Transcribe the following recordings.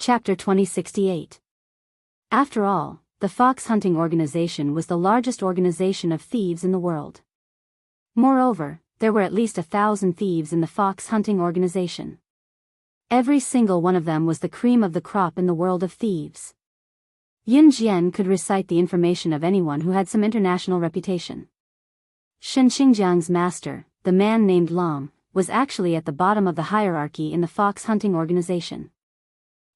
Chapter 2068. After all, the fox hunting organization was the largest organization of thieves in the world. Moreover, there were at least 1,000 thieves in the fox hunting organization. Every single one of them was the cream of the crop in the world of thieves. Yun Jian could recite the information of anyone who had some international reputation. Shen Qingjiang's master, the man named Lam, was actually at the bottom of the hierarchy in the fox hunting organization.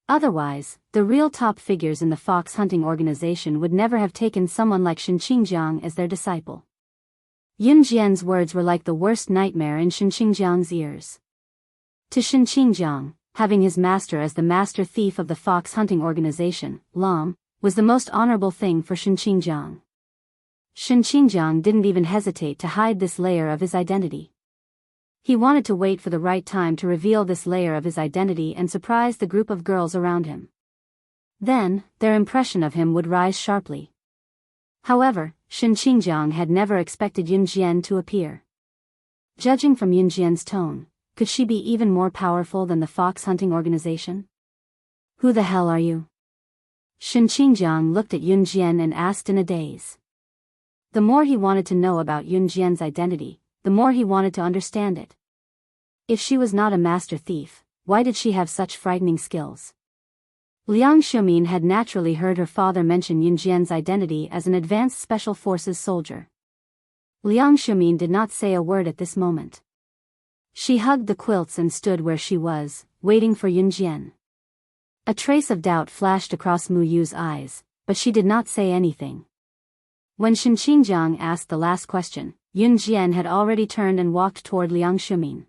Otherwise, the real top figures in the fox hunting organization would never have taken someone like Shen Qingjiang as their disciple. Yun Jian's words were like the worst nightmare in Shen Qingjiang's ears. To Shen Qingjiang, having his master as the master thief of the fox hunting organization, Lam, was the most honorable thing for Shen Qingjiang. Shen Qingjiang didn't even hesitate to hide this layer of his identity. He wanted to wait for the right time to reveal this layer of his identity and surprise the group of girls around him. Then, their impression of him would rise sharply. However, Shen Qingjiang had never expected Yun Jian to appear. Judging from Yun Jian's tone, could she be even more powerful than the fox hunting organization? Who the hell are you? Shen Qingjiang looked at Yun Jian and asked in a daze. The more he wanted to know about Yun Jian's identity, the more he wanted to understand it. If she was not a master thief, why did she have such frightening skills? Liang Xiumin had naturally heard her father mention Yun Jian's identity as an advanced special forces soldier. Liang Xiumin did not say a word at this moment. She hugged the quilts and stood where she was, waiting for Yun Jian. A trace of doubt flashed across Mu Yu's eyes, but she did not say anything. When Shen Qingjiang asked the last question, Yun Jian had already turned and walked toward Liang Xiumin.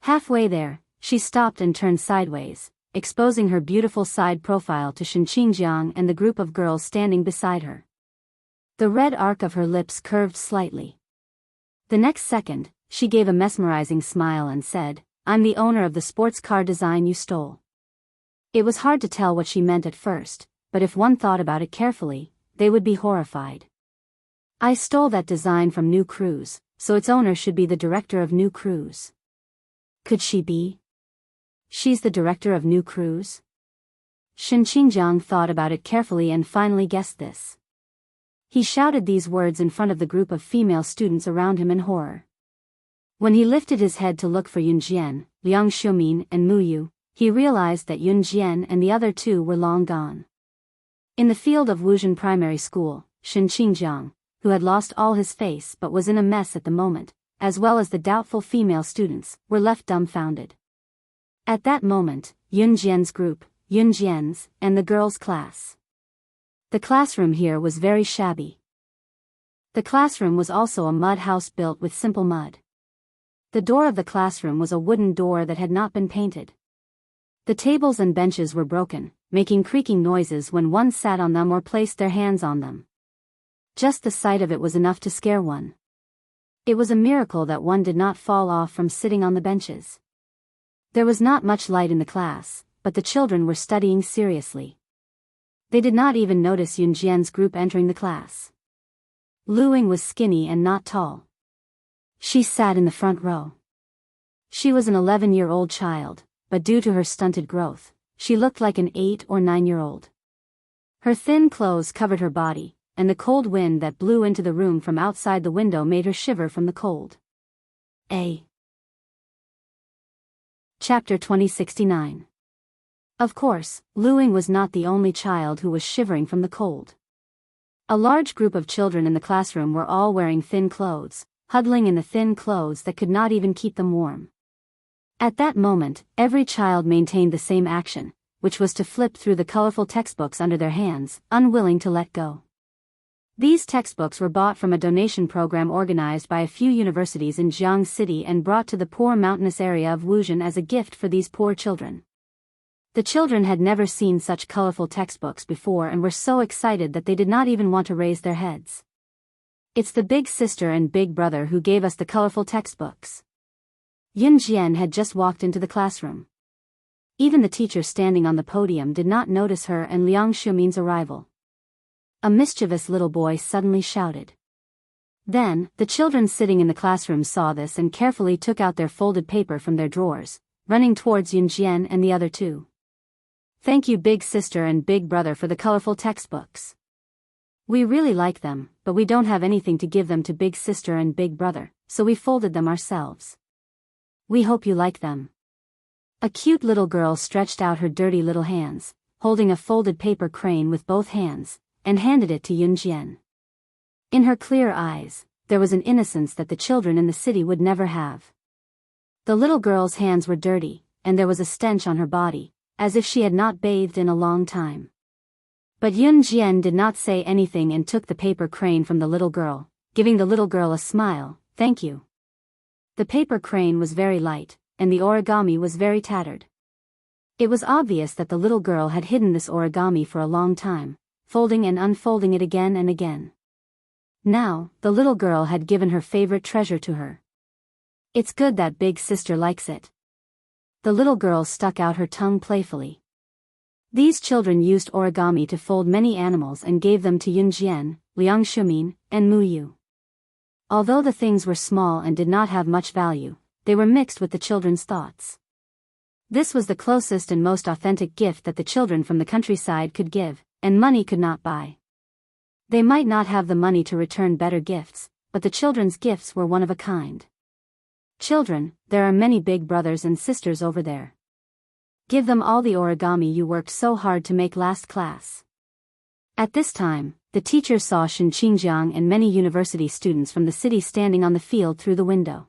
Halfway there, she stopped and turned sideways, exposing her beautiful side profile to Shen Qingjiang and the group of girls standing beside her. The red arc of her lips curved slightly. The next second, she gave a mesmerizing smile and said, "I'm the owner of the sports car design you stole." It was hard to tell what she meant at first, but if one thought about it carefully, they would be horrified. "I stole that design from New Cruise, so its owner should be the director of New Cruise." Could she be? She's the director of New Cruise? Shen Qingjiang thought about it carefully and finally guessed this. He shouted these words in front of the group of female students around him in horror. When he lifted his head to look for Yun Jian, Liang Xiumin and Mu Yu, he realized that Yun Jian and the other two were long gone. In the field of Wuxia Primary School, Shen Qingjiang, who had lost all his face but was in a mess at the moment, as well as the doubtful female students, were left dumbfounded. At that moment, Yun Jian's group, Yun Jian's, and the girls' class. The classroom here was very shabby. The classroom was also a mud house built with simple mud. The door of the classroom was a wooden door that had not been painted. The tables and benches were broken, making creaking noises when one sat on them or placed their hands on them. Just the sight of it was enough to scare one. It was a miracle that one did not fall off from sitting on the benches. There was not much light in the class, but the children were studying seriously. They did not even notice Yun Jian's group entering the class. Lu Ying was skinny and not tall. She sat in the front row. She was an 11-year-old child, but due to her stunted growth, she looked like an 8 or 9-year-old. Her thin clothes covered her body, and the cold wind that blew into the room from outside the window made her shiver from the cold. Chapter 2069. Of course, Lu Ying was not the only child who was shivering from the cold. A large group of children in the classroom were all wearing thin clothes, huddling in the thin clothes that could not even keep them warm. At that moment, every child maintained the same action, which was to flip through the colorful textbooks under their hands, unwilling to let go. These textbooks were bought from a donation program organized by a few universities in Jiang City and brought to the poor mountainous area of Wuxia as a gift for these poor children. The children had never seen such colorful textbooks before and were so excited that they did not even want to raise their heads. "It's the big sister and big brother who gave us the colorful textbooks." Yun Jian had just walked into the classroom. Even the teacher standing on the podium did not notice her and Liang Xiumin's arrival. A mischievous little boy suddenly shouted. Then, the children sitting in the classroom saw this and carefully took out their folded paper from their drawers, running towards Yun Jian and the other two. Thank you big sister and big brother for the colorful textbooks. We really like them, but we don't have anything to give them to big sister and big brother, so we folded them ourselves. We hope you like them. A cute little girl stretched out her dirty little hands, holding a folded paper crane with both hands, and handed it to Yunjian. In her clear eyes, there was an innocence that the children in the city would never have. The little girl's hands were dirty, and there was a stench on her body, as if she had not bathed in a long time. But Yunjian did not say anything and took the paper crane from the little girl, giving the little girl a smile. Thank you. The paper crane was very light, and the origami was very tattered. It was obvious that the little girl had hidden this origami for a long time, folding and unfolding it again and again. Now, the little girl had given her favorite treasure to her. It's good that big sister likes it. The little girl stuck out her tongue playfully. These children used origami to fold many animals and gave them to Yunjian, Liang Shumin, and Mu Yu. Although the things were small and did not have much value, they were mixed with the children's thoughts. This was the closest and most authentic gift that the children from the countryside could give, and money could not buy. They might not have the money to return better gifts, but the children's gifts were one of a kind. Children, there are many big brothers and sisters over there. Give them all the origami you worked so hard to make last class. At this time, the teacher saw Shen Qingjiang and many university students from the city standing on the field through the window.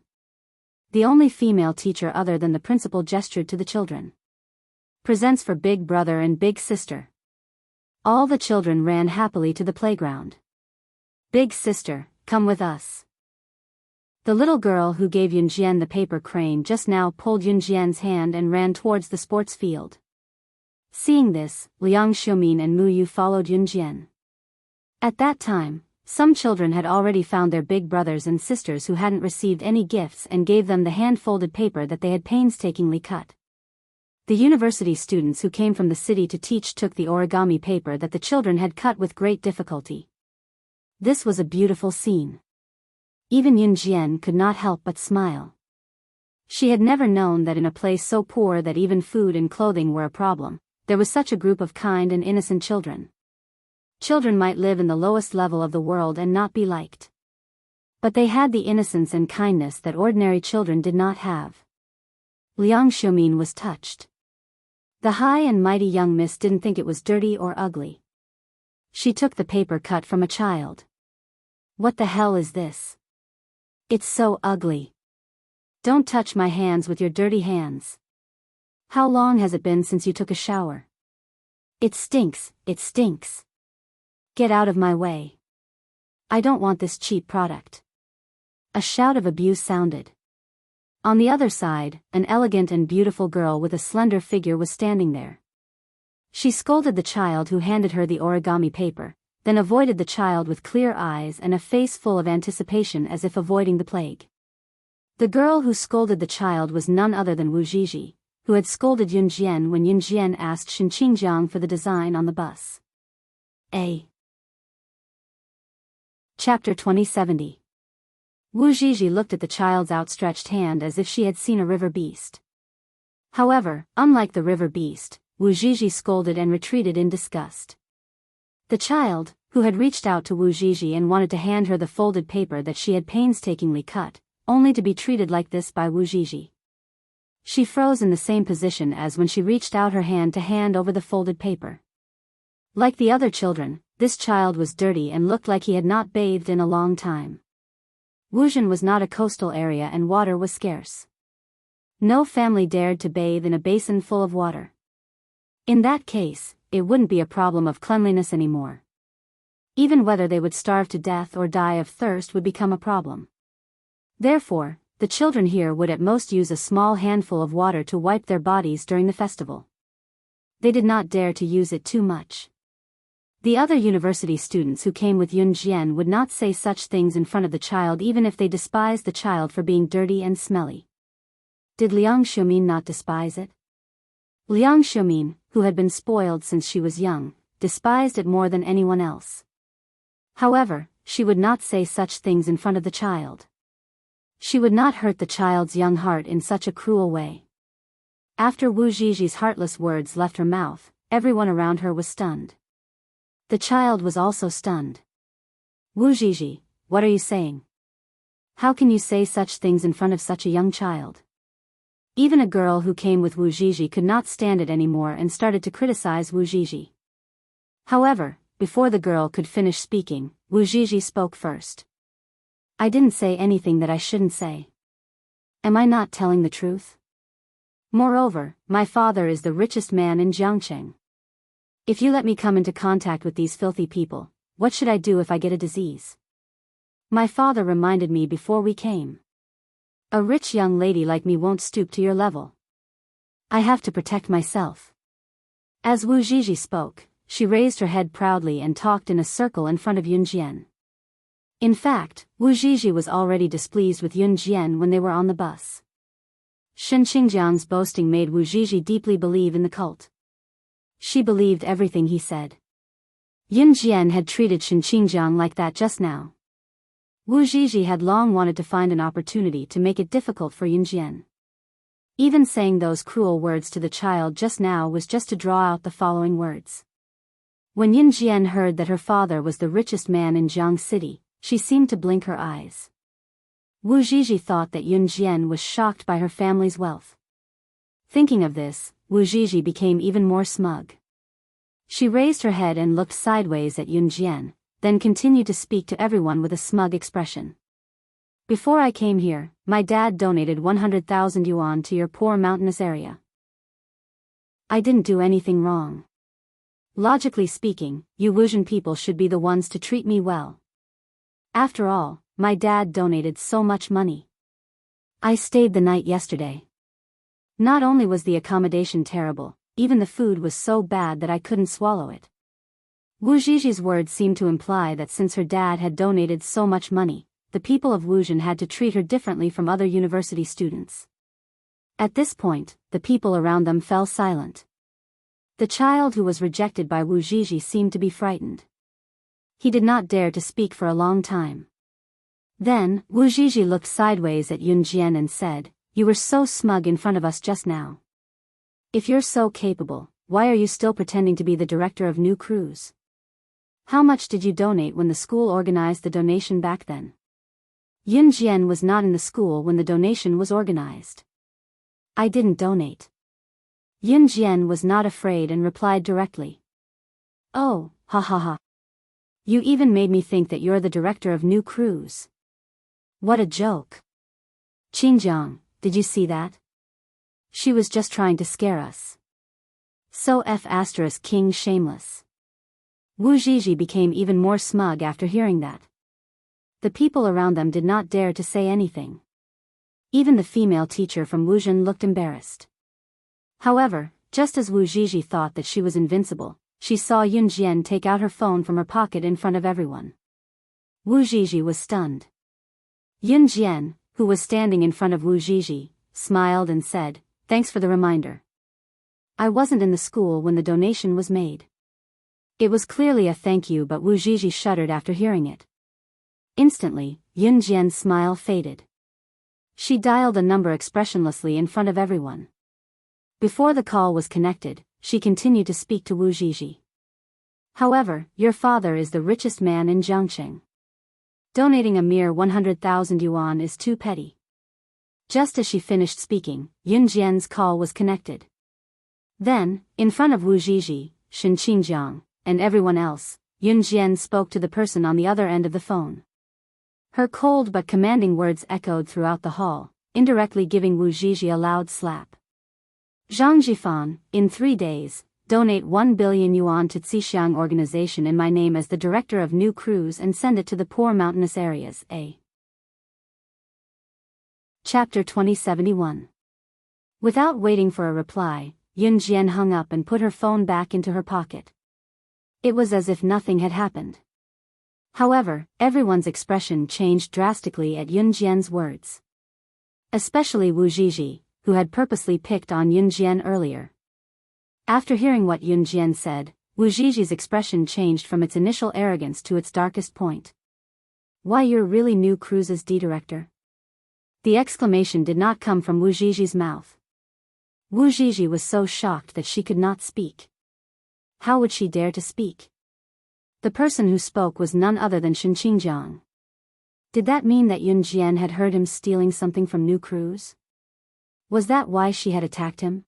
The only female teacher other than the principal gestured to the children. Presents for big brother and big sister. All the children ran happily to the playground. Big sister, come with us. The little girl who gave Yunjian the paper crane just now pulled Yunjian's hand and ran towards the sports field. Seeing this, Liang Xiumin and Mu Yu followed Yunjian. At that time, some children had already found their big brothers and sisters who hadn't received any gifts and gave them the hand-folded paper that they had painstakingly cut. The university students who came from the city to teach took the origami paper that the children had cut with great difficulty. This was a beautiful scene. Even Yunjian could not help but smile. She had never known that in a place so poor that even food and clothing were a problem, there was such a group of kind and innocent children. Children might live in the lowest level of the world and not be liked. But they had the innocence and kindness that ordinary children did not have. Liang Xiumin was touched. The high and mighty young miss didn't think it was dirty or ugly. She took the paper cut from a child. What the hell is this? It's so ugly. Don't touch my hands with your dirty hands. How long has it been since you took a shower? It stinks, it stinks. Get out of my way. I don't want this cheap product. A shout of abuse sounded. On the other side, an elegant and beautiful girl with a slender figure was standing there. She scolded the child who handed her the origami paper, then avoided the child with clear eyes and a face full of anticipation as if avoiding the plague. The girl who scolded the child was none other than Wu Zhizhi, who had scolded Yunjian when Yunjian asked Shen Qingjiang for the design on the bus. Chapter 2070. Wu Zhizhi looked at the child's outstretched hand as if she had seen a river beast. However, unlike the river beast, Wu Zhizhi scolded and retreated in disgust. The child, who had reached out to Wu Zhizhi and wanted to hand her the folded paper that she had painstakingly cut, only to be treated like this by Wu Zhizhi. She froze in the same position as when she reached out her hand to hand over the folded paper. Like the other children, this child was dirty and looked like he had not bathed in a long time. Wuzhen was not a coastal area and water was scarce. No family dared to bathe in a basin full of water. In that case, it wouldn't be a problem of cleanliness anymore. Even whether they would starve to death or die of thirst would become a problem. Therefore, the children here would at most use a small handful of water to wipe their bodies during the festival. They did not dare to use it too much. The other university students who came with Yunjian would not say such things in front of the child even if they despised the child for being dirty and smelly. Did Liang Xiumin not despise it? Liang Xiumin, who had been spoiled since she was young, despised it more than anyone else. However, she would not say such things in front of the child. She would not hurt the child's young heart in such a cruel way. After Wu Zhizhi's heartless words left her mouth, everyone around her was stunned. The child was also stunned. Wu Zhizhi, what are you saying? How can you say such things in front of such a young child? Even a girl who came with Wu Zhizhi could not stand it anymore and started to criticize Wu Zhizhi. However, before the girl could finish speaking, Wu Zhizhi spoke first. I didn't say anything that I shouldn't say. Am I not telling the truth? Moreover, my father is the richest man in Jiangcheng. If you let me come into contact with these filthy people, what should I do if I get a disease? My father reminded me before we came. A rich young lady like me won't stoop to your level. I have to protect myself. As Wu Zhizhi spoke, she raised her head proudly and talked in a circle in front of Yun Jian. In fact, Wu Zhizhi was already displeased with Yun Jian when they were on the bus. Shen Qingjiang's boasting made Wu Zhizhi deeply believe in the cult. She believed everything he said. Yun Jian had treated Shen Qingjiang like that just now. Wu Zhizhi had long wanted to find an opportunity to make it difficult for Yun Jian. Even saying those cruel words to the child just now was just to draw out the following words. When Yun Jian heard that her father was the richest man in Jiang City, she seemed to blink her eyes. Wu Zhizhi thought that Yun Jian was shocked by her family's wealth. Thinking of this, Wu Zhizhi became even more smug. She raised her head and looked sideways at Yun Jian, then continued to speak to everyone with a smug expression. Before I came here, my dad donated 100,000 yuan to your poor mountainous area. I didn't do anything wrong. Logically speaking, you Wuxian people should be the ones to treat me well. After all, my dad donated so much money. I stayed the night yesterday. Not only was the accommodation terrible, even the food was so bad that I couldn't swallow it. Wu Zhizhi's words seemed to imply that since her dad had donated so much money, the people of Wuxian had to treat her differently from other university students. At this point, the people around them fell silent. The child who was rejected by Wu Zhizhi seemed to be frightened. He did not dare to speak for a long time. Then, Wu Zhizhi looked sideways at Yun Jian and said, You were so smug in front of us just now. If you're so capable, why are you still pretending to be the director of New Cruise? How much did you donate when the school organized the donation back then? Yun Jian was not in the school when the donation was organized. I didn't donate. Yun Jian was not afraid and replied directly. Oh, ha ha ha. You even made me think that you're the director of New Cruise. What a joke. Qingjiang, did you see that? She was just trying to scare us. So King shameless. Wu Zhizhi became even more smug after hearing that. The people around them did not dare to say anything. Even the female teacher from Wuxian looked embarrassed. However, just as Wu Zhizhi thought that she was invincible, she saw Yun Jian take out her phone from her pocket in front of everyone. Wu Zhizhi was stunned. Yun Jian, who was standing in front of Wu Zhizhi, smiled and said, Thanks for the reminder. I wasn't in the school when the donation was made. It was clearly a thank you, but Wu Zhizhi shuddered after hearing it. Instantly, Yun Jian's smile faded. She dialed a number expressionlessly in front of everyone. Before the call was connected, she continued to speak to Wu Zhizhi. However, your father is the richest man in Jiangcheng. Donating a mere 100,000 yuan is too petty. Just as she finished speaking, Yun Jian's call was connected. Then, in front of Wu Zhizhi, Shen Qingjiang, and everyone else, Yun Jian spoke to the person on the other end of the phone. Her cold but commanding words echoed throughout the hall, indirectly giving Wu Zhizhi a loud slap. Zhang Jifan, in 3 days, donate 1 billion yuan to Xixiang organization in my name as the director of New Cruise and send it to the poor mountainous areas. Chapter 2071. Without waiting for a reply, Yun Jian hung up and put her phone back into her pocket. It was as if nothing had happened. However, everyone's expression changed drastically at Yun Jian's words. Especially Wu Zhizhi, who had purposely picked on Yun Jian earlier. After hearing what Yun Jian said, Wu Zhizhi's expression changed from its initial arrogance to its darkest point. Why, you're really New Cruise's D-director? The exclamation did not come from Wu Zhizhi's mouth. Wu Zhizhi was so shocked that she could not speak. How would she dare to speak? The person who spoke was none other than Shen Qingjiang. Did that mean that Yun Jian had heard him stealing something from New Cruz? Was that why she had attacked him?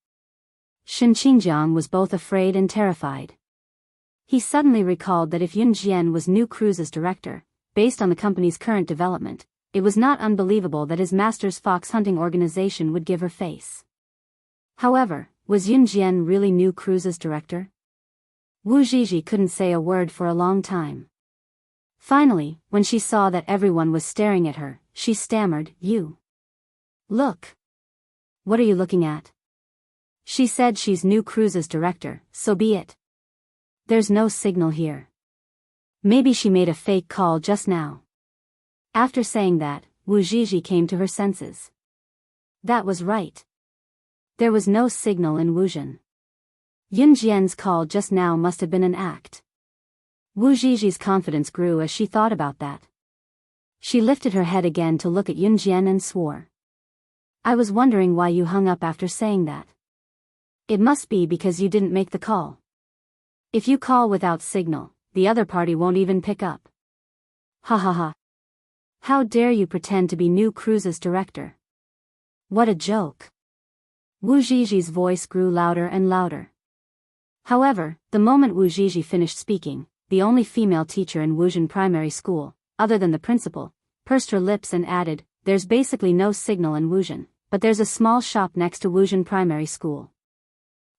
Shen Qingjiang was both afraid and terrified. He suddenly recalled that if Yun Jian was New Cruz's director, based on the company's current development, it was not unbelievable that his master's fox hunting organization would give her face. However, was Yun Jian really New Cruz's director? Wu Zhizhi couldn't say a word for a long time. Finally, when she saw that everyone was staring at her, she stammered, "You. Look. What are you looking at?" She said she's New Cruz's director, so be it. There's no signal here. Maybe she made a fake call just now. After saying that, Wu Zhizhi came to her senses. That was right. There was no signal in Wuzhen. Yun Jian's call just now must have been an act. Wu Zhizhi's confidence grew as she thought about that. She lifted her head again to look at Yun Jian and swore. "I was wondering why you hung up after saying that. It must be because you didn't make the call. If you call without signal, the other party won't even pick up. Ha ha ha. How dare you pretend to be New Cruz's director? What a joke." Wu Zhizhi's voice grew louder and louder. However, the moment Wu Zhizhi finished speaking, the only female teacher in Wuzhen Primary School, other than the principal, pursed her lips and added, "There's basically no signal in Wuzhen, but there's a small shop next to Wuzhen Primary School.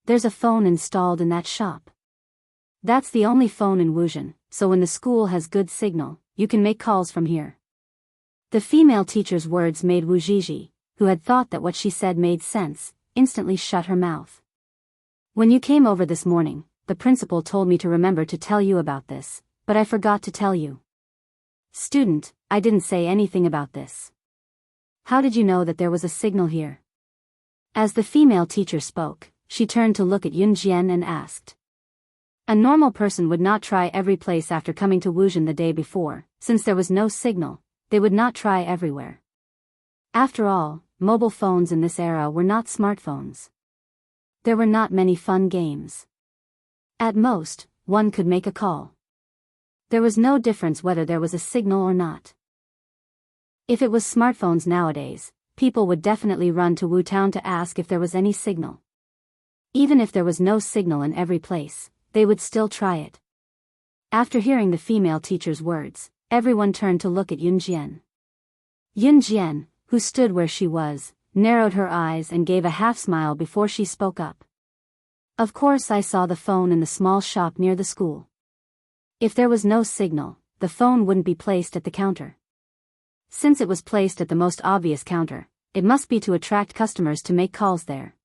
There's a phone installed in that shop. That's the only phone in Wuzhen, so when the school has good signal, you can make calls from here." The female teacher's words made Wu Zhizhi, who had thought that what she said made sense, instantly shut her mouth. "When you came over this morning, the principal told me to remember to tell you about this, but I forgot to tell you. Student, I didn't say anything about this. How did you know that there was a signal here?" As the female teacher spoke, she turned to look at Yun Jian and asked. A normal person would not try every place after coming to Wuzhen the day before, since there was no signal, they would not try everywhere. After all, mobile phones in this era were not smartphones. There were not many fun games. At most, one could make a call. There was no difference whether there was a signal or not. If it was smartphones nowadays, people would definitely run to Wu Town to ask if there was any signal. Even if there was no signal in every place, they would still try it. After hearing the female teacher's words, everyone turned to look at Yun Jian. Yun Jian, who stood where she was, narrowed her eyes and gave a half-smile before she spoke up. "Of course I saw the phone in the small shop near the school. If there was no signal, the phone wouldn't be placed at the counter. Since it was placed at the most obvious counter, it must be to attract customers to make calls there.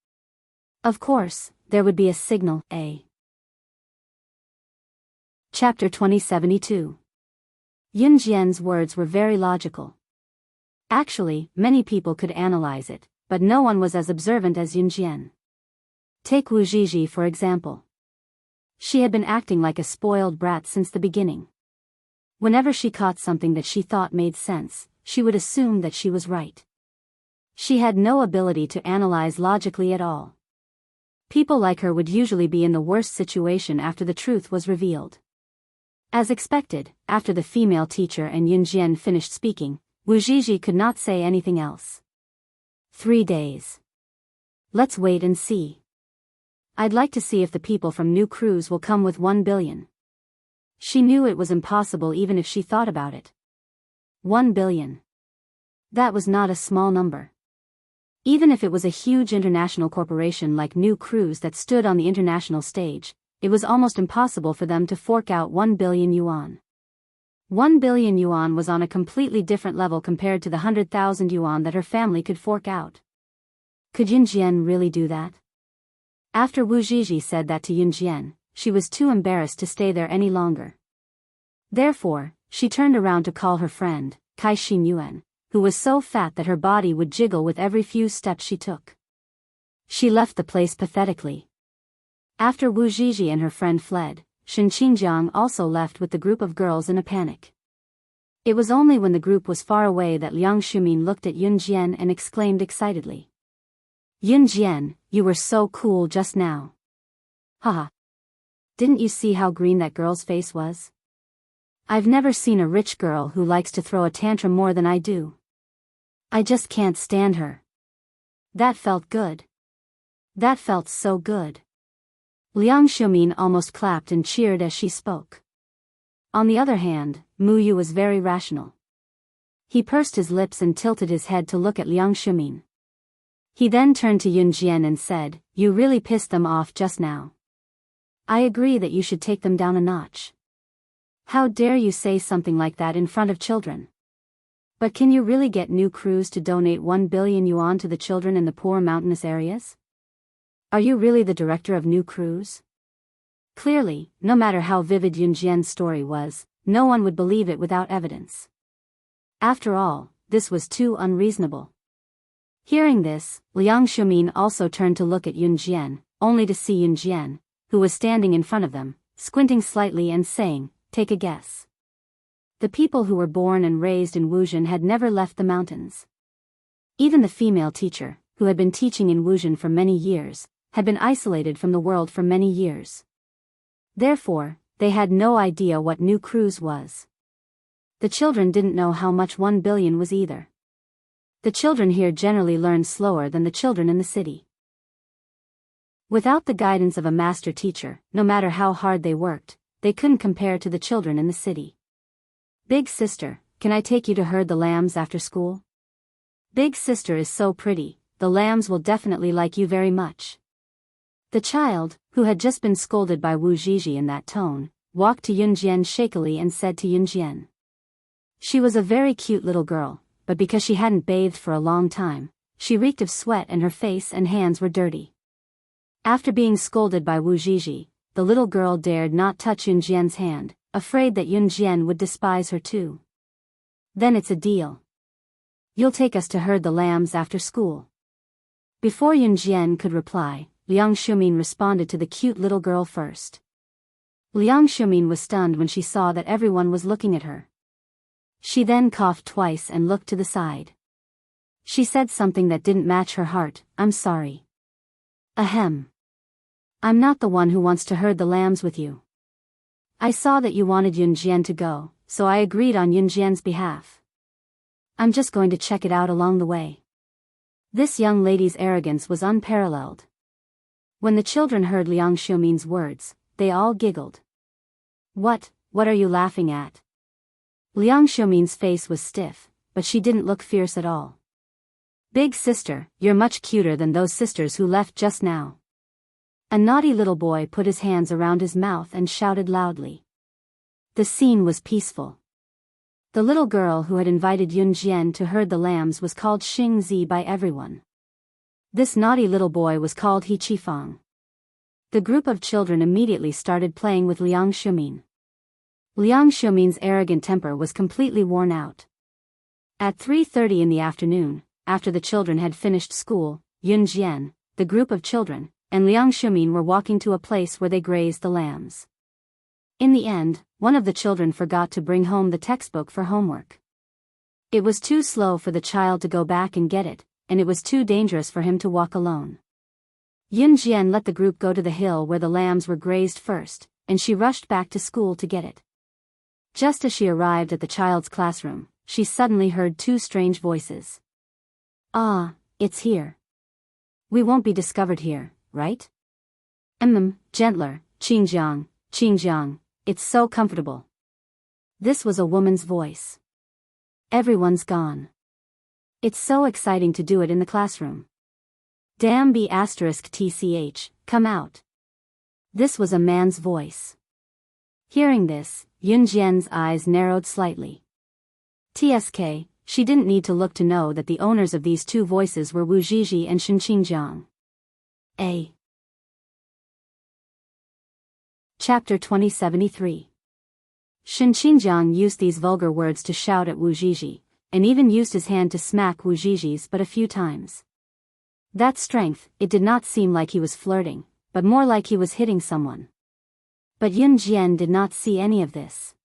Of course, there would be a signal, eh?" Chapter 2072. Yun Jian's words were very logical. Actually, many people could analyze it, but no one was as observant as Yun Jian. Take Wu Zhizhi for example. She had been acting like a spoiled brat since the beginning. Whenever she caught something that she thought made sense, she would assume that she was right. She had no ability to analyze logically at all. People like her would usually be in the worst situation after the truth was revealed. As expected, after the female teacher and Yun Jian finished speaking, Wu Zhizhi could not say anything else. 3 days. Let's wait and see. I'd like to see if the people from New Cruz will come with 1 billion. She knew it was impossible even if she thought about it. 1 billion. That was not a small number. Even if it was a huge international corporation like New Cruz that stood on the international stage, it was almost impossible for them to fork out 1 billion yuan. 1 billion yuan was on a completely different level compared to the 100,000 yuan that her family could fork out. Could Yun Jian really do that? After Wu Zhizhi said that to Yun Jian, she was too embarrassed to stay there any longer. Therefore, she turned around to call her friend, Kai Xin Yuan, who was so fat that her body would jiggle with every few steps she took. She left the place pathetically. After Wu Zhizhi and her friend fled, Shen Qingjiang also left with the group of girls in a panic. It was only when the group was far away that Liang Shumin looked at Yun Jian and exclaimed excitedly. "Yun Jian, you were so cool just now. Haha. Didn't you see how green that girl's face was? I've never seen a rich girl who likes to throw a tantrum more than I do. I just can't stand her. That felt good. That felt so good. Liang Xiumin almost clapped and cheered as she spoke. On the other hand, Mu Yu was very rational. He pursed his lips and tilted his head to look at Liang Xiumin. He then turned to Yun Jian and said, "You really pissed them off just now. I agree that you should take them down a notch. How dare you say something like that in front of children? But can you really get New Cruise to donate 1 billion yuan to the children in the poor mountainous areas? Are you really the director of New Cruise?" Clearly, no matter how vivid Yun Jian's story was, no one would believe it without evidence. After all, this was too unreasonable. Hearing this, Liang Xiumin also turned to look at Yun Jian, only to see Yun Jian, who was standing in front of them, squinting slightly and saying, "Take a guess." The people who were born and raised in Wuzhen had never left the mountains. Even the female teacher, who had been teaching in Wuzhen for many years, had been isolated from the world for many years. Therefore, they had no idea what New Cruise was. The children didn't know how much 1 billion was either. The children here generally learned slower than the children in the city. Without the guidance of a master teacher, no matter how hard they worked, they couldn't compare to the children in the city. "Big sister, can I take you to herd the lambs after school? Big sister is so pretty, the lambs will definitely like you very much." The child, who had just been scolded by Wu Zhizhi in that tone, walked to Yun Jian shakily and said to Yun Jian. She was a very cute little girl, but because she hadn't bathed for a long time, she reeked of sweat and her face and hands were dirty. After being scolded by Wu Zhizhi, the little girl dared not touch Yun Jian's hand, afraid that Yun Jian would despise her too. "Then it's a deal. You'll take us to herd the lambs after school." Before Yun Jian could reply, Liang Xiumin responded to the cute little girl first. Liang Xiumin was stunned when she saw that everyone was looking at her. She then coughed twice and looked to the side. She said something that didn't match her heart, "I'm sorry. Ahem. I'm not the one who wants to herd the lambs with you. I saw that you wanted Yun Jian to go, so I agreed on Yun Jian's behalf. I'm just going to check it out along the way." This young lady's arrogance was unparalleled. When the children heard Liang Xiumin's words, they all giggled. What are you laughing at?" Liang Xiumin's face was stiff, but she didn't look fierce at all. "Big sister, you're much cuter than those sisters who left just now." A naughty little boy put his hands around his mouth and shouted loudly. The scene was peaceful. The little girl who had invited Yun Jian to herd the lambs was called Xing Zi by everyone. This naughty little boy was called He Qifang. The group of children immediately started playing with Liang Xiumin. Liang Xiumin's arrogant temper was completely worn out. At 3:30 in the afternoon, after the children had finished school, Yun Jian, the group of children, and Liang Xiumin were walking to a place where they grazed the lambs. In the end, one of the children forgot to bring home the textbook for homework. It was too slow for the child to go back and get it, and it was too dangerous for him to walk alone. Yun Jian let the group go to the hill where the lambs were grazed first, and she rushed back to school to get it. Just as she arrived at the child's classroom, she suddenly heard two strange voices. "Ah, it's here. We won't be discovered here, right? Gentler, Qingjiang, it's so comfortable." This was a woman's voice. "Everyone's gone. It's so exciting to do it in the classroom. Damn B***tch, come out." This was a man's voice. Hearing this, Yun Jian's eyes narrowed slightly. TSK, she didn't need to look to know that the owners of these two voices were Wu Zhizhi and Shen Qingjiang. Chapter 2073. Shen Qingjiang used these vulgar words to shout at Wu Zhizhi, and even used his hand to smack Wu Zhizhi's but a few times. That strength, it did not seem like he was flirting, but more like he was hitting someone. But Yun Jian did not see any of this.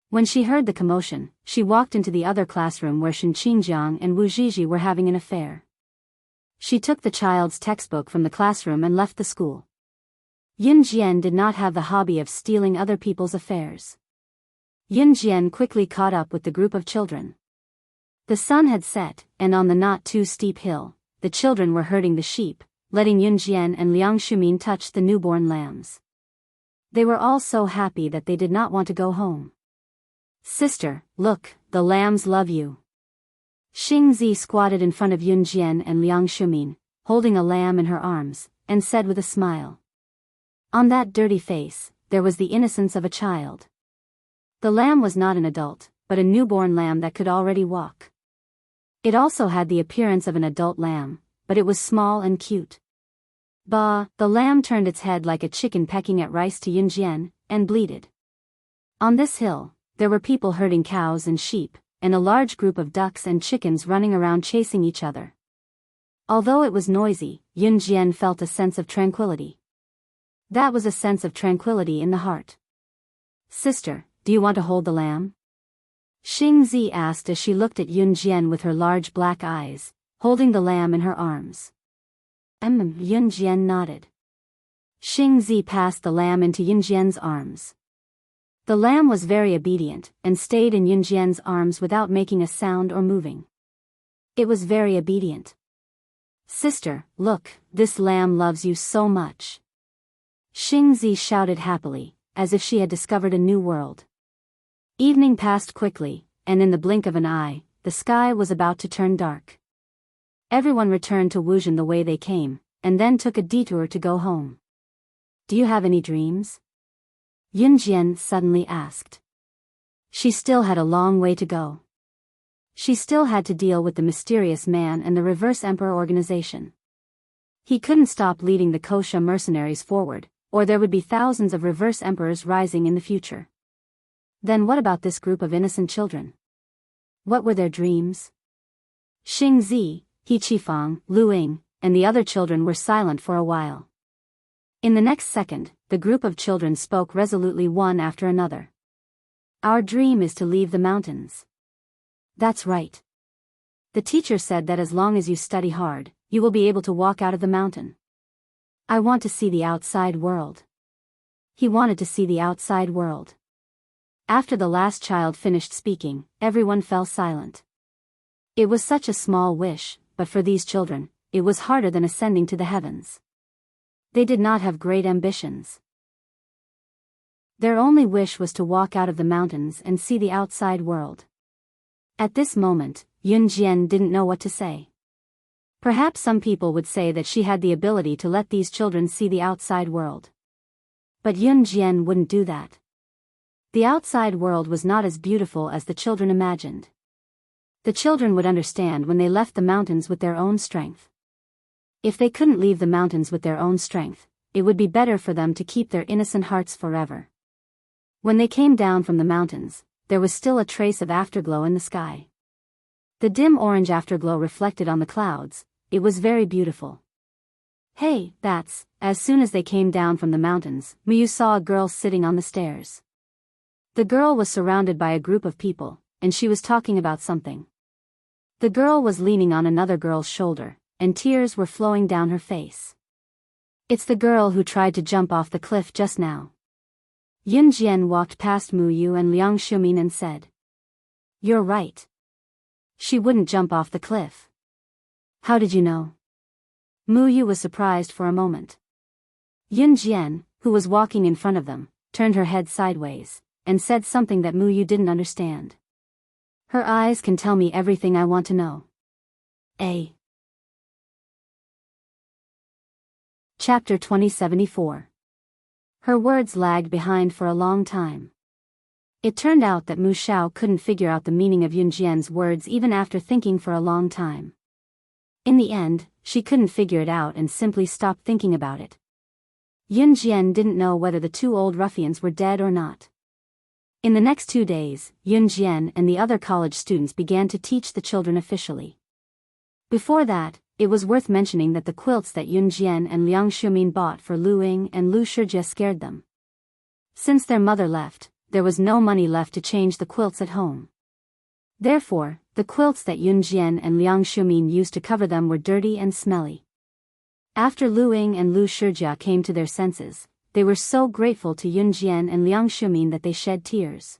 When she heard the commotion, she walked into the other classroom where Shen Qingjiang and Wu Zhizhi were having an affair. She took the child's textbook from the classroom and left the school. Yun Jian did not have the hobby of stealing other people's affairs. Yun Jian quickly caught up with the group of children. The sun had set, and on the not too steep hill, the children were herding the sheep, letting Yun Jian and Liang Shumin touch the newborn lambs. They were all so happy that they did not want to go home. "Sister, look, the lambs love you." Xing Zi squatted in front of Yun Jian and Liang Shumin, holding a lamb in her arms, and said with a smile. On that dirty face, there was the innocence of a child. The lamb was not an adult, but a newborn lamb that could already walk. It also had the appearance of an adult lamb, but it was small and cute. Bah! The lamb turned its head like a chicken pecking at rice to Yun Jian, and bleated. On this hill, there were people herding cows and sheep, and a large group of ducks and chickens running around chasing each other. Although it was noisy, Yun Jian felt a sense of tranquility. That was a sense of tranquility in the heart. "Sister, do you want to hold the lamb?" Xing Zi asked as she looked at Yun Jian with her large black eyes, holding the lamb in her arms. Yun Jian nodded. Xing Zi passed the lamb into Yun Jian's arms. The lamb was very obedient, and stayed in Yun Jian's arms without making a sound or moving. It was very obedient. "Sister, look, this lamb loves you so much." Xing Zi shouted happily, as if she had discovered a new world. Evening passed quickly, and in the blink of an eye, the sky was about to turn dark. Everyone returned to Wuxian the way they came, and then took a detour to go home. "Do you have any dreams?" Yun Jian suddenly asked. She still had a long way to go. She still had to deal with the mysterious man and the Reverse Emperor organization. He couldn't stop leading the Kosha mercenaries forward, or there would be thousands of Reverse Emperors rising in the future. Then what about this group of innocent children? What were their dreams? Xing Zi, He Qifang, Lu Ying, and the other children were silent for a while. In the next second, the group of children spoke resolutely one after another. "Our dream is to leave the mountains." "That's right. The teacher said that as long as you study hard, you will be able to walk out of the mountain." "I want to see the outside world." He wanted to see the outside world. After the last child finished speaking, everyone fell silent. It was such a small wish, but for these children, it was harder than ascending to the heavens. They did not have great ambitions. Their only wish was to walk out of the mountains and see the outside world. At this moment, Yun Jian didn't know what to say. Perhaps some people would say that she had the ability to let these children see the outside world. But Yun Jian wouldn't do that. The outside world was not as beautiful as the children imagined. The children would understand when they left the mountains with their own strength. If they couldn't leave the mountains with their own strength, it would be better for them to keep their innocent hearts forever. When they came down from the mountains, there was still a trace of afterglow in the sky. The dim orange afterglow reflected on the clouds. It was very beautiful. "Hey, that's," as soon as they came down from the mountains, Mu saw a girl sitting on the stairs. The girl was surrounded by a group of people, and she was talking about something. The girl was leaning on another girl's shoulder, and tears were flowing down her face. "It's the girl who tried to jump off the cliff just now." Yun Jian walked past Mu Yu and Liang Shumin and said, "You're right. She wouldn't jump off the cliff." "How did you know?" Mu Yu was surprised for a moment. Yun Jian, who was walking in front of them, turned her head sideways, and said something that Mu Yu didn't understand. "Her eyes can tell me everything I want to know." Chapter 2074. Her words lagged behind for a long time. It turned out that Mu Xiao couldn't figure out the meaning of Yun Jian's words even after thinking for a long time. In the end, she couldn't figure it out and simply stopped thinking about it. Yun Jian didn't know whether the two old ruffians were dead or not. In the next 2 days, Yun Jian and the other college students began to teach the children officially. Before that, it was worth mentioning that the quilts that Yun Jian and Liang Shumin bought for Lu Ying and Lu Shijie scared them. Since their mother left, there was no money left to change the quilts at home. Therefore, the quilts that Yun Jian and Liang Shumin used to cover them were dirty and smelly. After Lu Ying and Lu Shijie came to their senses, they were so grateful to Yun Jian and Liang Shumin that they shed tears.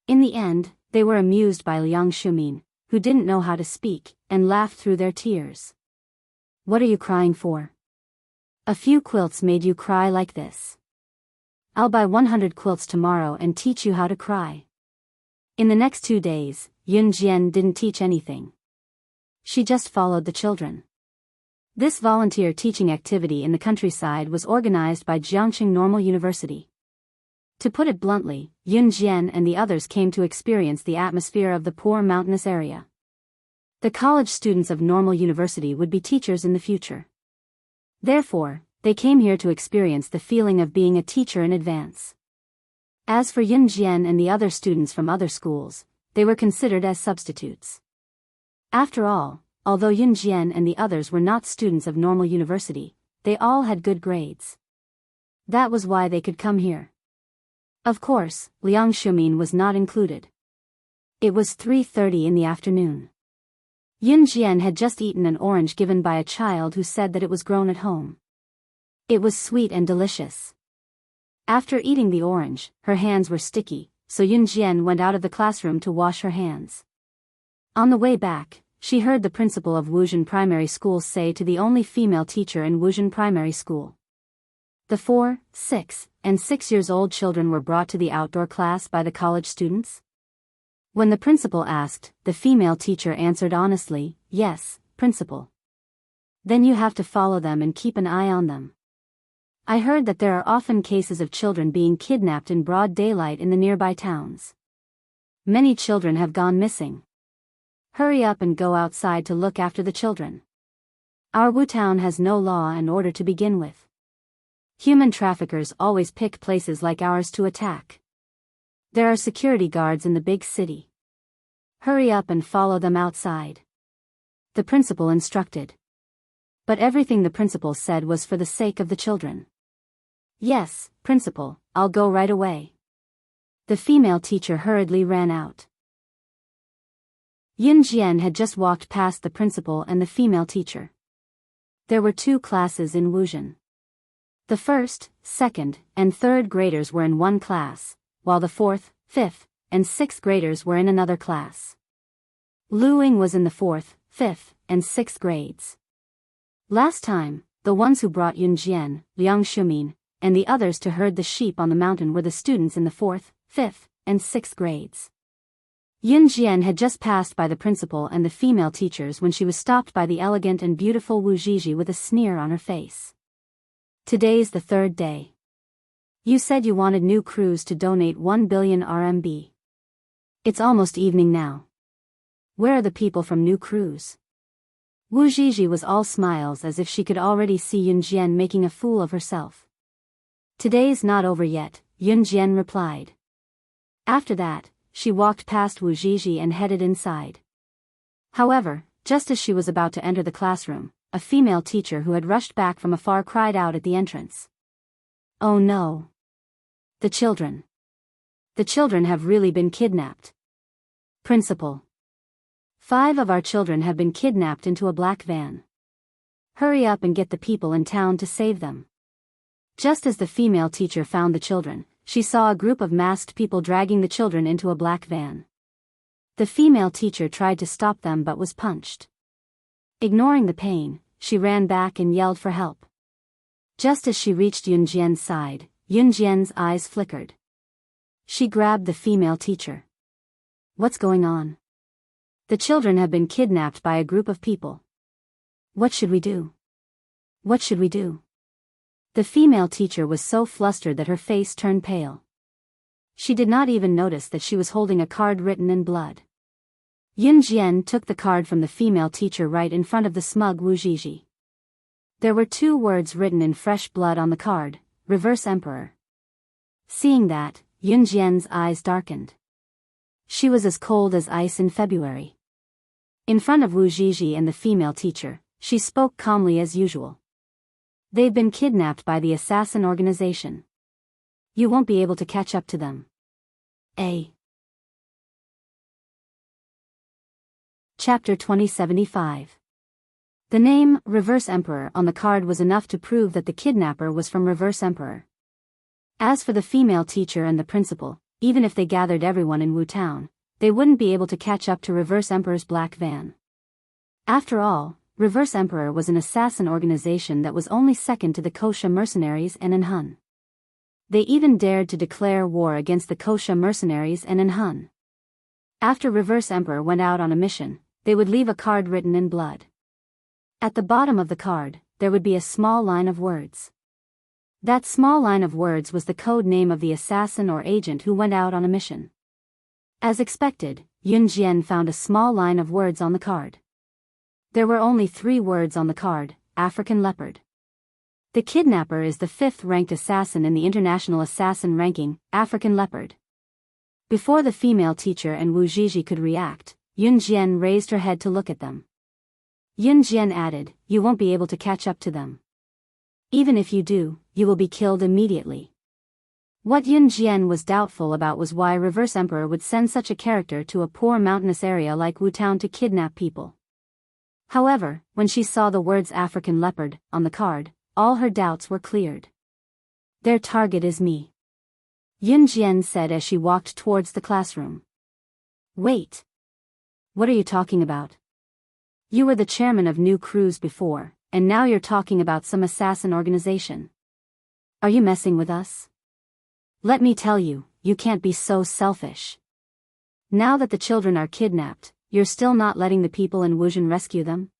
In the end, they were amused by Liang Shumin, who didn't know how to speak, and laughed through their tears. What are you crying for? A few quilts made you cry like this. I'll buy 100 quilts tomorrow and teach you how to cry. In the next 2 days, Yun Jian didn't teach anything. She just followed the children. This volunteer teaching activity in the countryside was organized by Jiangqing Normal University. To put it bluntly, Yun Jian and the others came to experience the atmosphere of the poor mountainous area. The college students of Normal University would be teachers in the future. Therefore, they came here to experience the feeling of being a teacher in advance. As for Yun Jian and the other students from other schools, they were considered as substitutes. After all, although Yun Jian and the others were not students of Normal University, they all had good grades. That was why they could come here. Of course, Liang Shumin was not included. It was 3:30 in the afternoon. Yun Jian had just eaten an orange given by a child who said that it was grown at home. It was sweet and delicious. After eating the orange, her hands were sticky, so Yun Jian went out of the classroom to wash her hands. On the way back, she heard the principal of Wuxia Primary School say to the only female teacher in Wuxia Primary School. The 4, 6, and 6-year-old children were brought to the outdoor class by the college students. When the principal asked, the female teacher answered honestly, "Yes, principal." Then you have to follow them and keep an eye on them. I heard that there are often cases of children being kidnapped in broad daylight in the nearby towns. Many children have gone missing. Hurry up and go outside to look after the children. Our Wu town has no law and order to begin with. Human traffickers always pick places like ours to attack. There are security guards in the big city. Hurry up and follow them outside. The principal instructed. But everything the principal said was for the sake of the children. Yes, principal, I'll go right away. The female teacher hurriedly ran out. Yun Jian had just walked past the principal and the female teacher. There were 2 classes in Wuxia. The 1st, 2nd, and 3rd graders were in one class, while the 4th, 5th, and 6th graders were in another class. Lu Ying was in the 4th, 5th, and 6th grades. Last time, the ones who brought Yun Jian, Liang Shumin, and the others to herd the sheep on the mountain were the students in the 4th, 5th, and 6th grades. Yun Jian had just passed by the principal and the female teachers when she was stopped by the elegant and beautiful Wu Zhizhi with a sneer on her face. Today's the 3rd day. You said you wanted new crews to donate 1 billion RMB. It's almost evening now. Where are the people from new crews? Wu Zhizhi was all smiles as if she could already see Yun Jian making a fool of herself. Today's not over yet, Yun Jian replied. After that, she walked past Wu Zhizhi and headed inside. However, just as she was about to enter the classroom, a female teacher who had rushed back from afar cried out at the entrance. Oh no! The children! The children have really been kidnapped. Principal! 5 of our children have been kidnapped into a black van. Hurry up and get the people in town to save them. Just as the female teacher found the children, she saw a group of masked people dragging the children into a black van. The female teacher tried to stop them but was punched. Ignoring the pain, she ran back and yelled for help. Just as she reached Yun Jian's side, Yun Jian's eyes flickered. She grabbed the female teacher. What's going on? The children have been kidnapped by a group of people. What should we do? What should we do? The female teacher was so flustered that her face turned pale. She did not even notice that she was holding a card written in blood. Yun Jian took the card from the female teacher right in front of the smug Wu Zhizhi. There were 2 words written in fresh blood on the card, Reverse Emperor. Seeing that, Yun Jian's eyes darkened. She was as cold as ice in February. In front of Wu Zhizhi and the female teacher, she spoke calmly as usual. They've been kidnapped by the assassin organization. You won't be able to catch up to them. Chapter 2075. The name, Reverse Emperor, on the card was enough to prove that the kidnapper was from Reverse Emperor. As for the female teacher and the principal, even if they gathered everyone in Wu Town, they wouldn't be able to catch up to Reverse Emperor's black van. After all, Reverse Emperor was an assassin organization that was only second to the Kosha mercenaries and Enhun. They even dared to declare war against the Kosha mercenaries and Enhun. After Reverse Emperor went out on a mission, they would leave a card written in blood. At the bottom of the card, there would be a small line of words. That small line of words was the code name of the assassin or agent who went out on a mission. As expected, Yun Jian found a small line of words on the card. There were only 3 words on the card: African leopard. The kidnapper is the 5th-ranked assassin in the international assassin ranking, African leopard. Before the female teacher and Wu Zhizhi could react, Yun Jian raised her head to look at them. Yun Jian added, "You won't be able to catch up to them. Even if you do, you will be killed immediately." What Yun Jian was doubtful about was why Reverse Emperor would send such a character to a poor mountainous area like Wu Town to kidnap people. However, when she saw the words African leopard on the card, all her doubts were cleared. "Their target is me," Yun Jian said as she walked towards the classroom. "Wait. What are you talking about? You were the chairman of New Cruise before, and now you're talking about some assassin organization. Are you messing with us? Let me tell you, you can't be so selfish. Now that the children are kidnapped, you're still not letting the people in Wuzhen rescue them?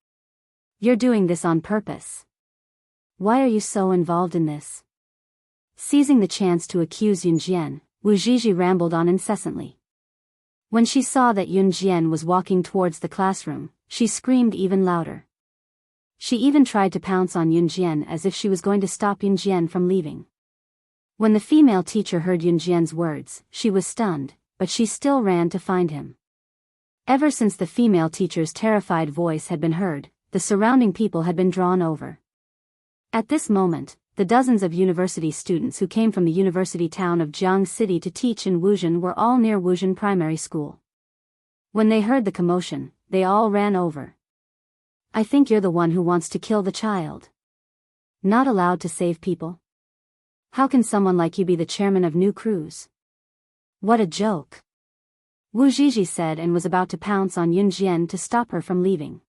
You're doing this on purpose. Why are you so involved in this?" Seizing the chance to accuse Yun Jian, Wu Zhizhi rambled on incessantly. When she saw that Yun Jian was walking towards the classroom, she screamed even louder. She even tried to pounce on Yun Jian as if she was going to stop Yun Jian from leaving. When the female teacher heard Yun Jian's words, she was stunned, but she still ran to find him. Ever since the female teacher's terrified voice had been heard, the surrounding people had been drawn over. At this moment, the dozens of university students who came from the university town of Jiang City to teach in Wuzhen were all near Wuzhen Primary School. When they heard the commotion, they all ran over. "I think you're the one who wants to kill the child. Not allowed to save people? How can someone like you be the chairman of New Cruise? What a joke," Wu Zhizhi said and was about to pounce on Yun Jian to stop her from leaving.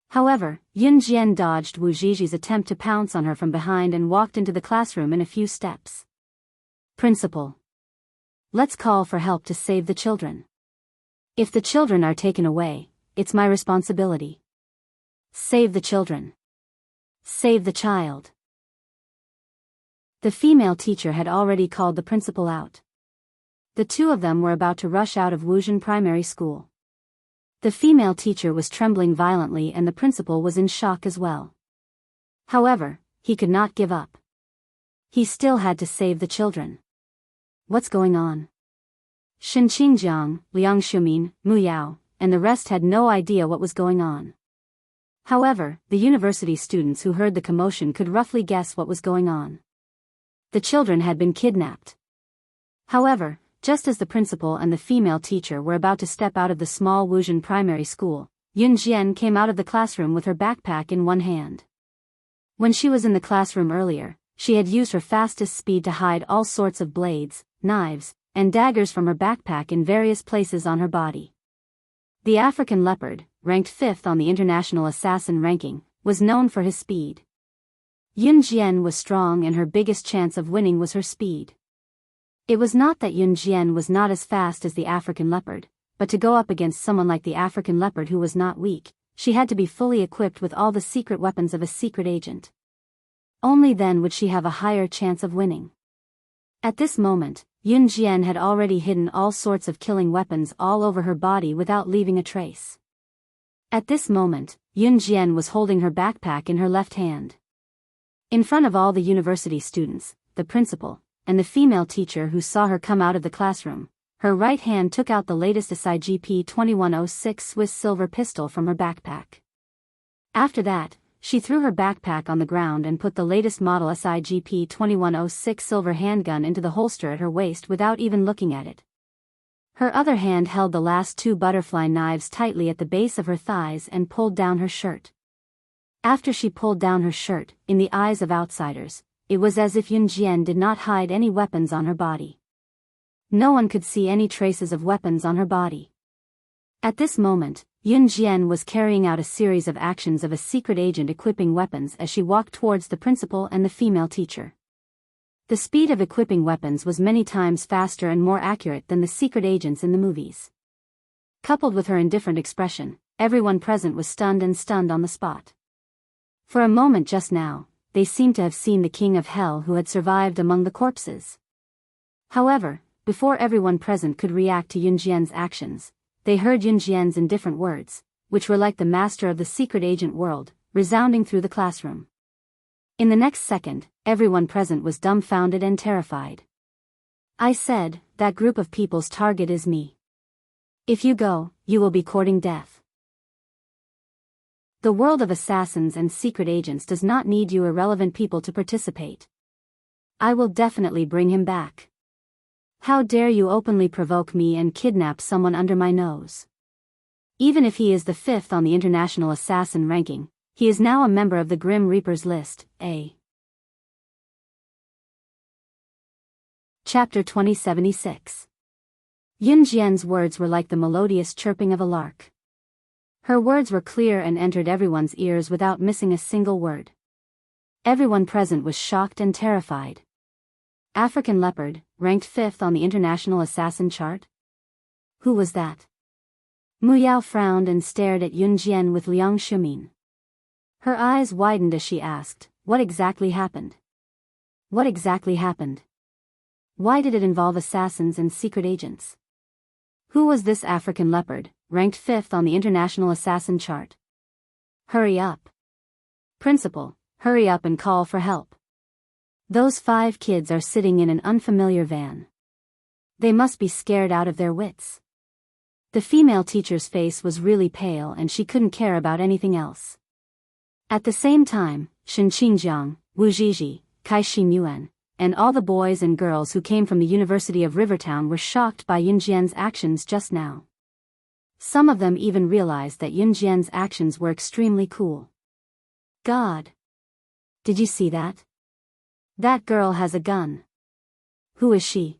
However, Yun Jian dodged Wu Zhizhi's attempt to pounce on her from behind and walked into the classroom in a few steps. "Principal. Let's call for help to save the children. If the children are taken away, it's my responsibility. Save the children. Save the child." The female teacher had already called the principal out. The 2 of them were about to rush out of Wuzhen Primary School. The female teacher was trembling violently and the principal was in shock as well. However, he could not give up. He still had to save the children. What's going on? Shen Qingjiang, Liang Xiumin, Mu Yao, and the rest had no idea what was going on. However, the university students who heard the commotion could roughly guess what was going on. The children had been kidnapped. However, just as the principal and the female teacher were about to step out of the small Wuzhen Primary School, Yun Jian came out of the classroom with her backpack in one hand. When she was in the classroom earlier, she had used her fastest speed to hide all sorts of blades, knives, and daggers from her backpack in various places on her body. The African leopard, ranked 5th on the international assassin ranking, was known for his speed. Yun Jian was strong and her biggest chance of winning was her speed. It was not that Yun Jian was not as fast as the African leopard, but to go up against someone like the African leopard who was not weak, she had to be fully equipped with all the secret weapons of a secret agent. Only then would she have a higher chance of winning. At this moment, Yun Jian had already hidden all sorts of killing weapons all over her body without leaving a trace. At this moment, Yun Jian was holding her backpack in her left hand. In front of all the university students, the principal, and the female teacher who saw her come out of the classroom, her right hand took out the latest SIGP 2106 Swiss silver pistol from her backpack. After that, she threw her backpack on the ground and put the latest model SIGP 2106 silver handgun into the holster at her waist without even looking at it. Her other hand held the last 2 butterfly knives tightly at the base of her thighs and pulled down her shirt. After she pulled down her shirt, in the eyes of outsiders, it was as if Yun Jian did not hide any weapons on her body. No one could see any traces of weapons on her body. At this moment, Yun Jian was carrying out a series of actions of a secret agent equipping weapons as she walked towards the principal and the female teacher. The speed of equipping weapons was many times faster and more accurate than the secret agents in the movies. Coupled with her indifferent expression, everyone present was stunned on the spot. For a moment just now, they seemed to have seen the king of hell who had survived among the corpses. However, before everyone present could react to Yun Jian's actions, they heard Yun Jian's indifferent words, which were like the master of the secret agent world, resounding through the classroom. In the next second, everyone present was dumbfounded and terrified. I said, that group of people's target is me. If you go, you will be courting death. The world of assassins and secret agents does not need you irrelevant people to participate. I will definitely bring him back. How dare you openly provoke me and kidnap someone under my nose? Even if he is the 5th on the international assassin ranking, he is now a member of the Grim Reaper's list, A. Chapter 2076. Yun Jian's words were like the melodious chirping of a lark. Her words were clear and entered everyone's ears without missing a single word. Everyone present was shocked and terrified. African leopard, ranked 5th on the international assassin chart? Who was that? Biyao frowned and stared at Yun Jian with Liang Shumin. Her eyes widened as she asked, what exactly happened? What exactly happened? Why did it involve assassins and secret agents? Who was this African leopard, ranked 5th on the international assassin chart? Hurry up. Principal, hurry up and call for help. Those 5 kids are sitting in an unfamiliar van. They must be scared out of their wits. The female teacher's face was really pale and she couldn't care about anything else. At the same time, Shen Qingjiang, Wu Zhizhi, Kai Xinyuan, and all the boys and girls who came from the University of Rivertown were shocked by Yun Jian's actions just now. Some of them even realized that Yun Jian's actions were extremely cool. God! Did you see that? That girl has a gun. Who is she?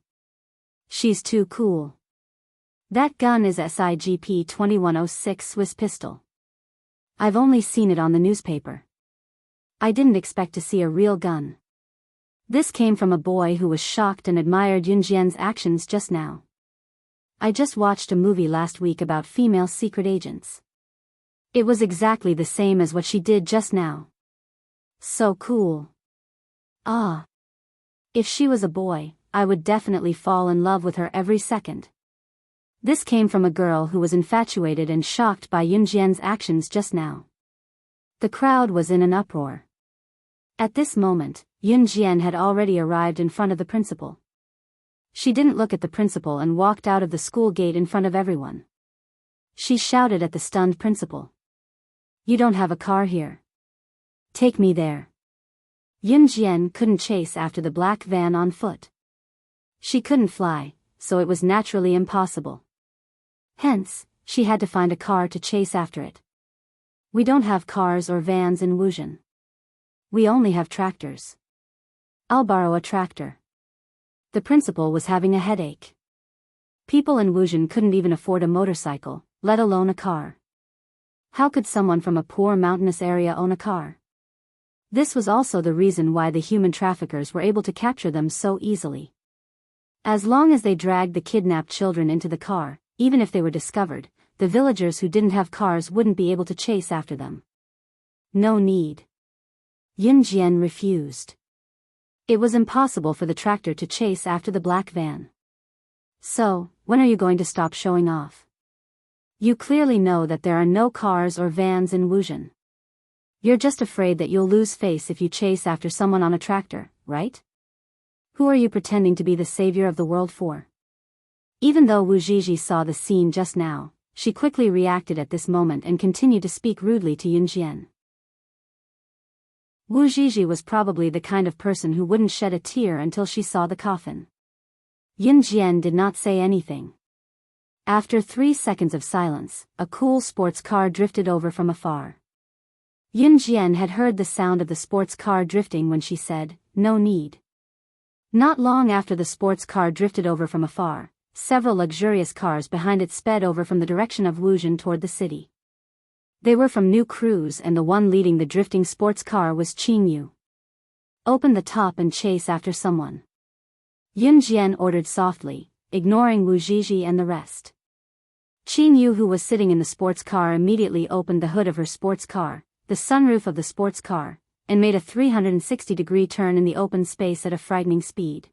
She's too cool. That gun is SIGP 2106 Swiss pistol. I've only seen it on the newspaper. I didn't expect to see a real gun. This came from a boy who was shocked and admired Yun Jian's actions just now. I just watched a movie last week about female secret agents. It was exactly the same as what she did just now. So cool. Ah. If she was a boy, I would definitely fall in love with her every second. This came from a girl who was infatuated and shocked by Yun Jian's actions just now. The crowd was in an uproar. At this moment, Yun Jian had already arrived in front of the principal. She didn't look at the principal and walked out of the school gate in front of everyone. She shouted at the stunned principal. You don't have a car here. Take me there. Yun Jian couldn't chase after the black van on foot. She couldn't fly, so it was naturally impossible. Hence, she had to find a car to chase after it. We don't have cars or vans in Wuxia. We only have tractors. I'll borrow a tractor. The principal was having a headache. People in Wuxia couldn't even afford a motorcycle, let alone a car. How could someone from a poor mountainous area own a car? This was also the reason why the human traffickers were able to capture them so easily. As long as they dragged the kidnapped children into the car, even if they were discovered, the villagers who didn't have cars wouldn't be able to chase after them. No need. Yun Jian refused. It was impossible for the tractor to chase after the black van. So, when are you going to stop showing off? You clearly know that there are no cars or vans in Wuxia. You're just afraid that you'll lose face if you chase after someone on a tractor, right? Who are you pretending to be the savior of the world for? Even though Wu Zhizhi saw the scene just now, she quickly reacted at this moment and continued to speak rudely to Yun Jian. Wu Zhizhi was probably the kind of person who wouldn't shed a tear until she saw the coffin. Yun Jian did not say anything. After 3 seconds of silence, a cool sports car drifted over from afar. Yun Jian had heard the sound of the sports car drifting when she said, no need. Not long after the sports car drifted over from afar, several luxurious cars behind it sped over from the direction of Wuxian toward the city. They were from New Cruise, and the one leading the drifting sports car was Qin Yu. Open the top and chase after someone, Yun Jian ordered softly, ignoring Wu Zhizhi and the rest. Qin Yu, who was sitting in the sports car, immediately opened the hood of her sports car, the sunroof of the sports car, and made a 360-degree turn in the open space at a frightening speed.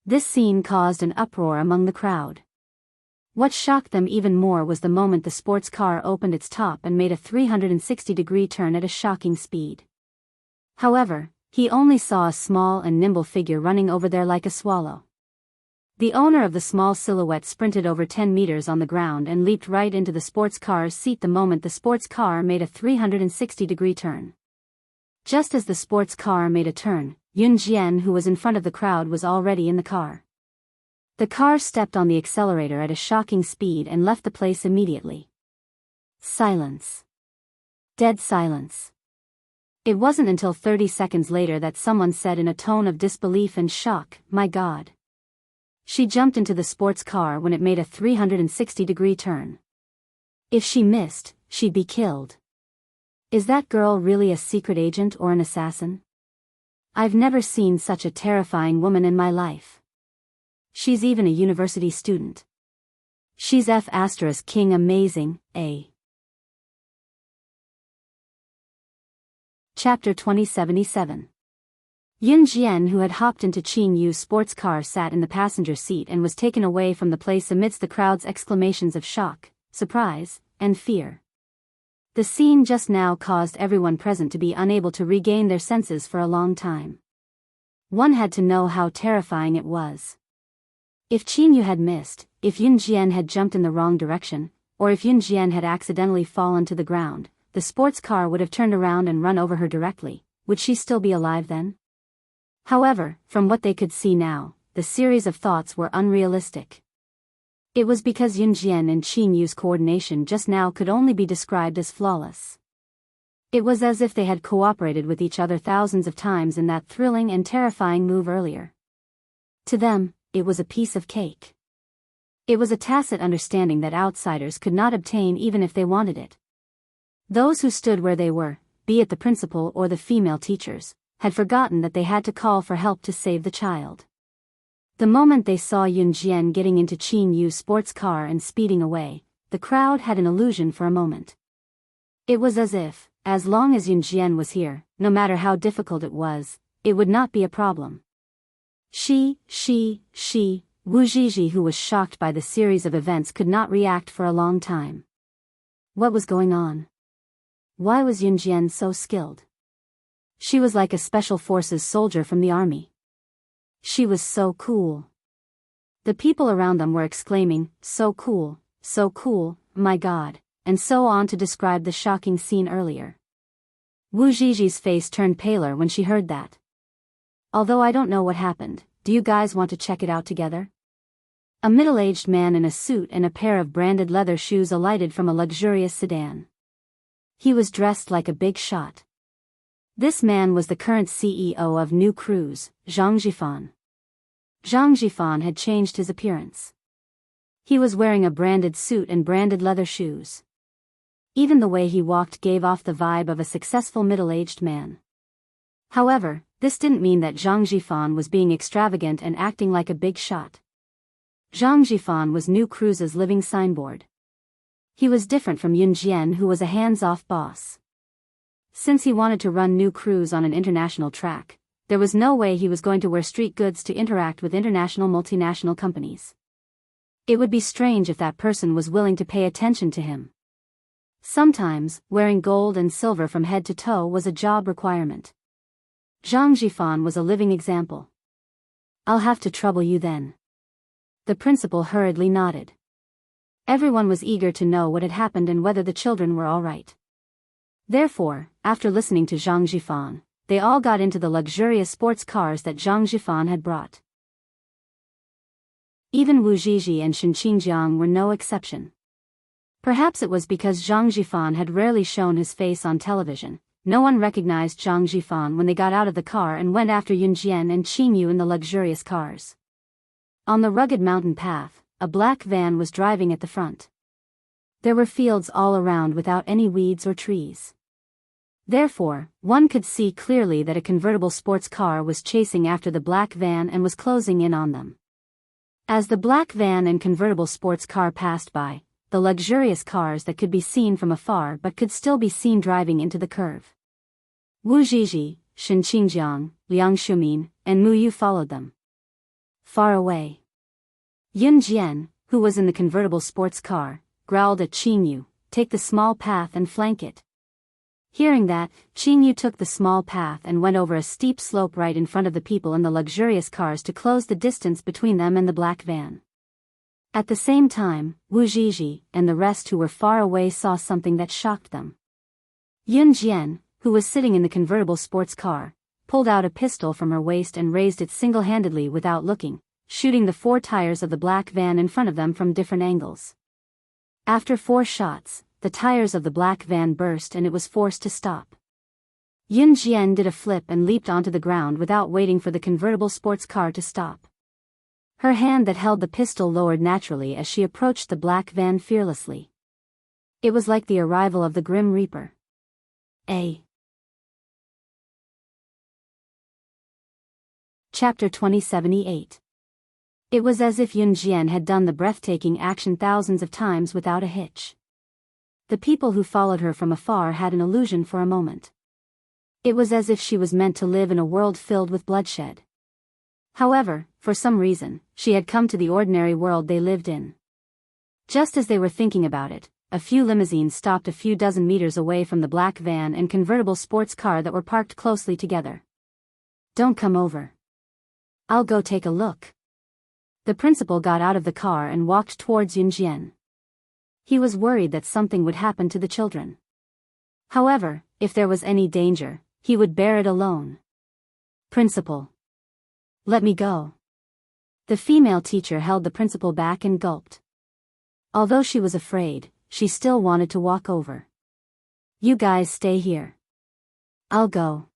This scene caused an uproar among the crowd. What shocked them even more was the moment the sports car opened its top and made a 360-degree turn at a shocking speed. However, he only saw a small and nimble figure running over there like a swallow. The owner of the small silhouette sprinted over 10 meters on the ground and leaped right into the sports car's seat the moment the sports car made a 360-degree turn. Just as the sports car made a turn, Yun Jian, who was in front of the crowd, was already in the car. The car stepped on the accelerator at a shocking speed and left the place immediately. Silence. Dead silence. It wasn't until 30 seconds later that someone said in a tone of disbelief and shock, "My God." She jumped into the sports car when it made a 360-degree turn. If she missed, she'd be killed. Is that girl really a secret agent or an assassin? I've never seen such a terrifying woman in my life. She's even a university student. She's F***king amazing, eh? Chapter 2077. Yun Jian, who had hopped into Qin Yu's sports car, sat in the passenger seat and was taken away from the place amidst the crowd's exclamations of shock, surprise, and fear. The scene just now caused everyone present to be unable to regain their senses for a long time. One had to know how terrifying it was. If Qin Yu had missed, if Yun Jian had jumped in the wrong direction, or if Yun Jian had accidentally fallen to the ground, the sports car would have turned around and run over her directly. Would she still be alive then? However, from what they could see now, the series of thoughts were unrealistic. It was because Yun Jian and Qin Yu's coordination just now could only be described as flawless. It was as if they had cooperated with each other thousands of times in that thrilling and terrifying move earlier. To them, it was a piece of cake. It was a tacit understanding that outsiders could not obtain even if they wanted it. Those who stood where they were, be it the principal or the female teachers, had forgotten that they had to call for help to save the child. The moment they saw Yun Jian getting into Qin Yu's sports car and speeding away, the crowd had an illusion for a moment. It was as if, as long as Yun Jian was here, no matter how difficult it was, it would not be a problem. Wu Zhizhi, who was shocked by the series of events, could not react for a long time. What was going on? Why was Yun Jian so skilled? She was like a special forces soldier from the army. She was so cool. The people around them were exclaiming, so cool, my God," and so on to describe the shocking scene earlier. Wu Zhizhi's face turned paler when she heard that. "Although I don't know what happened, do you guys want to check it out together?" A middle-aged man in a suit and a pair of branded leather shoes alighted from a luxurious sedan. He was dressed like a big shot. This man was the current CEO of New Cruise, Zhang Jifan. Zhang Jifan had changed his appearance. He was wearing a branded suit and branded leather shoes. Even the way he walked gave off the vibe of a successful middle-aged man. However, this didn't mean that Zhang Jifan was being extravagant and acting like a big shot. Zhang Jifan was New Cruise's living signboard. He was different from Yun Jian, who was a hands-off boss. Since he wanted to run New Cruise on an international track, there was no way he was going to wear street goods to interact with international multinational companies. It would be strange if that person was willing to pay attention to him. Sometimes, wearing gold and silver from head to toe was a job requirement. Zhang Jifan was a living example. "I'll have to trouble you then." The principal hurriedly nodded. Everyone was eager to know what had happened and whether the children were all right. Therefore, after listening to Zhang Jifan, they all got into the luxurious sports cars that Zhang Jifan had brought. Even Wu Zhizhi and Shen Qingjiang were no exception. Perhaps it was because Zhang Jifan had rarely shown his face on television, no one recognized Zhang Jifan when they got out of the car and went after Yun Jian and Qing Yu in the luxurious cars. On the rugged mountain path, a black van was driving at the front. There were fields all around without any weeds or trees. Therefore, one could see clearly that a convertible sports car was chasing after the black van and was closing in on them. As the black van and convertible sports car passed by, the luxurious cars that could be seen from afar but could still be seen driving into the curve. Wu Zhizhi, Shen Qingjiang, Liang Shumin, and Mu Yu followed them. Far away, Yun Jian, who was in the convertible sports car, growled at Qing Yu, "Take the small path and flank it." Hearing that, Qing Yu took the small path and went over a steep slope right in front of the people in the luxurious cars to close the distance between them and the black van. At the same time, Wu Zhizhi and the rest who were far away saw something that shocked them. Yun Jian, who was sitting in the convertible sports car, pulled out a pistol from her waist and raised it single-handedly without looking, shooting the 4 tires of the black van in front of them from different angles. After 4 shots, the tires of the black van burst and it was forced to stop. Yun Jian did a flip and leaped onto the ground without waiting for the convertible sports car to stop. Her hand that held the pistol lowered naturally as she approached the black van fearlessly. It was like the arrival of the Grim Reaper. Chapter 2078. It was as if Yun Jian had done the breathtaking action thousands of times without a hitch. The people who followed her from afar had an illusion for a moment. It was as if she was meant to live in a world filled with bloodshed. However, for some reason, she had come to the ordinary world they lived in. Just as they were thinking about it, a few limousines stopped a few dozen meters away from the black van and convertible sports car that were parked closely together. "Don't come over. I'll go take a look." The principal got out of the car and walked towards Yun Jian. He was worried that something would happen to the children. However, if there was any danger, he would bear it alone. "Principal, let me go." The female teacher held the principal back and gulped. Although she was afraid, she still wanted to walk over. "You guys stay here. I'll go."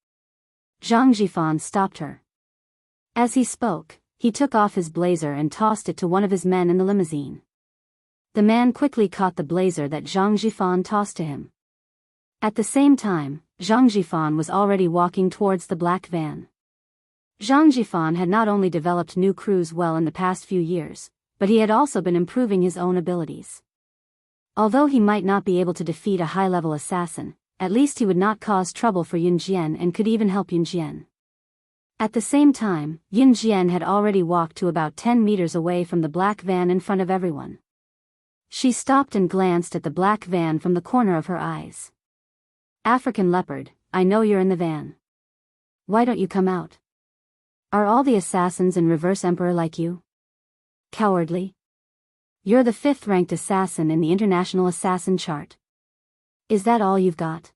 Zhang Jifan stopped her. As he spoke, he took off his blazer and tossed it to one of his men in the limousine. The man quickly caught the blazer that Zhang Jifan tossed to him. At the same time, Zhang Jifan was already walking towards the black van. Zhang Jifan had not only developed new crews well in the past few years, but he had also been improving his own abilities. Although he might not be able to defeat a high-level assassin, at least he would not cause trouble for Yun Jian and could even help Yun Jian. At the same time, Yun Jian had already walked to about 10 meters away from the black van in front of everyone. She stopped and glanced at the black van from the corner of her eyes. "African leopard, I know you're in the van. Why don't you come out? Are all the assassins in Reverse Emperor like you? Cowardly? You're the 5th-ranked assassin in the International Assassin Chart. Is that all you've got?"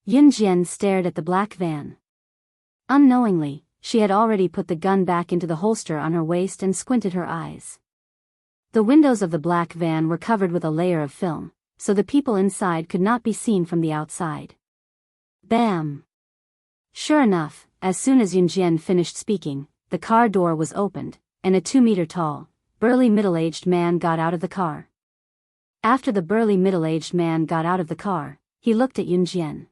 Yun Jian stared at the black van. Unknowingly, she had already put the gun back into the holster on her waist and squinted her eyes. The windows of the black van were covered with a layer of film, so the people inside could not be seen from the outside. Bam! Sure enough, as soon as Yun Jian finished speaking, the car door was opened, and a 2-meter-tall, burly middle-aged man got out of the car. After the burly middle-aged man got out of the car, he looked at Yun Jian.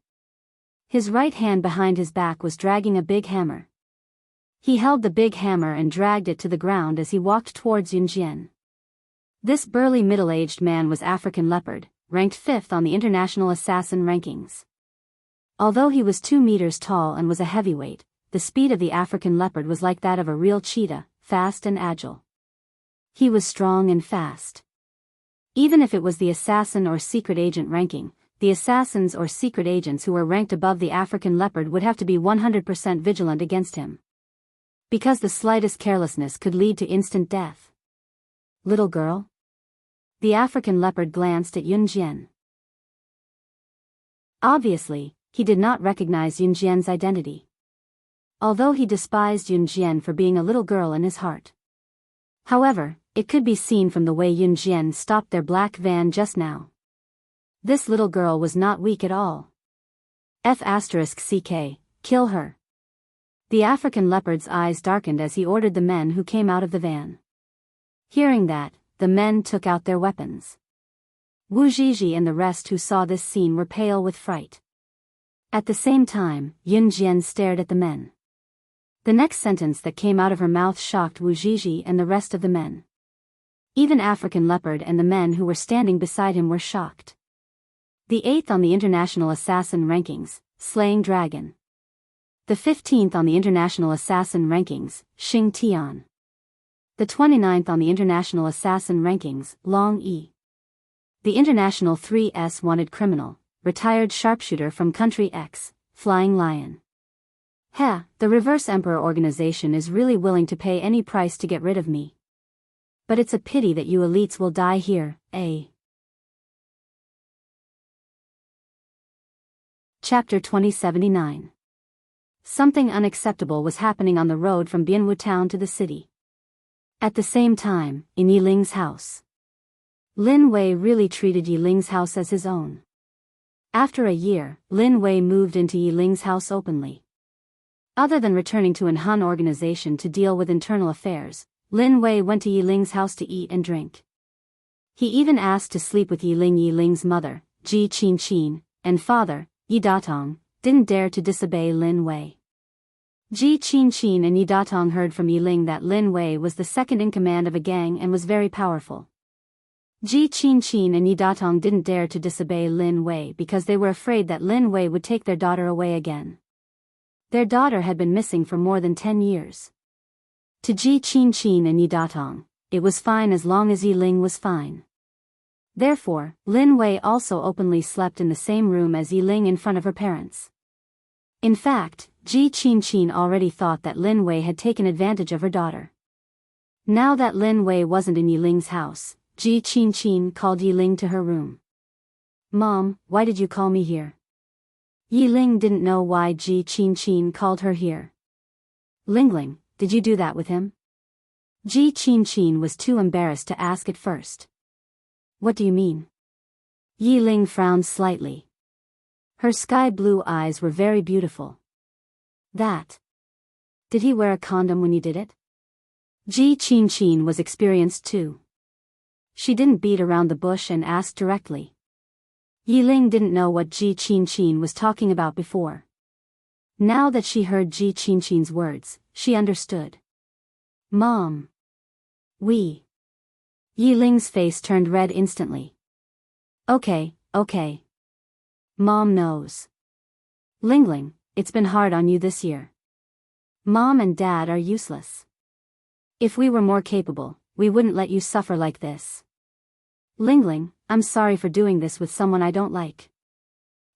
His right hand behind his back was dragging a big hammer. He held the big hammer and dragged it to the ground as he walked towards Yun Jian. This burly middle-aged man was African Leopard, ranked 5th on the International Assassin rankings. Although he was 2 meters tall and was a heavyweight, the speed of the African Leopard was like that of a real cheetah, fast and agile. He was strong and fast. Even if it was the assassin or secret agent ranking, the assassins or secret agents who were ranked above the African Leopard would have to be 100% vigilant against him. Because the slightest carelessness could lead to instant death. "Little girl?" The African Leopard glanced at Yun Jian. Obviously, he did not recognize Yun Jian's identity. Although he despised Yun Jian for being a little girl in his heart. However, it could be seen from the way Yun Jian stopped their black van just now. This little girl was not weak at all. F***ck, kill her. The African leopard's eyes darkened as he ordered the men who came out of the van. Hearing that, the men took out their weapons. Wu Zhizhi and the rest who saw this scene were pale with fright. At the same time, Yun Jian stared at the men. The next sentence that came out of her mouth shocked Wu Zhizhi and the rest of the men. Even African Leopard and the men who were standing beside him were shocked. The 8th on the International Assassin Rankings, Slaying Dragon. The 15th on the International Assassin Rankings, Xing Tian. The 29th on the International Assassin Rankings, Long Yi. The International 3S Wanted Criminal, Retired Sharpshooter from Country X, Flying Lion. The Reverse Emperor organization is really willing to pay any price to get rid of me. But it's a pity that you elites will die here, eh? Chapter 2079. Something unacceptable was happening on the road from Bianwu town to the city. At the same time, in Yiling's house. Lin Wei really treated Yiling's house as his own. After a year, Lin Wei moved into Yiling's house openly. Other than returning to an Han organization to deal with internal affairs, Lin Wei went to Yiling's house to eat and drink. He even asked to sleep with Yiling. Yiling's mother, Ji Qinqin, and father, Yi Datong, didn't dare to disobey Lin Wei. Ji Qinqin and Yi Datong heard from Yiling that Lin Wei was the second in command of a gang and was very powerful. Ji Qinqin and Yi Datong didn't dare to disobey Lin Wei because they were afraid that Lin Wei would take their daughter away again. Their daughter had been missing for more than 10 years. To Ji Qinqin and Yi Datong, it was fine as long as Yiling was fine. Therefore, Lin Wei also openly slept in the same room as Yiling in front of her parents. In fact, Ji Qinqin already thought that Lin Wei had taken advantage of her daughter. Now that Lin Wei wasn't in Yiling's house, Ji Qinqin called Yiling to her room. "Mom, why did you call me here?" Yiling didn't know why Ji Qinqin called her here. "Lingling, did you do that with him?" Ji Qinqin was too embarrassed to ask at first. "What do you mean?" Yiling frowned slightly. Her sky-blue eyes were very beautiful. "That. Did he wear a condom when you did it?" Ji Qinqin was experienced too. She didn't beat around the bush and asked directly. Yiling didn't know what Ji Qinqin was talking about before. Now that she heard Ji Qinqin's words, she understood. "Mom. Yiling's face turned red instantly. Okay. Mom knows. Lingling, it's been hard on you this year. Mom and Dad are useless. If we were more capable, we wouldn't let you suffer like this. Lingling, I'm sorry for doing this with someone I don't like."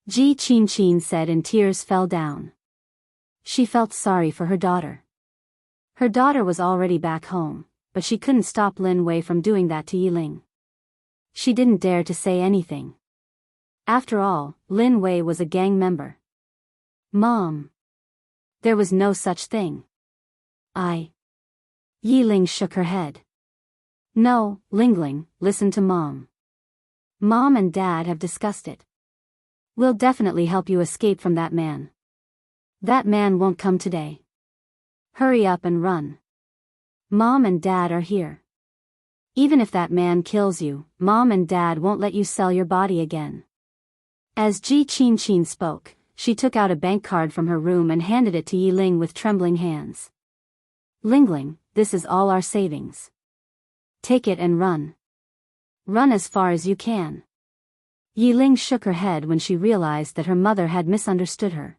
Ji Qinqin said and tears fell down. She felt sorry for her daughter. Her daughter was already back home, but she couldn't stop Lin Wei from doing that to Yiling. She didn't dare to say anything. After all, Lin Wei was a gang member. "Mom. There was no such thing." Yiling shook her head. "No, Lingling, listen to Mom. Mom and Dad have discussed it. We'll definitely help you escape from that man. That man won't come today. Hurry up and run. Mom and Dad are here. Even if that man kills you, Mom and Dad won't let you sell your body again." As Ji Qinqin spoke, she took out a bank card from her room and handed it to Yiling with trembling hands. "Lingling, this is all our savings. Take it and run. Run as far as you can." Yiling shook her head when she realized that her mother had misunderstood her.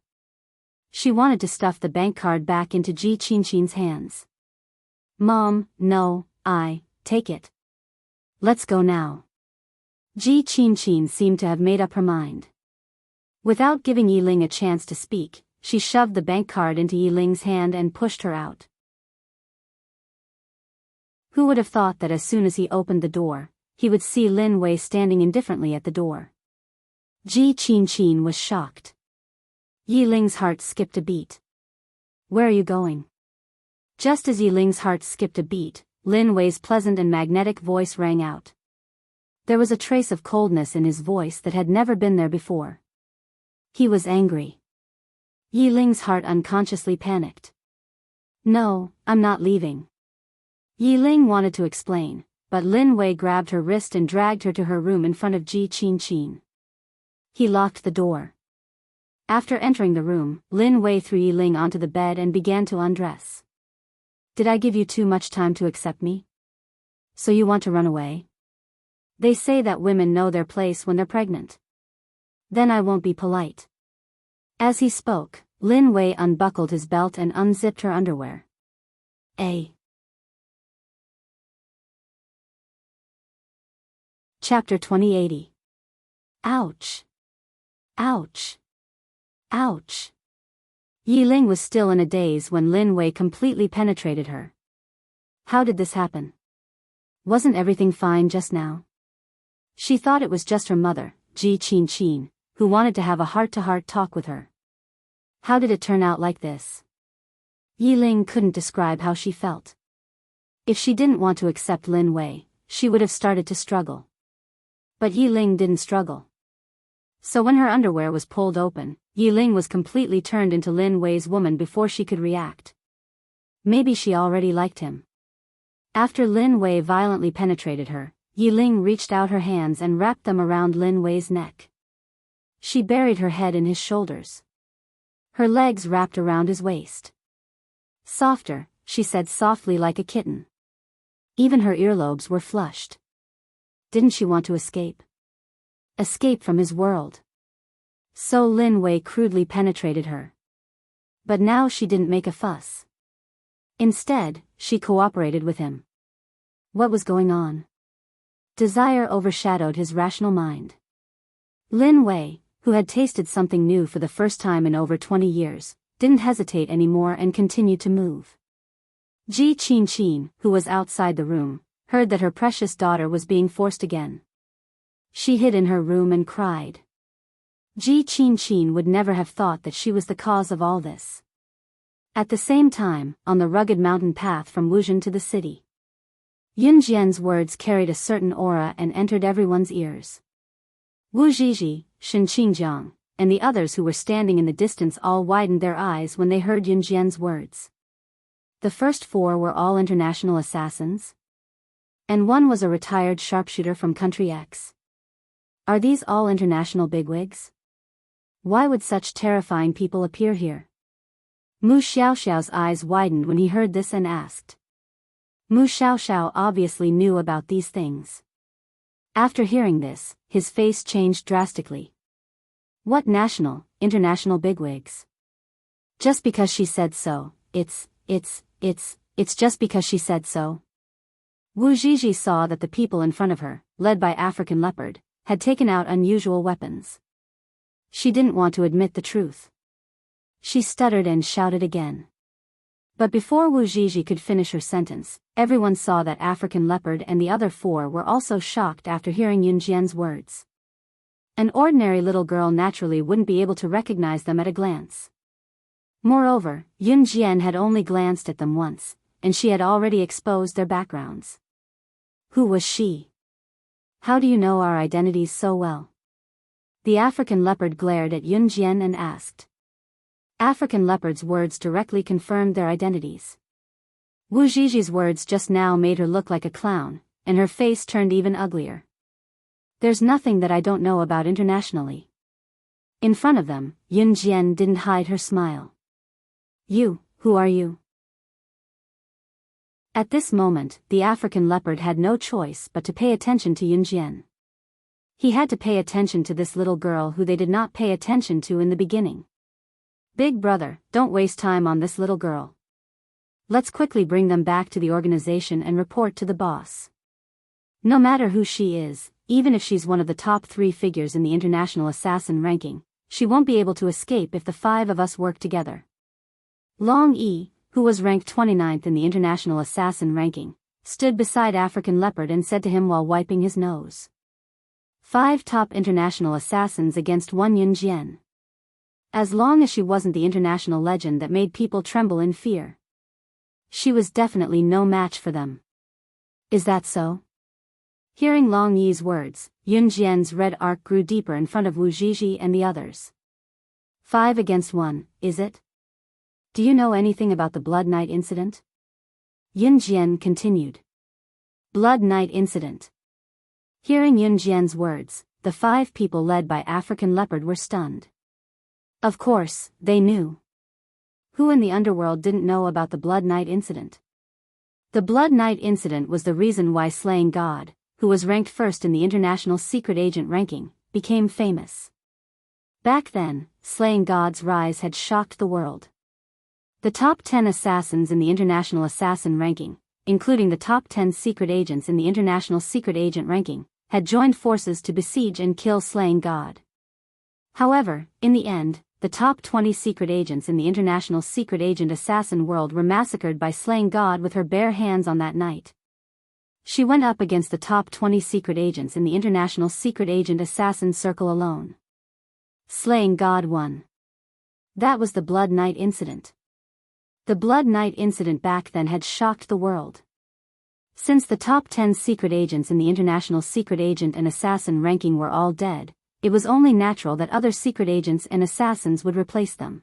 She wanted to stuff the bank card back into Ji Qinqin's hands. "Mom, no, take it. Let's go now." Ji Qinqin seemed to have made up her mind. Without giving Yiling a chance to speak, she shoved the bank card into Yiling's hand and pushed her out. Who would have thought that as soon as he opened the door, he would see Lin Wei standing indifferently at the door? Ji Qinqin was shocked. Yiling's heart skipped a beat. "Where are you going?" Just as Yiling's heart skipped a beat, Lin Wei's pleasant and magnetic voice rang out. There was a trace of coldness in his voice that had never been there before. He was angry. Yi Ling's heart unconsciously panicked. No, I'm not leaving. Yi Ling wanted to explain, but Lin Wei grabbed her wrist and dragged her to her room in front of Ji Qin. He locked the door. After entering the room, Lin Wei threw Yi Ling onto the bed and began to undress. Did I give you too much time to accept me? So you want to run away? They say that women know their place when they're pregnant. Then I won't be polite. As he spoke, Lin Wei unbuckled his belt and unzipped her underwear. Chapter 2080. Ouch. Ouch. Ouch. Yi Ling was still in a daze when Lin Wei completely penetrated her. How did this happen? Wasn't everything fine just now? She thought it was just her mother, Ji Qin, who wanted to have a heart-to-heart talk with her. How did it turn out like this? Yi Ling couldn't describe how she felt. If she didn't want to accept Lin Wei, she would have started to struggle. But Yi Ling didn't struggle. So when her underwear was pulled open, Yi Ling was completely turned into Lin Wei's woman before she could react. Maybe she already liked him. After Lin Wei violently penetrated her, Yi Ling reached out her hands and wrapped them around Lin Wei's neck. She buried her head in his shoulders. Her legs wrapped around his waist. Softer, she said softly like a kitten. Even her earlobes were flushed. Didn't she want to escape? Escape from his world. So Lin Wei crudely penetrated her. But now she didn't make a fuss. Instead, she cooperated with him. What was going on? Desire overshadowed his rational mind. Lin Wei, who had tasted something new for the first time in over 20 years, didn't hesitate anymore and continued to move. Ji Qin, who was outside the room, heard that her precious daughter was being forced again. She hid in her room and cried. Ji Qin would never have thought that she was the cause of all this. At the same time, on the rugged mountain path from Wuzhen to the city, Yunjian's words carried a certain aura and entered everyone's ears. Wu Zhizhi, Shen Qingjiang, and the others who were standing in the distance all widened their eyes when they heard Yunjian's words. The first four were all international assassins? And one was a retired sharpshooter from Country X. Are these all international bigwigs? Why would such terrifying people appear here? Mu Xiaoxiao's eyes widened when he heard this and asked. Mu Xiaoxiao obviously knew about these things. After hearing this, his face changed drastically. What national, international bigwigs? Just because she said so, it's just because she said so. Wu Zhizhi saw that the people in front of her, led by African Leopard, had taken out unusual weapons. She didn't want to admit the truth. She stuttered and shouted again. But before Wu Zhizhi could finish her sentence, everyone saw that African Leopard and the other four were also shocked after hearing Yunjian's words. An ordinary little girl naturally wouldn't be able to recognize them at a glance. Moreover, Yunjian had only glanced at them once, and she had already exposed their backgrounds. Who was she? How do you know our identities so well? The African Leopard glared at Yunjian and asked. African Leopard's words directly confirmed their identities. Wu Zhizhi's words just now made her look like a clown, and her face turned even uglier. There's nothing that I don't know about internationally. In front of them, Yunjian didn't hide her smile. You, who are you? At this moment, the African Leopard had no choice but to pay attention to Yunjian. He had to pay attention to this little girl who they did not pay attention to in the beginning. Big brother, don't waste time on this little girl. Let's quickly bring them back to the organization and report to the boss. No matter who she is, even if she's one of the top 3 figures in the international assassin ranking, she won't be able to escape if the 5 of us work together. Long Yi, who was ranked 29th in the international assassin ranking, stood beside African Leopard and said to him while wiping his nose. 5 top international assassins against 1 Yunjian. As long as she wasn't the international legend that made people tremble in fear. She was definitely no match for them. Is that so? Hearing Long Yi's words, Yunjian's red arc grew deeper in front of Wu Zhizhi and the others. 5 against 1, is it? Do you know anything about the Blood Night incident? Yun Jian continued. Blood Night incident. Hearing Yun Jian's words, the 5 people led by African Leopard were stunned. Of course, they knew. Who in the underworld didn't know about the Blood Night incident? The Blood Night incident was the reason why Slaying God, who was ranked first in the international secret agent ranking, became famous. Back then, Slaying God's rise had shocked the world. The top 10 assassins in the international assassin ranking, including the top 10 secret agents in the international secret agent ranking, had joined forces to besiege and kill Slaying God. However, in the end, the top 20 secret agents in the international secret agent assassin world were massacred by Slaying God with her bare hands on that night. She went up against the top 20 secret agents in the international secret agent assassin circle alone. Slaying God won. That was the Blood Night incident. The Blood Night incident back then had shocked the world. Since the top 10 secret agents in the international secret agent and assassin ranking were all dead, it was only natural that other secret agents and assassins would replace them.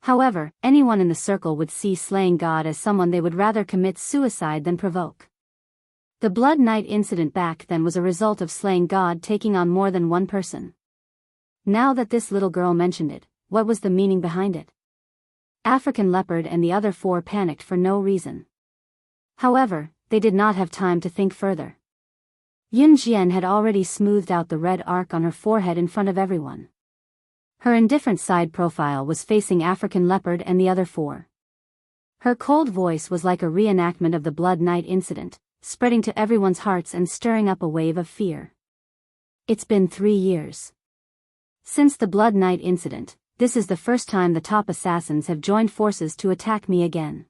However, anyone in the circle would see Slaying God as someone they would rather commit suicide than provoke. The Blood Night incident back then was a result of Slaying God taking on more than one person. Now that this little girl mentioned it, what was the meaning behind it? African Leopard and the other 4 panicked for no reason. However, they did not have time to think further. Yun Jian had already smoothed out the red arc on her forehead in front of everyone. Her indifferent side profile was facing African Leopard and the other 4. Her cold voice was like a reenactment of the Blood Night incident, spreading to everyone's hearts and stirring up a wave of fear. It's been 3 years. Since the Blood Night incident, this is the first time the top assassins have joined forces to attack me again.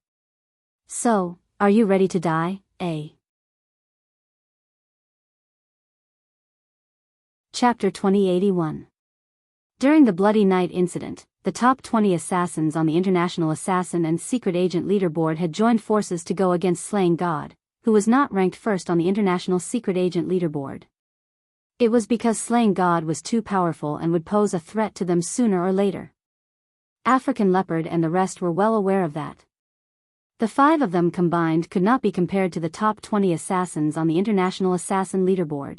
So, are you ready to die, eh? Chapter 2081. During the Bloody Night incident, the top 20 assassins on the International Assassin and Secret Agent Leaderboard had joined forces to go against Slaying God, who was not ranked first on the International Secret Agent Leaderboard. It was because Slaying God was too powerful and would pose a threat to them sooner or later. African Leopard and the rest were well aware of that. The 5 of them combined could not be compared to the top 20 assassins on the International Assassin Leaderboard.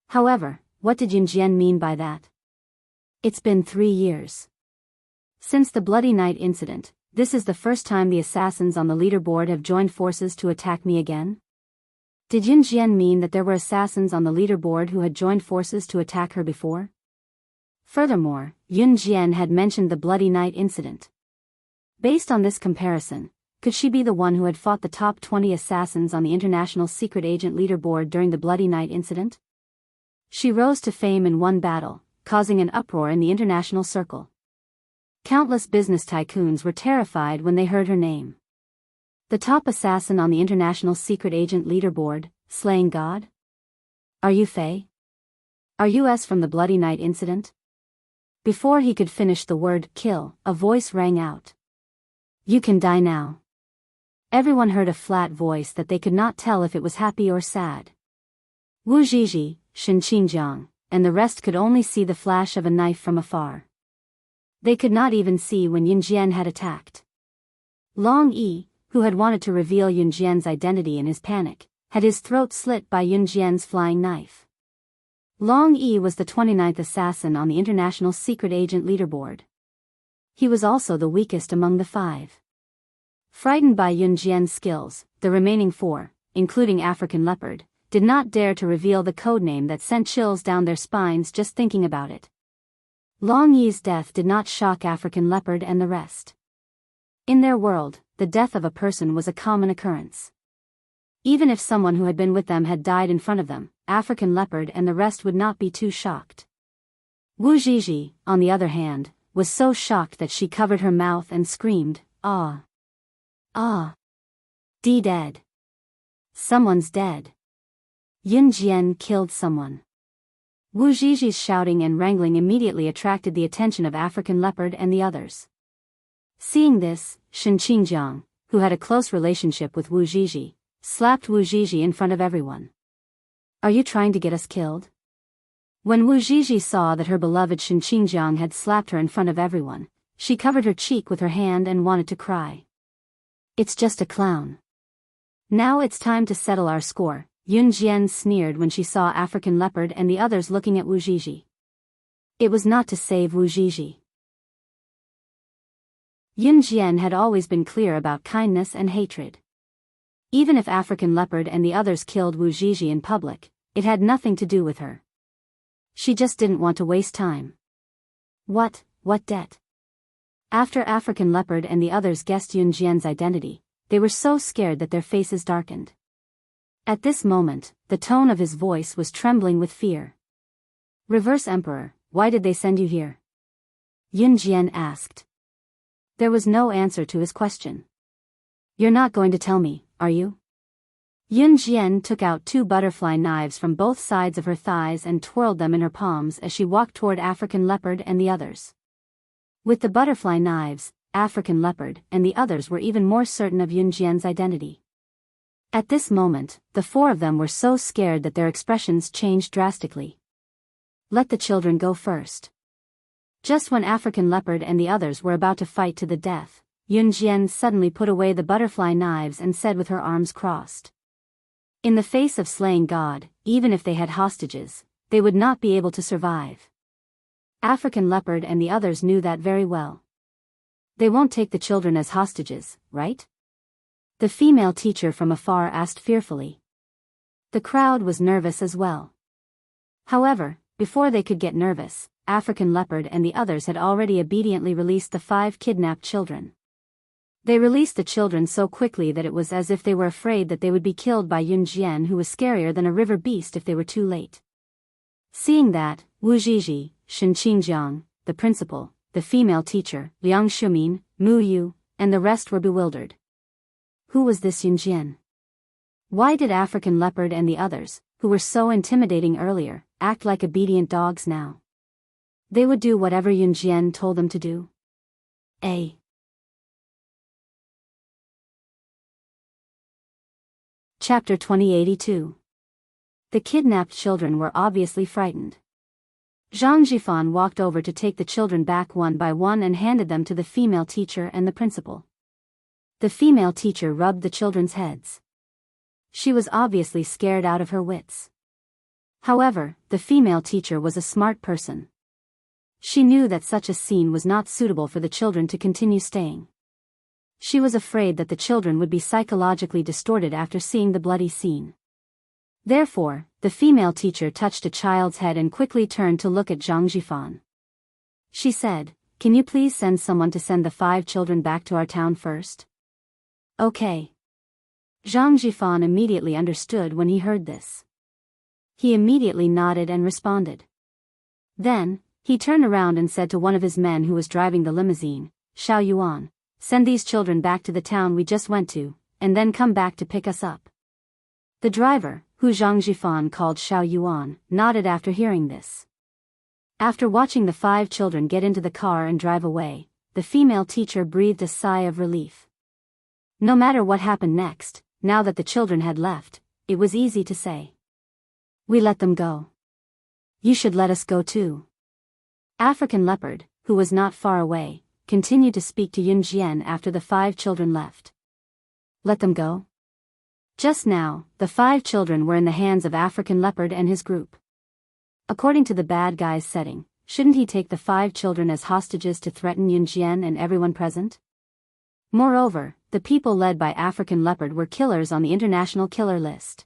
However, what did Yun Jian mean by that? It's been 3 years. Since the Bloody Night incident, this is the first time the assassins on the leaderboard have joined forces to attack me again? Did Yun Jian mean that there were assassins on the leaderboard who had joined forces to attack her before? Furthermore, Yun Jian had mentioned the Bloody Night incident. Based on this comparison, could she be the one who had fought the top 20 assassins on the International Secret Agent Leaderboard during the Bloody Night incident? She rose to fame in one battle, causing an uproar in the international circle. Countless business tycoons were terrified when they heard her name. The top assassin on the International Secret Agent Leaderboard, Slaying God? Are you Faye? Are you S from the Bloody Night incident? Before he could finish the word kill, a voice rang out. You can die now. Everyone heard a flat voice that they could not tell if it was happy or sad. Wu Zhizhi, Shen Qingjiang, and the rest could only see the flash of a knife from afar. They could not even see when Yun Jian had attacked. Long Yi, who had wanted to reveal Yun Jian's identity in his panic, had his throat slit by Yun Jian's flying knife. Long Yi was the 29th assassin on the International Secret Agent Leaderboard. He was also the weakest among the 5. Frightened by Yun Jian's skills, the remaining 4, including African Leopard, did not dare to reveal the codename that sent chills down their spines just thinking about it. Long Yi's death did not shock African Leopard and the rest. In their world, the death of a person was a common occurrence. Even if someone who had been with them had died in front of them, African Leopard and the rest would not be too shocked. Wu Zhizhi, on the other hand, was so shocked that she covered her mouth and screamed, "Ah! Ah! Dead. Someone's dead. Yun Jian killed someone." Wu Zhizhi's shouting and wrangling immediately attracted the attention of African Leopard and the others. Seeing this, Shen Qingjiang, who had a close relationship with Wu Zhizhi, slapped Wu Zhizhi in front of everyone. Are you trying to get us killed? When Wu Zhizhi saw that her beloved Shen Qingjiang had slapped her in front of everyone, she covered her cheek with her hand and wanted to cry. It's just a clown. Now it's time to settle our score, Yun Jian sneered when she saw African Leopard and the others looking at Wu Zhizhi. It was not to save Wu Zhizhi. Yun Jian had always been clear about kindness and hatred. Even if African Leopard and the others killed Wu Zhizhi in public, it had nothing to do with her. She just didn't want to waste time. What debt? After African Leopard and the others guessed Yun Jian's identity, they were so scared that their faces darkened. At this moment, the tone of his voice was trembling with fear. Reverse Emperor, why did they send you here? Yun Jian asked. There was no answer to his question. You're not going to tell me, are you? Yun Jian took out 2 butterfly knives from both sides of her thighs and twirled them in her palms as she walked toward African Leopard and the others. With the butterfly knives, African Leopard and the others were even more certain of Yun Jian's identity. At this moment, the 4 of them were so scared that their expressions changed drastically. Let the children go first. Just when African Leopard and the others were about to fight to the death, Yun Jian suddenly put away the butterfly knives and said with her arms crossed. In the face of slaying God, even if they had hostages, they would not be able to survive. African Leopard and the others knew that very well. They won't take the children as hostages, right? The female teacher from afar asked fearfully. The crowd was nervous as well. However, before they could get nervous, African Leopard and the others had already obediently released the 5 kidnapped children. They released the children so quickly that it was as if they were afraid that they would be killed by Yun Jian, who was scarier than a river beast if they were too late. Seeing that, Wu Zhizhi, Shen Qingjiang, the principal, the female teacher, Liang Shumin, Mu Yu, and the rest were bewildered. Who was this Yun Jian? Why did African Leopard and the others, who were so intimidating earlier, act like obedient dogs now? They would do whatever Yun Jian told them to do. Chapter 2082. The kidnapped children were obviously frightened. Zhang Jifan walked over to take the children back one by one and handed them to the female teacher and the principal. The female teacher rubbed the children's heads. She was obviously scared out of her wits. However, the female teacher was a smart person. She knew that such a scene was not suitable for the children to continue staying. She was afraid that the children would be psychologically distorted after seeing the bloody scene. Therefore, the female teacher touched a child's head and quickly turned to look at Zhang Jifan. She said, "Can you please send someone to send the 5 children back to our town first?" Okay. Zhang Jifan immediately understood when he heard this. He immediately nodded and responded. Then, he turned around and said to one of his men who was driving the limousine, "Xiao Yuan, send these children back to the town we just went to, and then come back to pick us up." The driver, who Zhang Jifan called Xiao Yuan, nodded after hearing this. After watching the 5 children get into the car and drive away, the female teacher breathed a sigh of relief. No matter what happened next, now that the children had left, it was easy to say. We let them go. You should let us go too. African Leopard, who was not far away, continued to speak to Yun Jian after the 5 children left. Let them go? Just now, the 5 children were in the hands of African Leopard and his group. According to the bad guy's setting, shouldn't he take the 5 children as hostages to threaten Yun Jian and everyone present? Moreover, the people led by African Leopard were killers on the international killer list.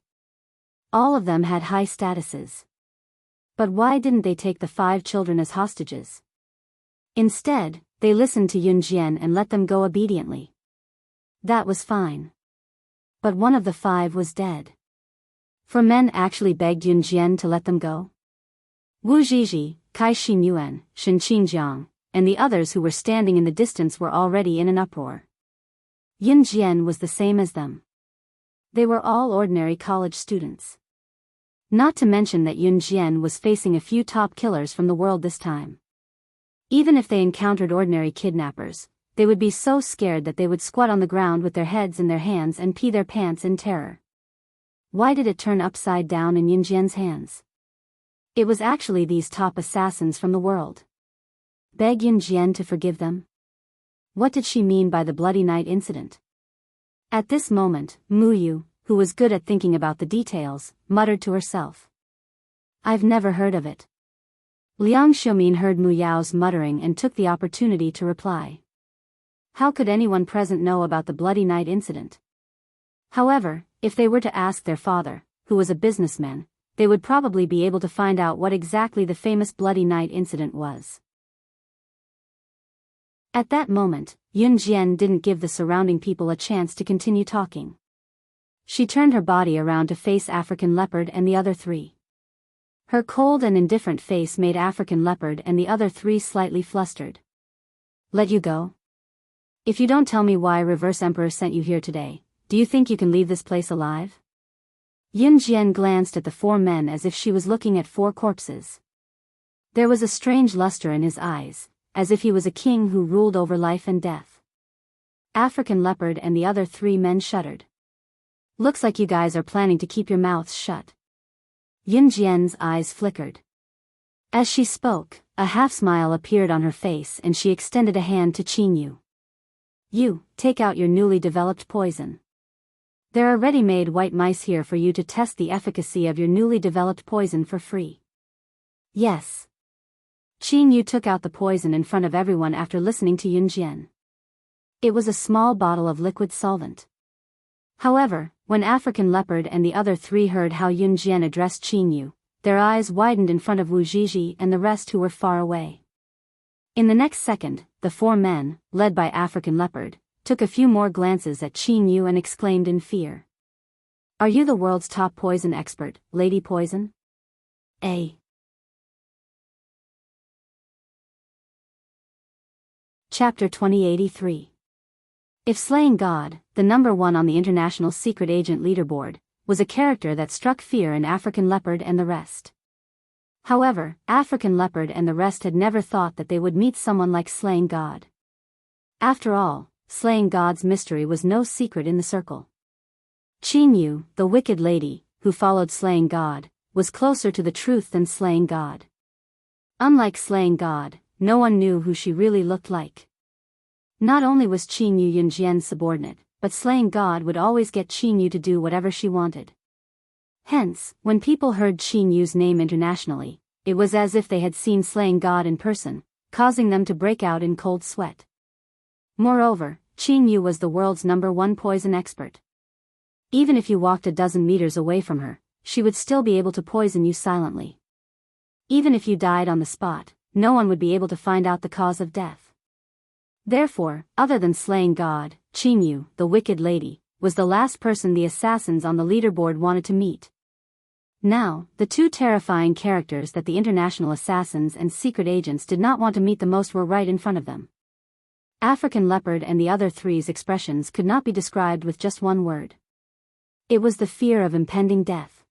All of them had high statuses. But why didn't they take the 5 children as hostages? Instead, they listened to Yun Jian and let them go obediently. That was fine. But one of the 5 was dead. 4 men actually begged Yun Jian to let them go. Wu Zhizhi, Kai Xinyuan, Shen Qingjiang, and the others who were standing in the distance were already in an uproar. Yun Jian was the same as them. They were all ordinary college students. Not to mention that Yun Jian was facing a few top killers from the world this time. Even if they encountered ordinary kidnappers, they would be so scared that they would squat on the ground with their heads in their hands and pee their pants in terror. Why did it turn upside down in Yun Jian's hands? It was actually these top assassins from the world. Beg Yun Jian to forgive them? What did she mean by the Bloody Night incident? At this moment, Mu Yu, who was good at thinking about the details, muttered to herself. I've never heard of it. Liang Xiumin heard Mu Yao's muttering and took the opportunity to reply. How could anyone present know about the Bloody Night incident? However, if they were to ask their father, who was a businessman, they would probably be able to find out what exactly the famous Bloody Night incident was. At that moment, Yun Jian didn't give the surrounding people a chance to continue talking. She turned her body around to face African Leopard and the other three. Her cold and indifferent face made African Leopard and the other three slightly flustered. Let you go? If you don't tell me why Reverse Emperor sent you here today, do you think you can leave this place alive? Yun Jian glanced at the four men as if she was looking at four corpses. There was a strange luster in his eyes, as if he was a king who ruled over life and death. African Leopard and the other three men shuddered. Looks like you guys are planning to keep your mouths shut. Yun Jian's eyes flickered. As she spoke, a half-smile appeared on her face and she extended a hand to Qin Yu. You, take out your newly developed poison. There are ready-made white mice here for you to test the efficacy of your newly developed poison for free. Yes. Qin Yu took out the poison in front of everyone after listening to Yun Jian. It was a small bottle of liquid solvent. However, when African Leopard and the other three heard how Yun Jian addressed Qin Yu, their eyes widened in front of Wu Zhizhi and the rest who were far away. In the next second, the four men, led by African Leopard, took a few more glances at Qin Yu and exclaimed in fear. Are you the world's top poison expert, Lady Poison? Chapter 2083. If Slaying God, the number one on the International Secret Agent Leaderboard, was a character that struck fear in African Leopard and the rest. However, African Leopard and the rest had never thought that they would meet someone like Slaying God. After all, Slaying God's mystery was no secret in the circle. Qin Yu, the wicked lady, who followed Slaying God, was closer to the truth than Slaying God. Unlike Slaying God, no one knew who she really looked like. Not only was Qin Yu Yun Jian's subordinate, but Slaying God would always get Qin Yu to do whatever she wanted. Hence, when people heard Qin Yu's name internationally, it was as if they had seen Slaying God in person, causing them to break out in cold sweat. Moreover, Qin Yu was the world's number one poison expert. Even if you walked a dozen meters away from her, she would still be able to poison you silently. Even if you died on the spot, no one would be able to find out the cause of death. Therefore, other than Slaying God, Qin Yu, the wicked lady, was the last person the assassins on the leaderboard wanted to meet. Now, the two terrifying characters that the international assassins and secret agents did not want to meet the most were right in front of them. African Leopard and the other three's expressions could not be described with just one word. It was the fear of impending death.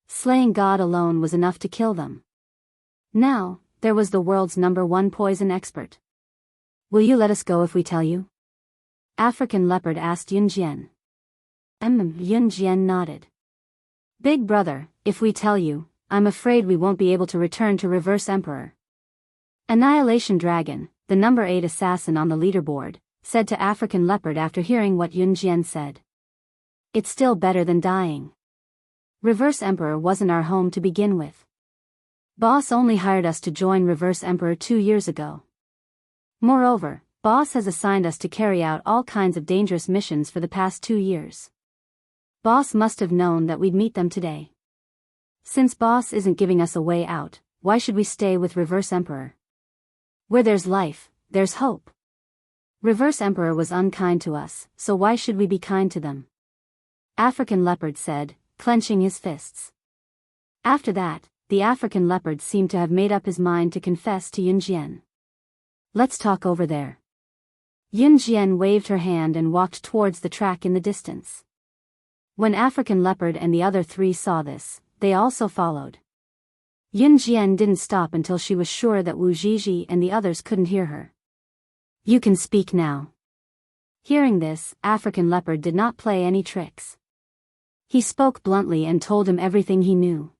Slaying God alone was enough to kill them. Now, there was the world's number one poison expert. Will you let us go if we tell you? African Leopard asked Yun Jian. Yun Jian nodded. Big brother, if we tell you, I'm afraid we won't be able to return to Reverse Emperor. Annihilation Dragon, the number 8 assassin on the leaderboard, said to African Leopard after hearing what Yun Jian said. It's still better than dying. Reverse Emperor wasn't our home to begin with. Boss only hired us to join Reverse Emperor 2 years ago. Moreover, Boss has assigned us to carry out all kinds of dangerous missions for the past 2 years. Boss must have known that we'd meet them today. Since Boss isn't giving us a way out, why should we stay with Reverse Emperor? Where there's life, there's hope. Reverse Emperor was unkind to us, so why should we be kind to them? African Leopard said, clenching his fists. After that, the African Leopard seemed to have made up his mind to confess to Yun Jian. Let's talk over there. Yun Jian waved her hand and walked towards the track in the distance. When African Leopard and the other three saw this, they also followed. Yun Jian didn't stop until she was sure that Wu Zhizhi and the others couldn't hear her. You can speak now. Hearing this, African Leopard did not play any tricks. He spoke bluntly and told him everything he knew.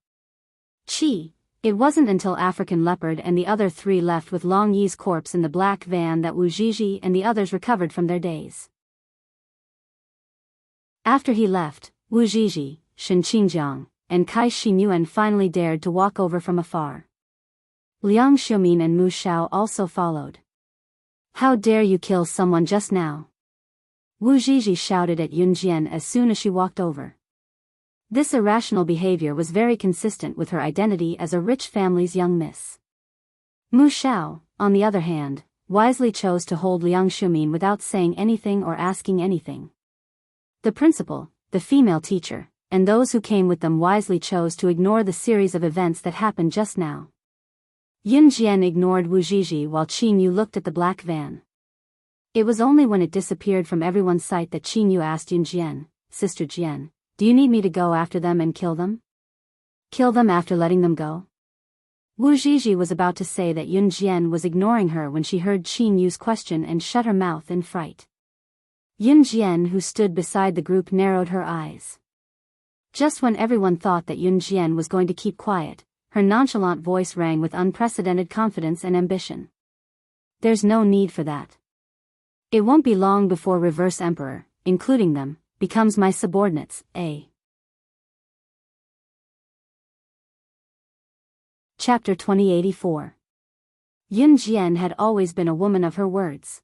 It wasn't until African Leopard and the other three left with Long Yi's corpse in the black van that Wu Zhizhi and the others recovered from their daze. After he left, Wu Zhizhi, Shen Qingjiang, and Kai Xinyuan finally dared to walk over from afar. Liang Xiumin and Mu Shao also followed. "How dare you kill someone just now?" Wu Zhizhi shouted at Yun Jian as soon as she walked over. This irrational behavior was very consistent with her identity as a rich family's young miss. Mu Shao, on the other hand, wisely chose to hold Liang Xiumin without saying anything or asking anything. The principal, the female teacher, and those who came with them wisely chose to ignore the series of events that happened just now. Yun Jian ignored Wu Zhizhi while Qin Yu looked at the black van. It was only when it disappeared from everyone's sight that Qin Yu asked Yun Jian, "Sister Jian, do you need me to go after them and kill them? Kill them after letting them go?" Wu Zhizhi was about to say that Yun Jian was ignoring her when she heard Qin Yu's question and shut her mouth in fright. Yun Jian, who stood beside the group, narrowed her eyes. Just when everyone thought that Yun Jian was going to keep quiet, her nonchalant voice rang with unprecedented confidence and ambition. "There's no need for that. It won't be long before Reverse Emperor, including them, becomes my subordinates, eh?" Chapter 2084. Yun Jian had always been a woman of her words.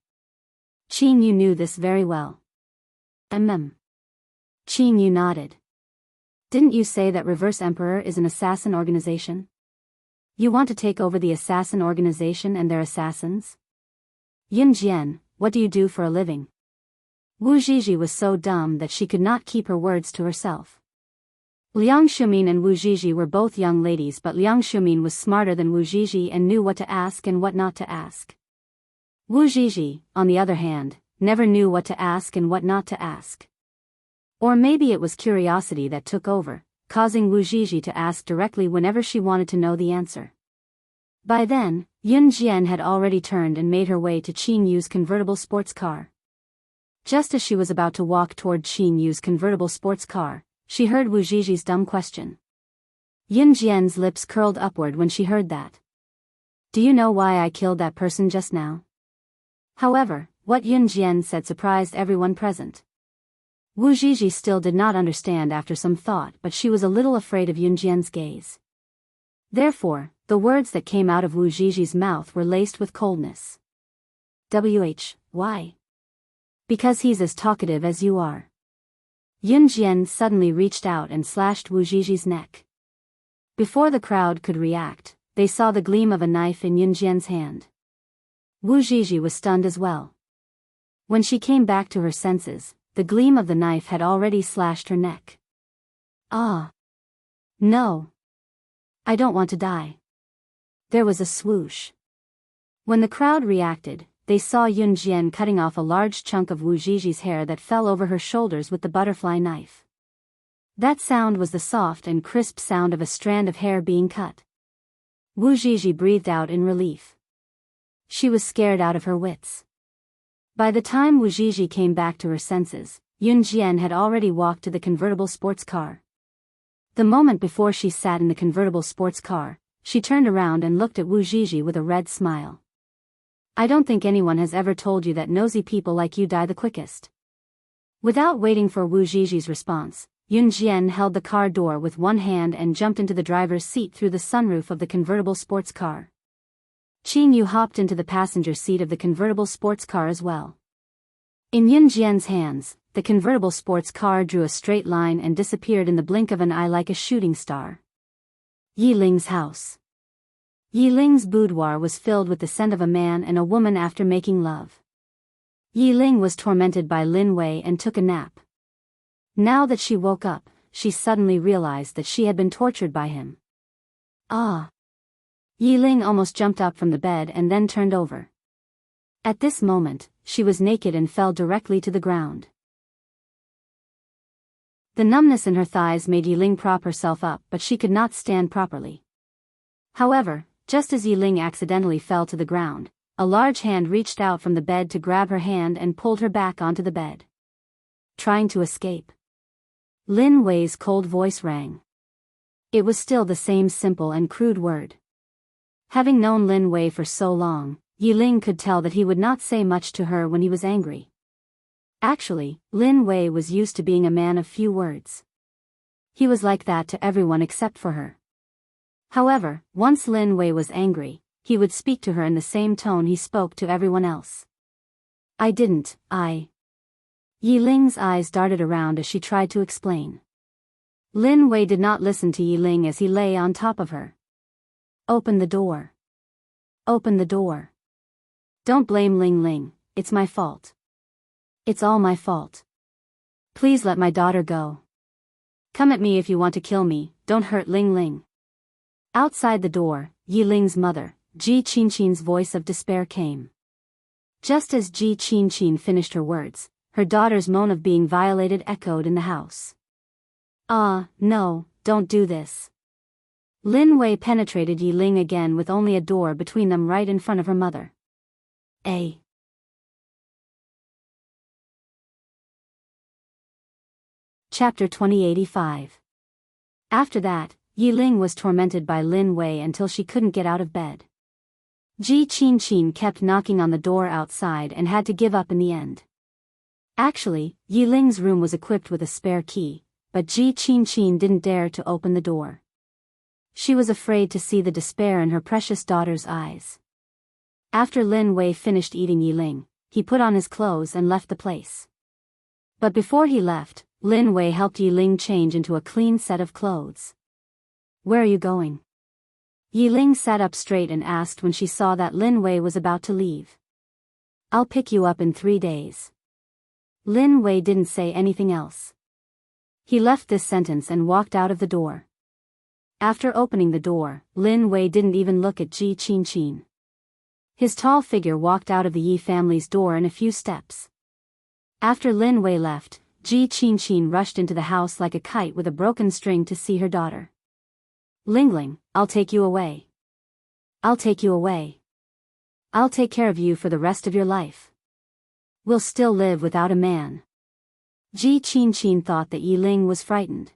Qin Yu knew this very well. Qin Yu nodded. "Didn't you say that Reverse Emperor is an assassin organization? You want to take over the assassin organization and their assassins? Yun Jian, what do you do for a living?" Wu Zhizhi was so dumb that she could not keep her words to herself. Liang Xiumin and Wu Zhizhi were both young ladies, but Liang Xiumin was smarter than Wu Zhizhi and knew what to ask and what not to ask. Wu Zhizhi, on the other hand, never knew what to ask and what not to ask. Or maybe it was curiosity that took over, causing Wu Zhizhi to ask directly whenever she wanted to know the answer. By then, Yun Jian had already turned and made her way to Qin Yu's convertible sports car. Just as she was about to walk toward Qin Yu's convertible sports car, she heard Wu Zhizhi's dumb question. Yun Jian's lips curled upward when she heard that. "Do you know why I killed that person just now?" However, what Yun Jian said surprised everyone present. Wu Zhizhi still did not understand after some thought, but she was a little afraid of Yun Jian's gaze. Therefore, the words that came out of Wu Zhizhi's mouth were laced with coldness. Why? Because he's as talkative as you are. Yun Jian suddenly reached out and slashed Wu Zhizhi's neck. Before the crowd could react, they saw the gleam of a knife in Yun Jian's hand. Wu Zhizhi was stunned as well. When she came back to her senses, the gleam of the knife had already slashed her neck. "Ah! No! I don't want to die." There was a swoosh. When the crowd reacted, they saw Yun Jian cutting off a large chunk of Wu Zhizhi's hair that fell over her shoulders with the butterfly knife. That sound was the soft and crisp sound of a strand of hair being cut. Wu Zhizhi breathed out in relief. She was scared out of her wits. By the time Wu Zhizhi came back to her senses, Yun Jian had already walked to the convertible sports car. The moment before she sat in the convertible sports car, she turned around and looked at Wu Zhizhi with a red smile. "I don't think anyone has ever told you that nosy people like you die the quickest." Without waiting for Wu Zhizhi's response, Yun Jian held the car door with one hand and jumped into the driver's seat through the sunroof of the convertible sports car. Qin Yu hopped into the passenger seat of the convertible sports car as well. In Yun Jian's hands, the convertible sports car drew a straight line and disappeared in the blink of an eye like a shooting star. Yi Ling's house. Yi Ling's boudoir was filled with the scent of a man and a woman after making love. Yi Ling was tormented by Lin Wei and took a nap. Now that she woke up, she suddenly realized that she had been tortured by him. "Ah!" Yi Ling almost jumped up from the bed and then turned over. At this moment, she was naked and fell directly to the ground. The numbness in her thighs made Yi Ling prop herself up, but she could not stand properly. However, just as Yi Ling accidentally fell to the ground, a large hand reached out from the bed to grab her hand and pulled her back onto the bed. "Trying to escape?" Lin Wei's cold voice rang. It was still the same simple and crude word. Having known Lin Wei for so long, Yiling could tell that he would not say much to her when he was angry. Actually, Lin Wei was used to being a man of few words. He was like that to everyone except for her. However, once Lin Wei was angry, he would speak to her in the same tone he spoke to everyone else. Yiling's eyes darted around as she tried to explain. Lin Wei did not listen to Yiling as he lay on top of her. Open the door. Open the door. Don't blame Ling Ling, it's my fault. It's all my fault. Please let my daughter go. Come at me if you want to kill me, don't hurt Ling Ling. Outside the door, Yiling's mother, Ji Qinchin's voice of despair came. Just as Ji Qinchin finished her words, her daughter's moan of being violated echoed in the house. No, don't do this. Lin Wei penetrated Yiling again with only a door between them right in front of her mother. Chapter 2085. After that, Yiling was tormented by Lin Wei until she couldn't get out of bed. Ji Qinchin kept knocking on the door outside and had to give up in the end. Actually, Yiling's room was equipped with a spare key, but Ji Qinchin didn't dare to open the door. She was afraid to see the despair in her precious daughter's eyes. After Lin Wei finished eating Yiling, he put on his clothes and left the place. But before he left, Lin Wei helped Yiling change into a clean set of clothes. Where are you going? Yiling sat up straight and asked when she saw that Lin Wei was about to leave. I'll pick you up in 3 days. Lin Wei didn't say anything else. He left this sentence and walked out of the door. After opening the door, Lin Wei didn't even look at Ji Qinchin. His tall figure walked out of the Yi family's door in a few steps. After Lin Wei left, Ji Qinchin rushed into the house like a kite with a broken string to see her daughter. Lingling, I'll take you away. I'll take you away. I'll take care of you for the rest of your life. We'll still live without a man. Ji Qinchin thought that Yiling was frightened.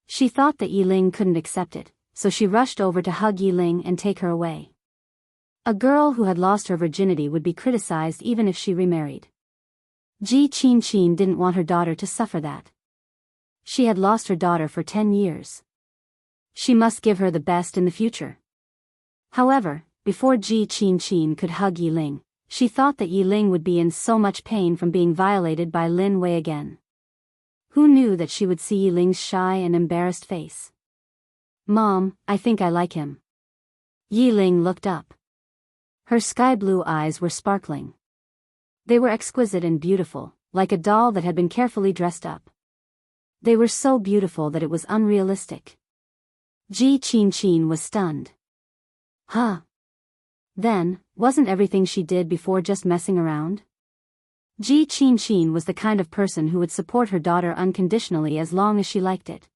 She thought that Yiling couldn't accept it, so she rushed over to hug Yiling and take her away. A girl who had lost her virginity would be criticized even if she remarried. Ji Qinchin didn't want her daughter to suffer that. She had lost her daughter for 10 years. She must give her the best in the future. However, before Ji Qinchin could hug Yiling, she thought that Yiling would be in so much pain from being violated by Lin Wei again. Who knew that she would see Yiling's shy and embarrassed face? Mom, I think I like him. Yiling looked up. Her sky-blue eyes were sparkling. They were exquisite and beautiful, like a doll that had been carefully dressed up. They were so beautiful that it was unrealistic. Ji Qinchin was stunned. Huh? Then, wasn't everything she did before just messing around? Ji Qinchin was the kind of person who would support her daughter unconditionally as long as she liked it.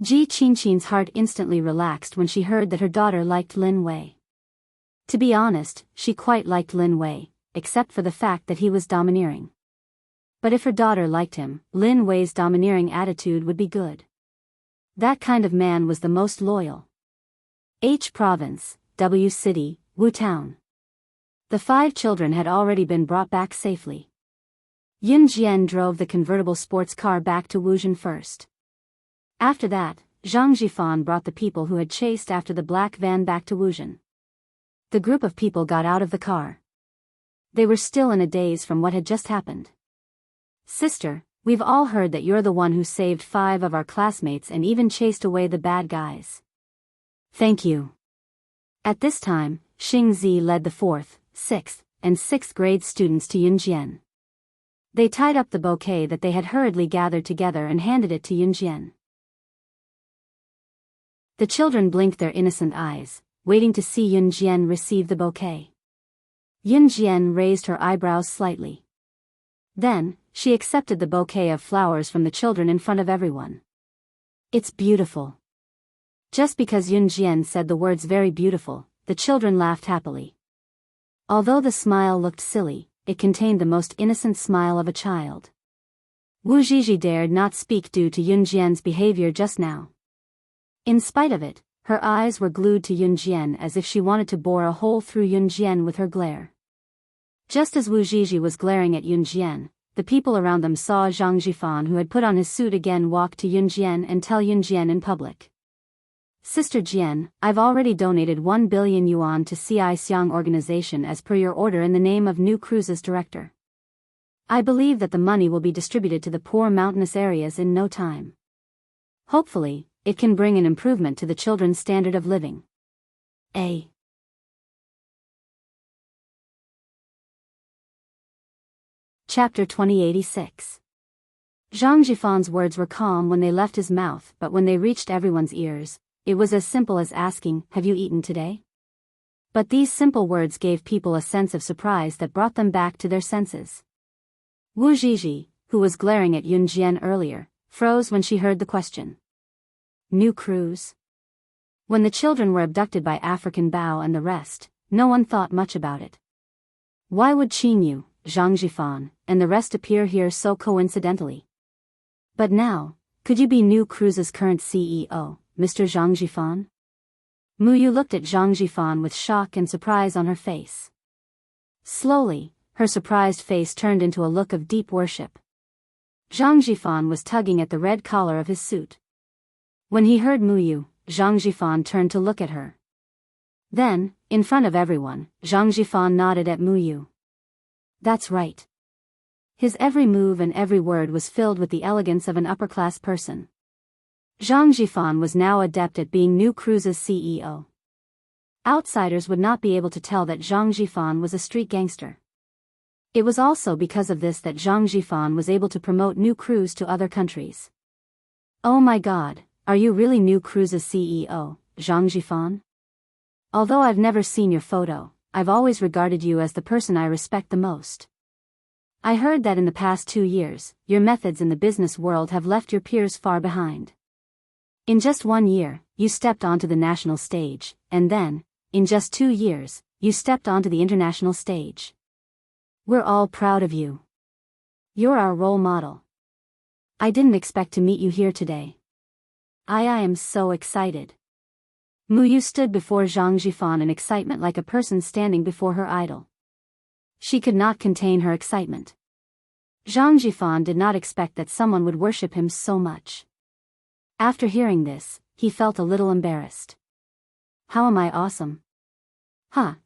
Ji Qinchin's heart instantly relaxed when she heard that her daughter liked Lin Wei. To be honest, she quite liked Lin Wei, except for the fact that he was domineering. But if her daughter liked him, Lin Wei's domineering attitude would be good. That kind of man was the most loyal. H Province, W City, Wu Town. The 5 children had already been brought back safely. Yun Jian drove the convertible sports car back to Wuzhen first. After that, Zhang Jifan brought the people who had chased after the black van back to Wuzhen. The group of people got out of the car. They were still in a daze from what had just happened. Sister, we've all heard that you're the one who saved 5 of our classmates and even chased away the bad guys. Thank you. At this time, Xing Zi led the 4th, 6th, and 6th grade students to Yunjian. They tied up the bouquet that they had hurriedly gathered together and handed it to Yunjian. The children blinked their innocent eyes, waiting to see Yunjian receive the bouquet. Yunjian raised her eyebrows slightly. Then, she accepted the bouquet of flowers from the children in front of everyone. It's beautiful. Just because Yunjian said the words very beautiful, the children laughed happily. Although the smile looked silly, it contained the most innocent smile of a child. Wu Zhizhi dared not speak due to Yunjian's behavior just now. In spite of it, her eyes were glued to Yunjian as if she wanted to bore a hole through Yunjian with her glare. Just as Wu Zhizhi was glaring at Yunjian, the people around them saw Zhang Jifan, who had put on his suit again, walk to Yunjian and tell Yunjian in public. Sister Jian, I've already donated 1 billion yuan to CI Xiang organization as per your order in the name of New Cruise's director. I believe that the money will be distributed to the poor mountainous areas in no time. Hopefully, it can bring an improvement to the children's standard of living. A. Chapter 2086. Zhang Jifan's words were calm when they left his mouth, but when they reached everyone's ears, it was as simple as asking, "Have you eaten today?" But these simple words gave people a sense of surprise that brought them back to their senses. Wu Zhizhi, who was glaring at Yunjian earlier, froze when she heard the question. New cruise? When the children were abducted by African Bao and the rest, no one thought much about it. Why would Qinyu, Zhang Jifan, and the rest appear here so coincidentally? But now, could you be New Cruise's current CEO, Mr. Zhang Jifan? Mu Yu looked at Zhang Jifan with shock and surprise on her face. Slowly, her surprised face turned into a look of deep worship. Zhang Jifan was tugging at the red collar of his suit. When he heard Mu Yu, Zhang Jifan turned to look at her. Then, in front of everyone, Zhang Jifan nodded at Mu Yu. That's right. His every move and every word was filled with the elegance of an upper-class person. Zhang Jifan was now adept at being New Cruise's CEO. Outsiders would not be able to tell that Zhang Jifan was a street gangster. It was also because of this that Zhang Jifan was able to promote New Cruise to other countries. Oh my God, are you really New Cruise's CEO, Zhang Jifan? Although I've never seen your photo, I've always regarded you as the person I respect the most. I heard that in the past 2 years, your methods in the business world have left your peers far behind. In just 1 year, you stepped onto the national stage, and then, in just 2 years, you stepped onto the international stage. We're all proud of you. You're our role model. I didn't expect to meet you here today. I am so excited. Mu Yu stood before Zhang Jifan in excitement like a person standing before her idol. She could not contain her excitement. Zhang Jifan did not expect that someone would worship him so much. After hearing this, he felt a little embarrassed. How am I awesome?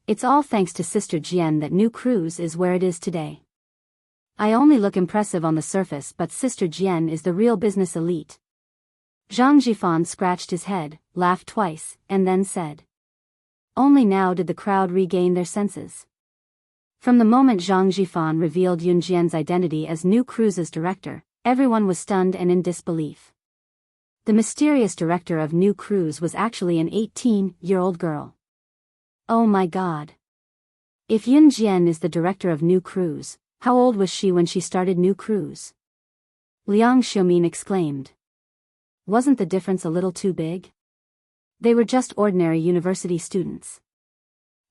It's all thanks to Sister Jian that New Cruise is where it is today. I only look impressive on the surface, but Sister Jian is the real business elite. Zhang Jifan scratched his head, laughed twice, and then said. Only now did the crowd regain their senses. From the moment Zhang Jifan revealed Yunjian's identity as New Cruise's director, everyone was stunned and in disbelief. The mysterious director of New Cruise was actually an 18-year-old girl. Oh my God. If Yunjian is the director of New Cruise, how old was she when she started New Cruise? Liang Xiumin exclaimed. Wasn't the difference a little too big? They were just ordinary university students.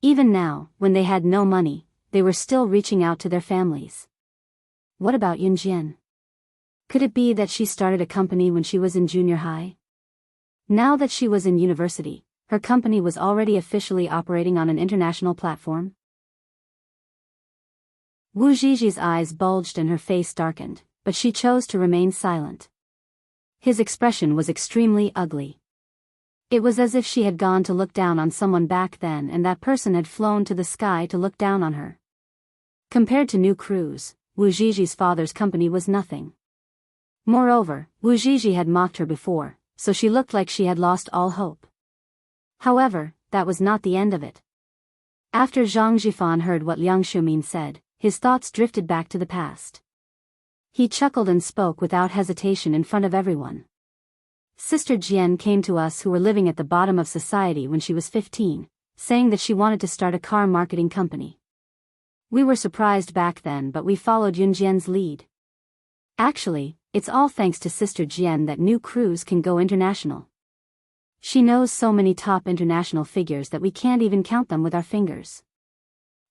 Even now, when they had no money, they were still reaching out to their families. What about Yunjian? Could it be that she started a company when she was in junior high? Now that she was in university, her company was already officially operating on an international platform? Wu Zhizhi's eyes bulged and her face darkened, but she chose to remain silent. His expression was extremely ugly. It was as if she had gone to look down on someone back then and that person had flown to the sky to look down on her. Compared to New Cruise, Wu Zhizhi's father's company was nothing. Moreover, Wu Zhizhi had mocked her before, so she looked like she had lost all hope. However, that was not the end of it. After Zhang Jifan heard what Liang Xiumin said, his thoughts drifted back to the past. He chuckled and spoke without hesitation in front of everyone. Sister Jian came to us who were living at the bottom of society when she was 15, saying that she wanted to start a car marketing company. We were surprised back then, but we followed Yunjian's lead. Actually, it's all thanks to Sister Jian that New Cruise can go international. She knows so many top international figures that we can't even count them with our fingers.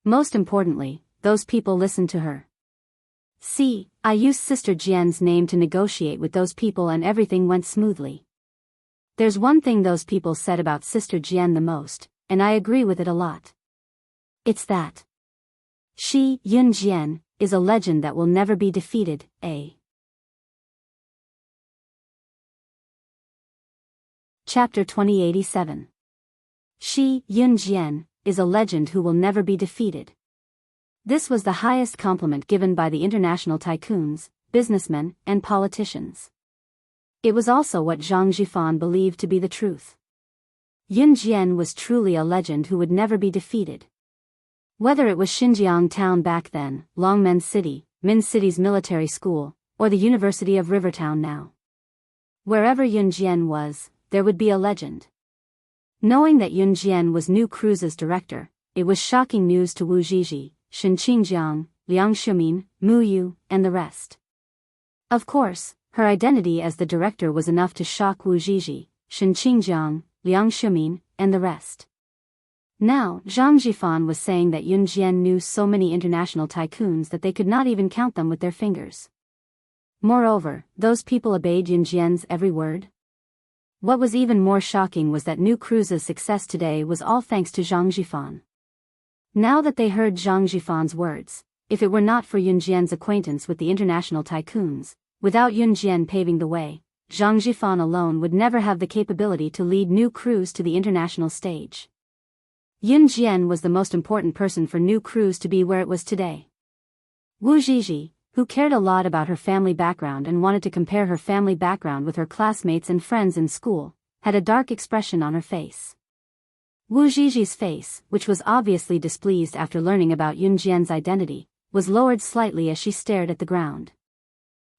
Most importantly, those people listen to her. See, I used Sister Jian's name to negotiate with those people and everything went smoothly. There's one thing those people said about Sister Jian the most, and I agree with it a lot. It's that she, Yun Jian, is a legend that will never be defeated, Chapter 2087. She, Yun Jian, is a legend who will never be defeated. This was the highest compliment given by the international tycoons, businessmen, and politicians. It was also what Zhang Jifan believed to be the truth. Yun Jian was truly a legend who would never be defeated. Whether it was Xinjiang town back then, Longmen City, Min City's military school, or the University of Rivertown now. Wherever Yun Jian was, there would be a legend. Knowing that Yun Jian was New Cruise's director, it was shocking news to Wu Zhizhi, Shen Qingjiang, Liang Shumin, Mu Yu, and the rest. Of course, her identity as the director was enough to shock Wu Zhizhi, Shen Qingjiang, Liang Shumin, and the rest. Now, Zhang Jifan was saying that Yun Jian knew so many international tycoons that they could not even count them with their fingers. Moreover, those people obeyed Yun Jian's every word. What was even more shocking was that New Cruise's success today was all thanks to Zhang Jifan. Now that they heard Zhang Jifan's words, if it were not for Yun Jian's acquaintance with the international tycoons, without Yun Jian paving the way, Zhang Jifan alone would never have the capability to lead New Cruise to the international stage. Yun Jian was the most important person for New Cruise to be where it was today. Wu Zhizhi, who cared a lot about her family background and wanted to compare her family background with her classmates and friends in school, had a dark expression on her face. Wu Zhizhi's face, which was obviously displeased after learning about Yun Jian's identity, was lowered slightly as she stared at the ground.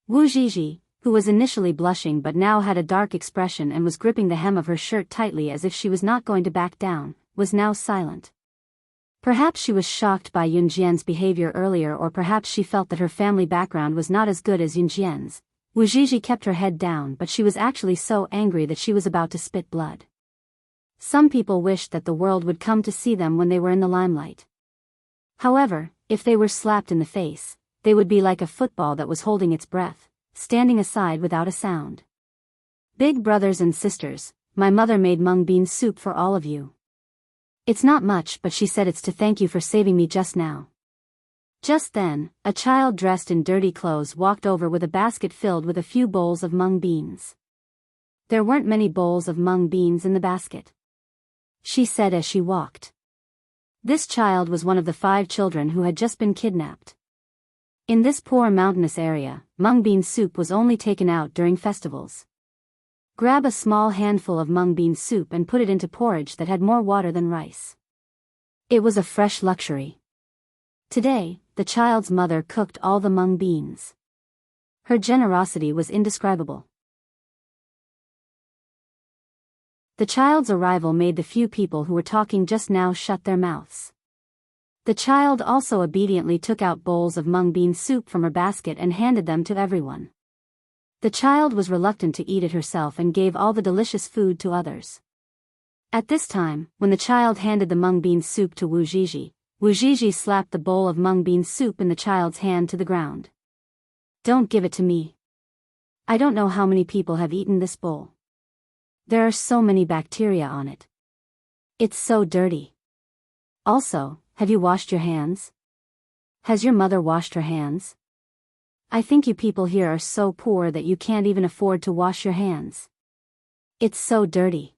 Wu Zhizhi, who was initially blushing but now had a dark expression and was gripping the hem of her shirt tightly as if she was not going to back down, was now silent. Perhaps she was shocked by Yun Jian's behavior earlier, or perhaps she felt that her family background was not as good as Yun Jian's. Wu Zhizhi kept her head down, but she was actually so angry that she was about to spit blood. Some people wished that the world would come to see them when they were in the limelight. However, if they were slapped in the face, they would be like a football that was holding its breath, standing aside without a sound. Big brothers and sisters, my mother made mung bean soup for all of you. It's not much, but she said it's to thank you for saving me just now. Just then, a child dressed in dirty clothes walked over with a basket filled with a few bowls of mung beans. There weren't many bowls of mung beans in the basket, she said as she walked. This child was one of the 5 children who had just been kidnapped. In this poor mountainous area, mung bean soup was only taken out during festivals. Grab a small handful of mung bean soup and put it into porridge that had more water than rice. It was a fresh luxury. Today, the child's mother cooked all the mung beans. Her generosity was indescribable. The child's arrival made the few people who were talking just now shut their mouths. The child also obediently took out bowls of mung bean soup from her basket and handed them to everyone. The child was reluctant to eat it herself and gave all the delicious food to others. At this time, when the child handed the mung bean soup to Wu Zhizhi slapped the bowl of mung bean soup in the child's hand to the ground. Don't give it to me. I don't know how many people have eaten this bowl. There are so many bacteria on it. It's so dirty. Also, have you washed your hands? Has your mother washed her hands? I think you people here are so poor that you can't even afford to wash your hands. It's so dirty.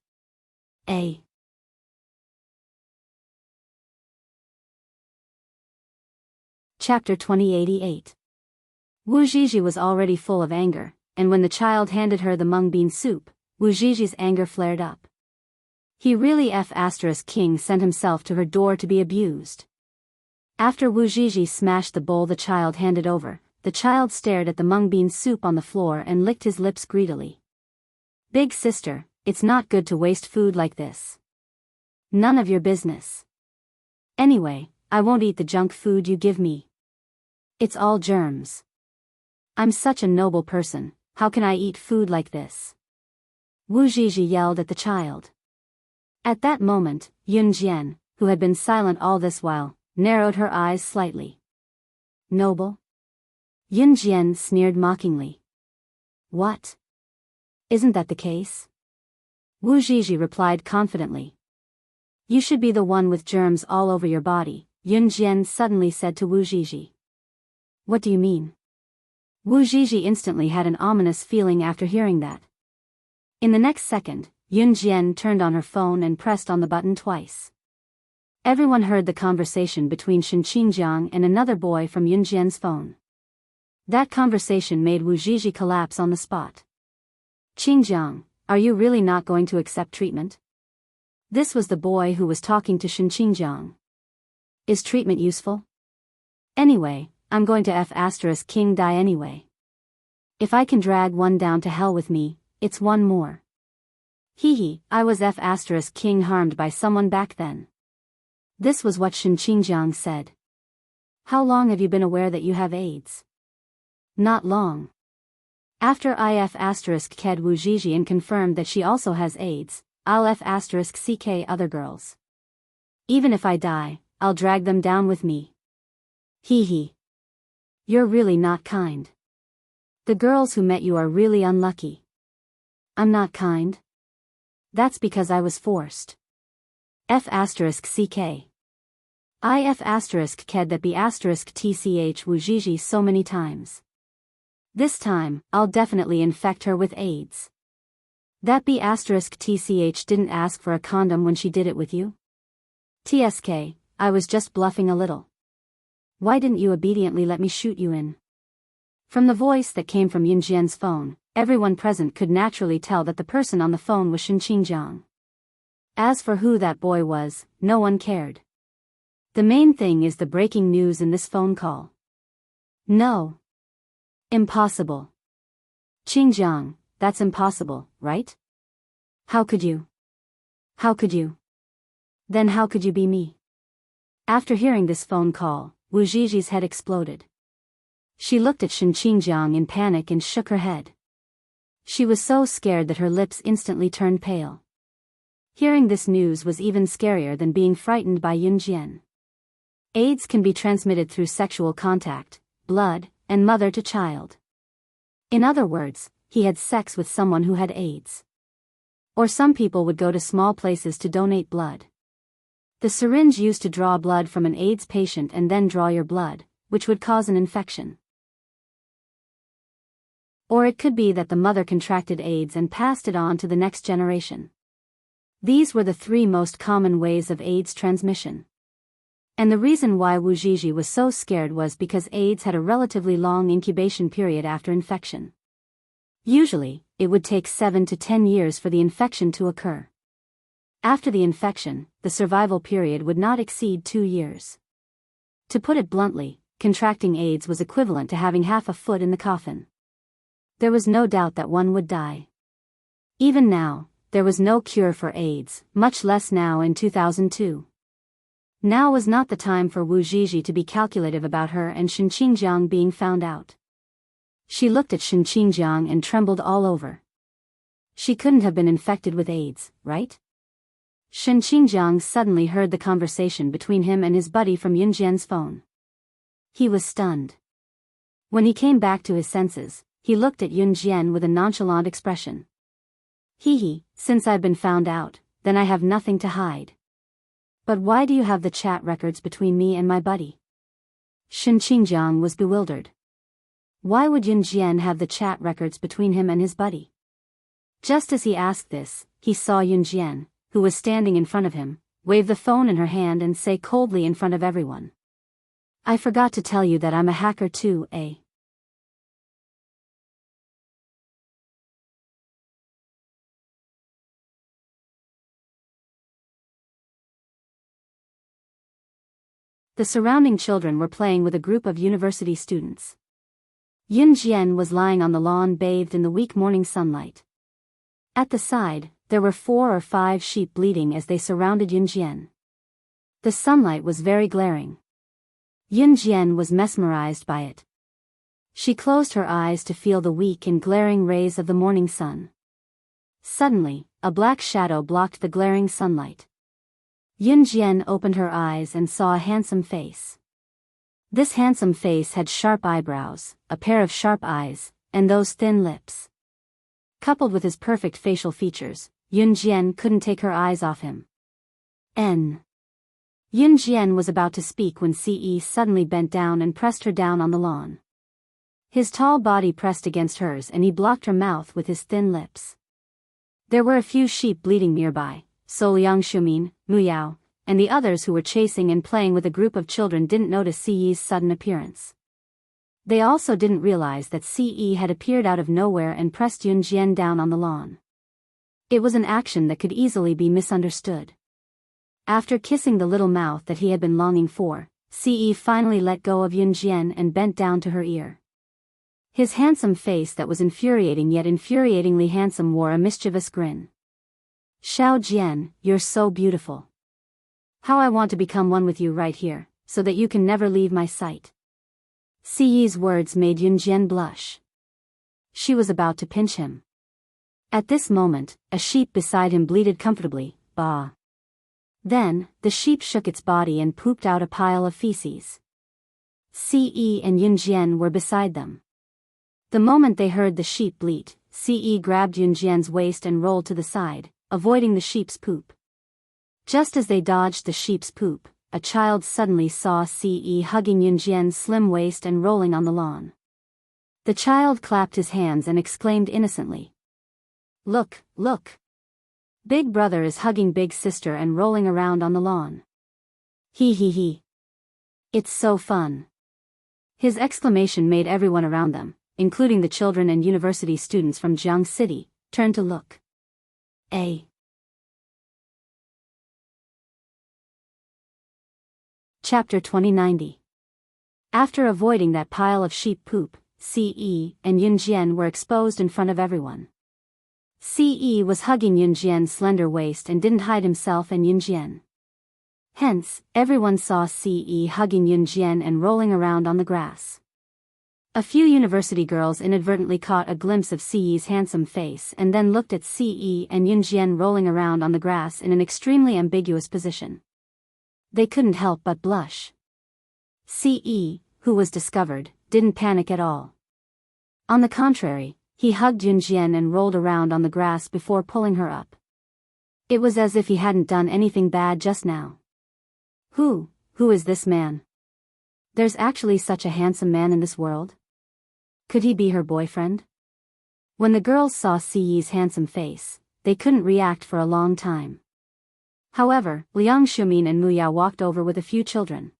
Chapter 2088. Wu Zhizhi was already full of anger, and when the child handed her the mung bean soup, Wu Zhizhi's anger flared up. He really King sent himself to her door to be abused. After Wu Zhizhi smashed the bowl the child handed over, the child stared at the mung bean soup on the floor and licked his lips greedily. Big sister, it's not good to waste food like this. None of your business. Anyway, I won't eat the junk food you give me. It's all germs. I'm such a noble person, how can I eat food like this? Wu Zhizhi yelled at the child. At that moment, Yun Jian, who had been silent all this while, narrowed her eyes slightly. Noble? Yun Jian sneered mockingly. What? Isn't that the case? Wu Zhizhi replied confidently. You should be the one with germs all over your body, Yun Jian suddenly said to Wu Zhizhi. What do you mean? Wu Zhizhi instantly had an ominous feeling after hearing that. In the next second, Yun Jian turned on her phone and pressed on the button twice. Everyone heard the conversation between Shen Qingjiang and another boy from Yun Jian's phone. That conversation made Wu Zhizhi collapse on the spot. Qingjiang, are you really not going to accept treatment? This was the boy who was talking to Shen Qingjiang. Is treatment useful? Anyway, I'm going to King die anyway. If I can drag one down to hell with me, it's one more. Hee, I was King harmed by someone back then. This was what Shen Qingjiang said. How long have you been aware that you have AIDS? Not long. After ked Wu Zhizhi and confirmed that she also has AIDS, I'll ck other girls. Even if I die, I'll drag them down with me. Hee. You're really not kind. The girls who met you are really unlucky. I'm not kind. That's because I was forced. Ck. I ked that be tch Wu Zhizhi so many times. This time, I'll definitely infect her with AIDS. That be tch didn't ask for a condom when she did it with you? TSK, I was just bluffing a little. Why didn't you obediently let me shoot you in? From the voice that came from Yun Jian's phone, everyone present could naturally tell that the person on the phone was Shen Qingjiang. As for who that boy was, no one cared. The main thing is the breaking news in this phone call. No. Impossible. Qingjiang, that's impossible, right? How could you? How could you? Then how could you be me? After hearing this phone call, Wu Zhizhi's head exploded. She looked at Shen Qingjiang in panic and shook her head. She was so scared that her lips instantly turned pale. Hearing this news was even scarier than being frightened by Yun Jian. AIDS can be transmitted through sexual contact, blood, and mother to child. In other words, he had sex with someone who had AIDS. Or some people would go to small places to donate blood. The syringe used to draw blood from an AIDS patient and then draw your blood, which would cause an infection. Or it could be that the mother contracted AIDS and passed it on to the next generation. These were the three most common ways of AIDS transmission. And the reason why Wu Zhizhi was so scared was because AIDS had a relatively long incubation period after infection. Usually, it would take 7 to 10 years for the infection to occur. After the infection, the survival period would not exceed 2 years. To put it bluntly, contracting AIDS was equivalent to having half a foot in the coffin. There was no doubt that one would die. Even now, there was no cure for AIDS, much less now in 2002. Now was not the time for Wu Zhizhi to be calculative about her and Shen Qingjiang being found out. She looked at Shen Qingjiang and trembled all over. She couldn't have been infected with AIDS, right? Shen Qingjiang suddenly heard the conversation between him and his buddy from Yun Jian's phone. He was stunned. When he came back to his senses, he looked at Yun Jian with a nonchalant expression. Hee, since I've been found out, then I have nothing to hide. But why do you have the chat records between me and my buddy? Shen Qingjiang was bewildered. Why would Yun Jian have the chat records between him and his buddy? Just as he asked this, he saw Yun Jian, who was standing in front of him, wave the phone in her hand and say coldly in front of everyone. I forgot to tell you that I'm a hacker too, eh? The surrounding children were playing with a group of university students. Yun Jian was lying on the lawn bathed in the weak morning sunlight. At the side, there were 4 or 5 sheep bleating as they surrounded Yun Jian. The sunlight was very glaring. Yun Jian was mesmerized by it. She closed her eyes to feel the weak and glaring rays of the morning sun. Suddenly, a black shadow blocked the glaring sunlight. Yun Jian opened her eyes and saw a handsome face. This handsome face had sharp eyebrows, a pair of sharp eyes, and those thin lips. Coupled with his perfect facial features, Yun Jian couldn't take her eyes off him. Yun Jian was about to speak when Ce suddenly bent down and pressed her down on the lawn. His tall body pressed against hers and he blocked her mouth with his thin lips. There were a few sheep bleating nearby, so Liang Shumin, Biyao, and the others who were chasing and playing with a group of children didn't notice Ce's sudden appearance. They also didn't realize that Ce had appeared out of nowhere and pressed Yun Jian down on the lawn. It was an action that could easily be misunderstood. After kissing the little mouth that he had been longing for, Ce finally let go of Yun Jian and bent down to her ear. His handsome face that was infuriating yet infuriatingly handsome wore a mischievous grin. Xiao Jian, you're so beautiful. How I want to become one with you right here, so that you can never leave my sight. Ce's words made Yun Jian blush. She was about to pinch him. At this moment, a sheep beside him bleated comfortably, "Bah." Then, the sheep shook its body and pooped out a pile of feces. Ce and Yun Jian were beside them. The moment they heard the sheep bleat, Ce grabbed Yun Jian's waist and rolled to the side, avoiding the sheep's poop. Just as they dodged the sheep's poop, a child suddenly saw Ce hugging Yun Jian's slim waist and rolling on the lawn. The child clapped his hands and exclaimed innocently, "Look, look! Big brother is hugging big sister and rolling around on the lawn. Hee hee hee. It's so fun." His exclamation made everyone around them, including the children and university students from Jiang City, turn to look. Chapter 2090. After avoiding that pile of sheep poop, Ce and Yun Jian were exposed in front of everyone. Ce was hugging Yun Jian's slender waist and didn't hide himself and Yun Jian. Hence, everyone saw Ce hugging Yun Jian and rolling around on the grass. A few university girls inadvertently caught a glimpse of Ce's handsome face and then looked at Ce and Yun Jian rolling around on the grass in an extremely ambiguous position. They couldn't help but blush. Ce, who was discovered, didn't panic at all. On the contrary, he hugged Yun Jian and rolled around on the grass before pulling her up. It was as if he hadn't done anything bad just now. Who is this man? There's actually such a handsome man in this world? Could he be her boyfriend? When the girls saw Ce's handsome face, they couldn't react for a long time. However, Liang Shumin and Biyao walked over with a few children.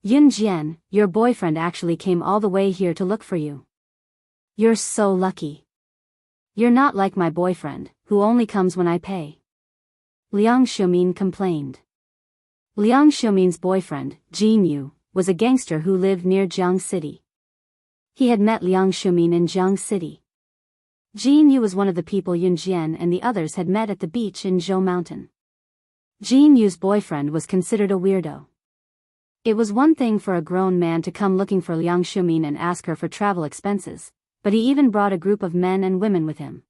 "Yun Jian, your boyfriend actually came all the way here to look for you. You're so lucky. You're not like my boyfriend, who only comes when I pay," Liang Shumin complained. Liang Shumin's boyfriend, Jin Yu, was a gangster who lived near Jiang City. He had met Liang Shumin in Jiang City. Jin Yu was one of the people Yun Jian and the others had met at the beach in Zhou Mountain. Jin Yu's boyfriend was considered a weirdo. It was one thing for a grown man to come looking for Liang Shumin and ask her for travel expenses, but he even brought a group of men and women with him.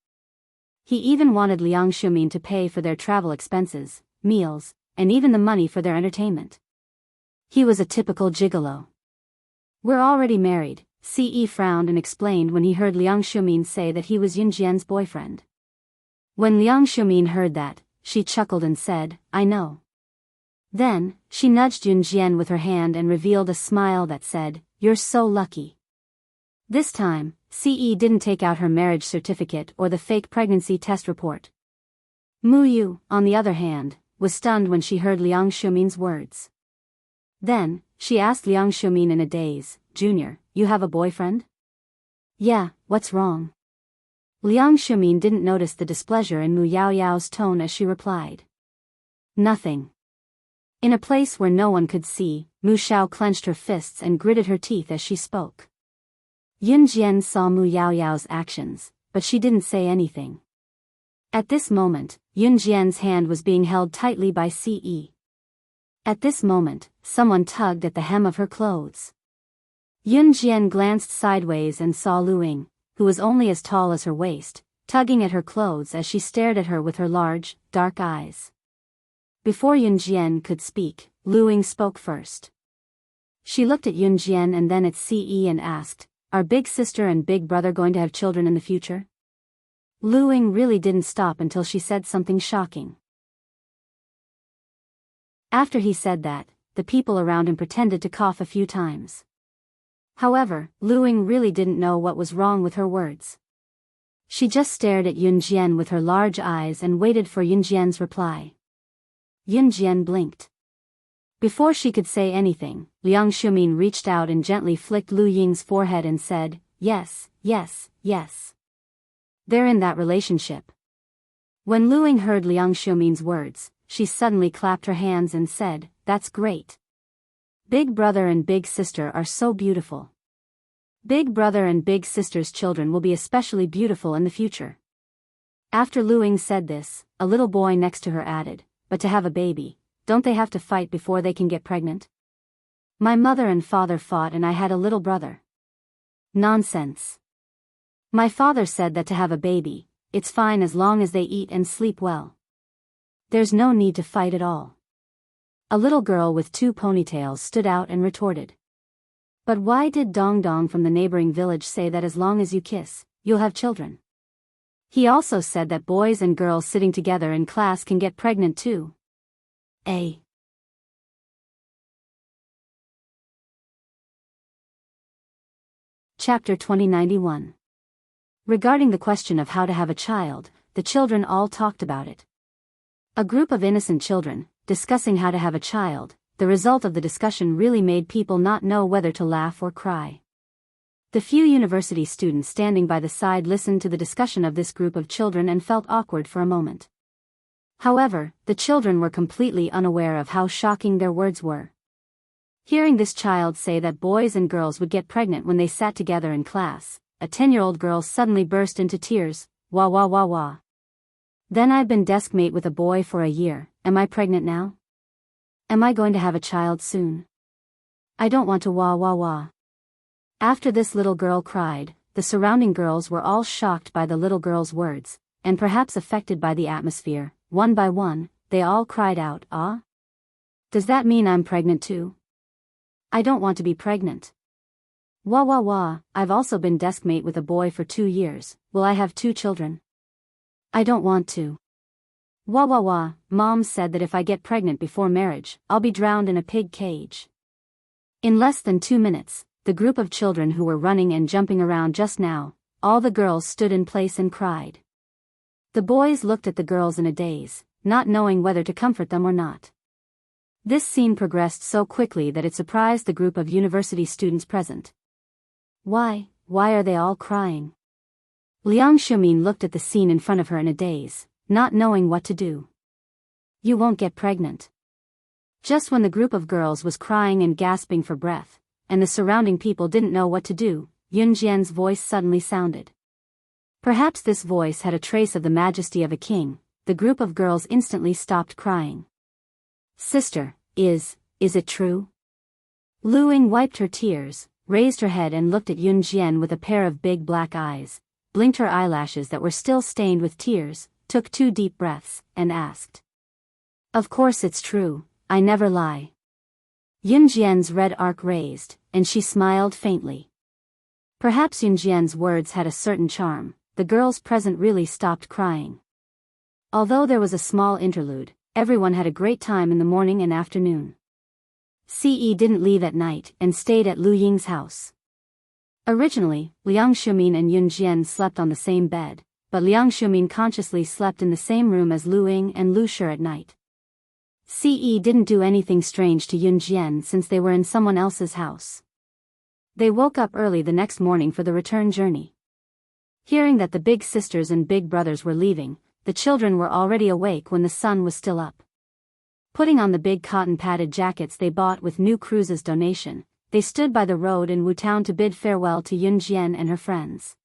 He even wanted Liang Shumin to pay for their travel expenses, meals, and even the money for their entertainment. He was a typical gigolo. "We're already married," Ce frowned and explained when he heard Liang Shumin say that he was Yun Jian's boyfriend. When Liang Shumin heard that, she chuckled and said, "I know." Then, she nudged Yun Jian with her hand and revealed a smile that said, "You're so lucky." This time, Ce didn't take out her marriage certificate or the fake pregnancy test report. Mu Yu, on the other hand, was stunned when she heard Liang Shumin's words. Then, she asked Liang Shumin in a daze, "Junior, you have a boyfriend?" "Yeah, what's wrong?" Liang Shumin didn't notice the displeasure in Mu Yaoyao's tone as she replied. "Nothing." In a place where no one could see, Mu Xiao clenched her fists and gritted her teeth as she spoke. Yun Jian saw Mu Yaoyao's actions, but she didn't say anything. At this moment, Yun Jian's hand was being held tightly by Ce. At this moment, someone tugged at the hem of her clothes. Yun Jian glanced sideways and saw Lu Ying, who was only as tall as her waist, tugging at her clothes as she stared at her with her large, dark eyes. Before Yun Jian could speak, Lu Ying spoke first. She looked at Yun Jian and then at Ce and asked, "Are big sister and big brother going to have children in the future?" Lu Ying really didn't stop until she said something shocking. After he said that, the people around him pretended to cough a few times. However, Lu Ying really didn't know what was wrong with her words. She just stared at Yun Jian with her large eyes and waited for Yun Jian's reply. Yun Jian blinked. Before she could say anything, Liang Xiumin reached out and gently flicked Lu Ying's forehead and said, "Yes, yes, yes. They're in that relationship." When Lu Ying heard Liang Xiumin's words, she suddenly clapped her hands and said, "That's great. Big brother and big sister are so beautiful. Big brother and big sister's children will be especially beautiful in the future." After Lu Ying said this, a little boy next to her added, "But to have a baby, don't they have to fight before they can get pregnant? My mother and father fought and I had a little brother." "Nonsense. My father said that to have a baby, it's fine as long as they eat and sleep well. There's no need to fight at all." A little girl with 2 ponytails stood out and retorted. "But why did Dong Dong from the neighboring village say that as long as you kiss, you'll have children? He also said that boys and girls sitting together in class can get pregnant too." A. Chapter 2091. Regarding the question of how to have a child, the children all talked about it. A group of innocent children, discussing how to have a child, the result of the discussion really made people not know whether to laugh or cry. The few university students standing by the side listened to the discussion of this group of children and felt awkward for a moment. However, the children were completely unaware of how shocking their words were. Hearing this child say that boys and girls would get pregnant when they sat together in class, a 10-year-old girl suddenly burst into tears. "Wah wah wah wah. Then I've been desk mate with a boy for a year, am I pregnant now? Am I going to have a child soon? I don't want to wah wah wah." After this little girl cried, the surrounding girls were all shocked by the little girl's words, and perhaps affected by the atmosphere. One by one, they all cried out, "Ah? Does that mean I'm pregnant too? I don't want to be pregnant. Wah wah wah, I've also been desk mate with a boy for 2 years, will I have 2 children? I don't want to. Wah wah wah, Mom said that if I get pregnant before marriage, I'll be drowned in a pig cage." In less than 2 minutes, the group of children who were running and jumping around just now, all the girls stood in place and cried. The boys looked at the girls in a daze, not knowing whether to comfort them or not. This scene progressed so quickly that it surprised the group of university students present. Why are they all crying? Liang Xiumin looked at the scene in front of her in a daze, not knowing what to do. "You won't get pregnant." Just when the group of girls was crying and gasping for breath, and the surrounding people didn't know what to do, Yun Jian's voice suddenly sounded. Perhaps this voice had a trace of the majesty of a king. The group of girls instantly stopped crying. "Sister, is it true?" Lu Ying wiped her tears, raised her head and looked at Yun Jian with a pair of big black eyes, blinked her eyelashes that were still stained with tears, took 2 deep breaths, and asked. "Of course it's true, I never lie." Yun Jian's red arc raised, and she smiled faintly. Perhaps Yun Jian's words had a certain charm. The girls present really stopped crying. Although there was a small interlude, everyone had a great time in the morning and afternoon. Ce didn't leave at night and stayed at Lu Ying's house. Originally, Liang Xiumin and Yun Jian slept on the same bed, but Liang Xiumin consciously slept in the same room as Lu Ying and Lu Shi at night. Ce didn't do anything strange to Yun Jian since they were in someone else's house. They woke up early the next morning for the return journey. Hearing that the big sisters and big brothers were leaving, the children were already awake when the sun was still up. Putting on the big cotton-padded jackets they bought with New Cruise's donation, they stood by the road in Wutown to bid farewell to Yun Jian and her friends.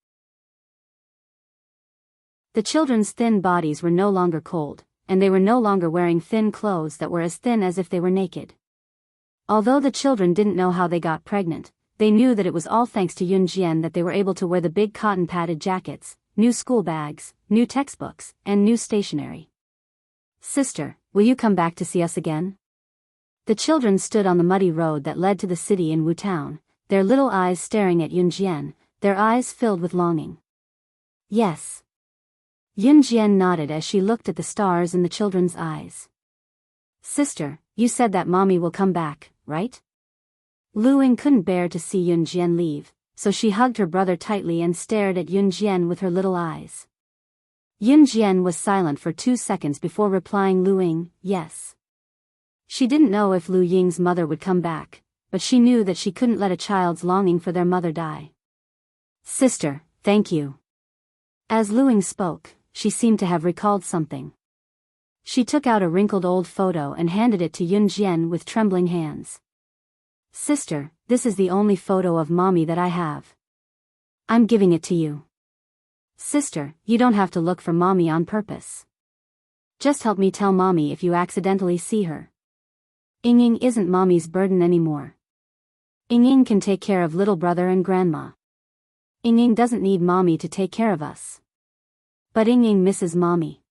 The children's thin bodies were no longer cold, and they were no longer wearing thin clothes that were as thin as if they were naked. Although the children didn't know how they got pregnant, they knew that it was all thanks to Yun Jian that they were able to wear the big cotton-padded jackets, new school bags, new textbooks, and new stationery. "Sister, will you come back to see us again?" The children stood on the muddy road that led to the city in Wutown, their little eyes staring at Yun Jian, their eyes filled with longing. "Yes. Yunjian nodded as she looked at the stars in the children's eyes. Sister, you said that mommy will come back, right? Lu Ying couldn't bear to see Yunjian leave, so she hugged her brother tightly and stared at Yunjian with her little eyes. Yunjian was silent for 2 seconds before replying Lu Ying, yes. She didn't know if Lu Ying's mother would come back, but she knew that she couldn't let a child's longing for their mother die. Sister, thank you. As Lu Ying spoke, she seemed to have recalled something. She took out a wrinkled old photo and handed it to Yunjian with trembling hands. Sister, this is the only photo of mommy that I have. I'm giving it to you. Sister, you don't have to look for mommy on purpose. Just help me tell mommy if you accidentally see her. Ying isn't mommy's burden anymore. Ying can take care of little brother and grandma. Ying doesn't need mommy to take care of us. But Ying misses mommy.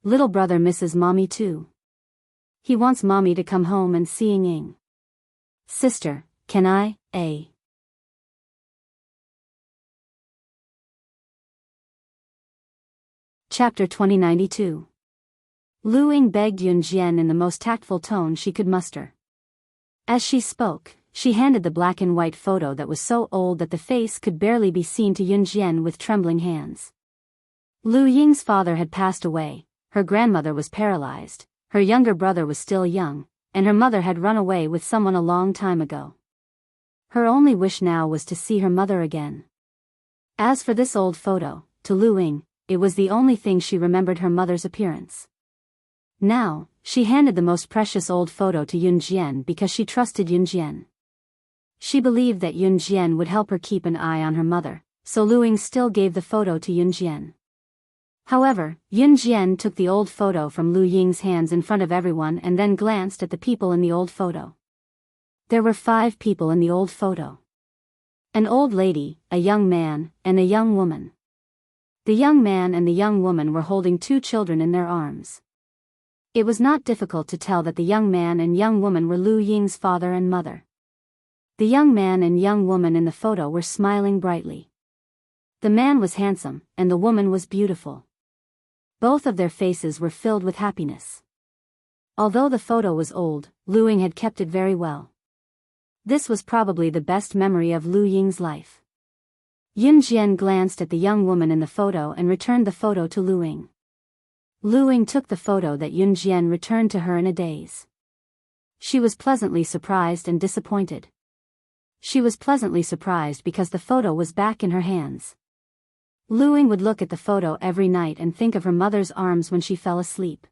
Little brother misses mommy too. He wants mommy to come home and see Ying. Sister, can I, Chapter 2092. Lu Ying begged Yunjian in the most tactful tone she could muster. As she spoke, she handed the black and white photo that was so old that the face could barely be seen to Yunjian with trembling hands. Lu Ying's father had passed away, her grandmother was paralyzed, her younger brother was still young, and her mother had run away with someone a long time ago. Her only wish now was to see her mother again. As for this old photo, to Lu Ying, it was the only thing she remembered her mother's appearance. Now, she handed the most precious old photo to Yunjian because she trusted Yunjian. She believed that Yunjian would help her keep an eye on her mother, so Lu Ying still gave the photo to Yunjian. However, Yunjian took the old photo from Lu Ying's hands in front of everyone and then glanced at the people in the old photo. There were 5 people in the old photo. An old lady, a young man, and a young woman. The young man and the young woman were holding 2 children in their arms. It was not difficult to tell that the young man and young woman were Lu Ying's father and mother. The young man and young woman in the photo were smiling brightly. The man was handsome, and the woman was beautiful. Both of their faces were filled with happiness. Although the photo was old, Lu Ying had kept it very well. This was probably the best memory of Lu Ying's life. Yunjian glanced at the young woman in the photo and returned the photo to Lu Ying. Lu Ying took the photo that Yunjian returned to her in a daze. She was pleasantly surprised and disappointed. She was pleasantly surprised because the photo was back in her hands. Lu Ying would look at the photo every night and think of her mother's arms when she fell asleep.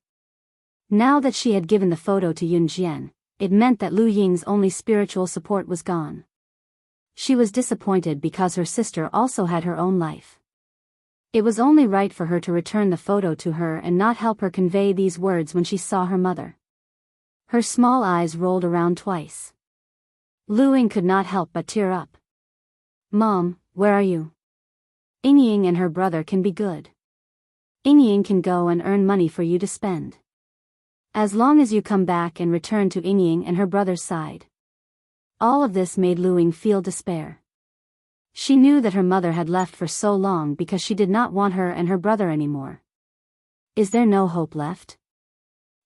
Now that she had given the photo to Yunjian, it meant that Lu Ying's only spiritual support was gone. She was disappointed because her sister also had her own life. It was only right for her to return the photo to her and not help her convey these words when she saw her mother. Her small eyes rolled around twice. Lu Ying could not help but tear up. Mom, where are you? Ying and her brother can be good. Ying can go and earn money for you to spend. As long as you come back and return to Ying and her brother's side. All of this made Lu Ying feel despair. She knew that her mother had left for so long because she did not want her and her brother anymore. Is there no hope left?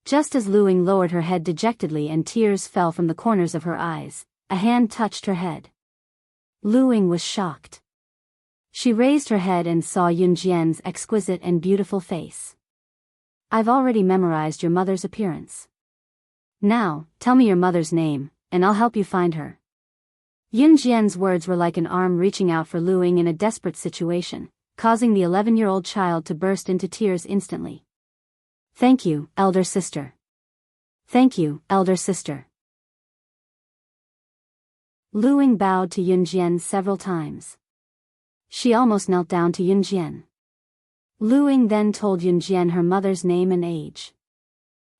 Just as Lu Ying lowered her head dejectedly and tears fell from the corners of her eyes, a hand touched her head. Lu Ying was shocked. She raised her head and saw Yunjian's exquisite and beautiful face. I've already memorized your mother's appearance. Now, tell me your mother's name, and I'll help you find her. Yunjian's words were like an arm reaching out for Lu Ying in a desperate situation, causing the 11-year-old child to burst into tears instantly. Thank you, elder sister. Thank you, elder sister. Lu Ying bowed to Yunjian several times. She almost knelt down to Yunjian. Lu Ying then told Yunjian her mother's name and age.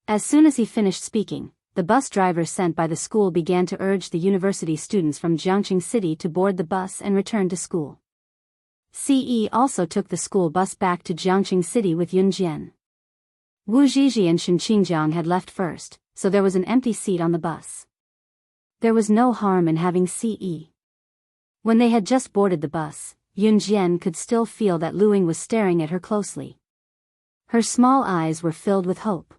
As soon as he finished speaking, the bus driver sent by the school began to urge the university students from Jiangqing City to board the bus and return to school. CE also took the school bus back to Jiangqing City with Yunjian. Wu Zhizhi and Shen Qingjiang had left first, so there was an empty seat on the bus. There was no harm in having CE. When they had just boarded the bus, Yunjian could still feel that Lu Ying was staring at her closely. Her small eyes were filled with hope.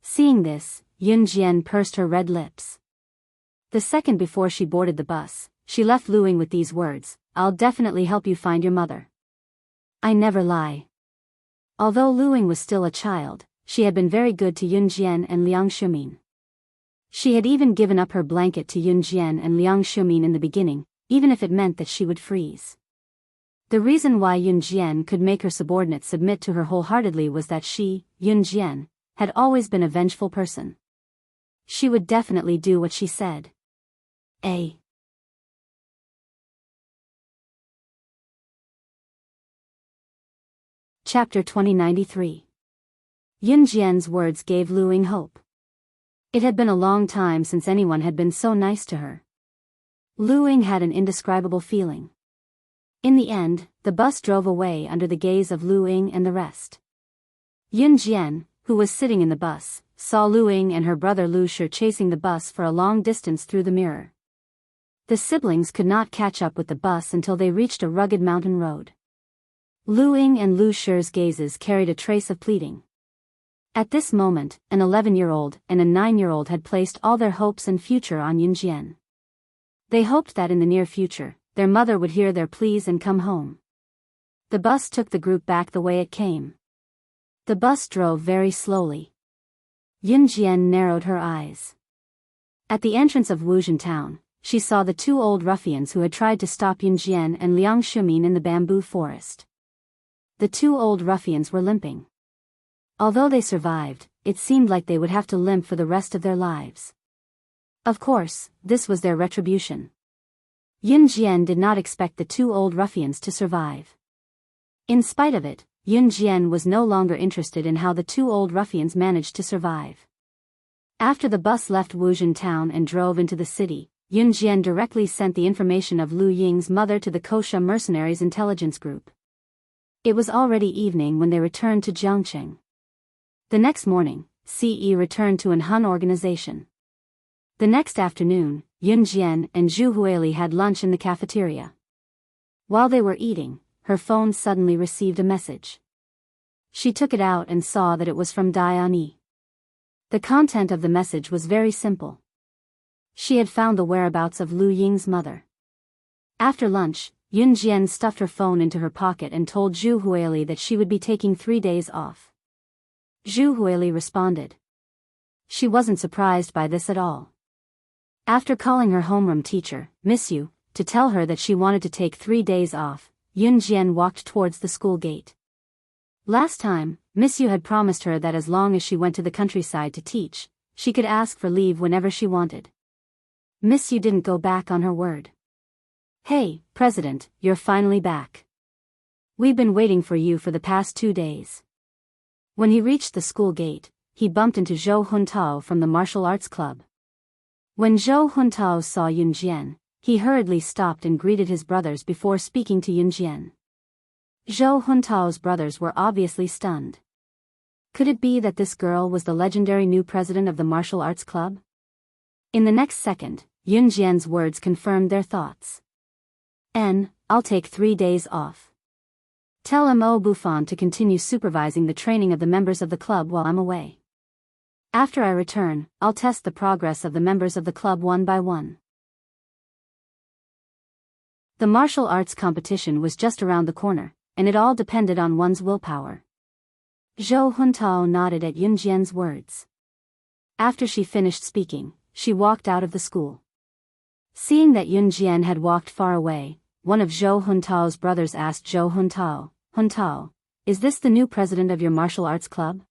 Seeing this, Yun Jian pursed her red lips. The second before she boarded the bus, she left Lu Ying with these words, "I'll definitely help you find your mother. I never lie." Although Lu Ying was still a child, she had been very good to Yun Jian and Liang Shumin. She had even given up her blanket to Yun Jian and Liang Shumin in the beginning, even if it meant that she would freeze. The reason why Yun Jian could make her subordinates submit to her wholeheartedly was that she, Yun Jian, had always been a vengeful person. She would definitely do what she said. Chapter 2093. Yun Jian's words gave Lu Ying hope. It had been a long time since anyone had been so nice to her. Lu Ying had an indescribable feeling. In the end, the bus drove away under the gaze of Lu Ying and the rest. Yun Jian, who was sitting in the bus, saw Lu Ying and her brother Lu Shi chasing the bus for a long distance through the mirror. The siblings could not catch up with the bus until they reached a rugged mountain road. Lu Ying and Lu Shi's gazes carried a trace of pleading. At this moment, an 11-year-old and a 9-year-old had placed all their hopes and future on Yun Jian. They hoped that in the near future, their mother would hear their pleas and come home. The bus took the group back the way it came. The bus drove very slowly. Yun Jian narrowed her eyes. At the entrance of Wuxia town, she saw the two old ruffians who had tried to stop Yun Jian and Liang Shumin in the bamboo forest. The two old ruffians were limping. Although they survived, it seemed like they would have to limp for the rest of their lives. Of course, this was their retribution. Yun Jian did not expect the two old ruffians to survive. In spite of it, Yun Jian was no longer interested in how the two old ruffians managed to survive. After the bus left Wuxia town and drove into the city, Yun Jian directly sent the information of Lu Ying's mother to the Kosha mercenaries intelligence group. It was already evening when they returned to Jiangcheng. The next morning, CE returned to an Hun organization. The next afternoon, Yun Jian and Zhu Huili had lunch in the cafeteria. While they were eating, her phone suddenly received a message. She took it out and saw that it was from Diani. The content of the message was very simple. She had found the whereabouts of Lu Ying's mother. After lunch, Yun Jian stuffed her phone into her pocket and told Zhu Huili that she would be taking 3 days off. Zhu Huili responded. She wasn't surprised by this at all. After calling her homeroom teacher, Miss Yu, to tell her that she wanted to take 3 days off, Yun Jian walked towards the school gate. Last time, Miss Yu had promised her that as long as she went to the countryside to teach, she could ask for leave whenever she wanted. Miss Yu didn't go back on her word. "Hey, President, you're finally back. We've been waiting for you for the past 2 days." When he reached the school gate, he bumped into Zhou Huntao from the martial arts club. When Zhou Huntao saw Yun Jian, he hurriedly stopped and greeted his brothers before speaking to Yun Jian. Zhou Huntao's brothers were obviously stunned. Could it be that this girl was the legendary new president of the martial arts club? In the next second, Yun Jian's words confirmed their thoughts. I'll take 3 days off. Tell Mo Buffon to continue supervising the training of the members of the club while I'm away. After I return, I'll test the progress of the members of the club one by one. The martial arts competition was just around the corner, and it all depended on one's willpower. Zhou Huntao nodded at Yun Jian's words. After she finished speaking, she walked out of the school. Seeing that Yun Jian had walked far away, one of Zhou Huntao's brothers asked Zhou Huntao, "Huntao, is this the new president of your martial arts club?"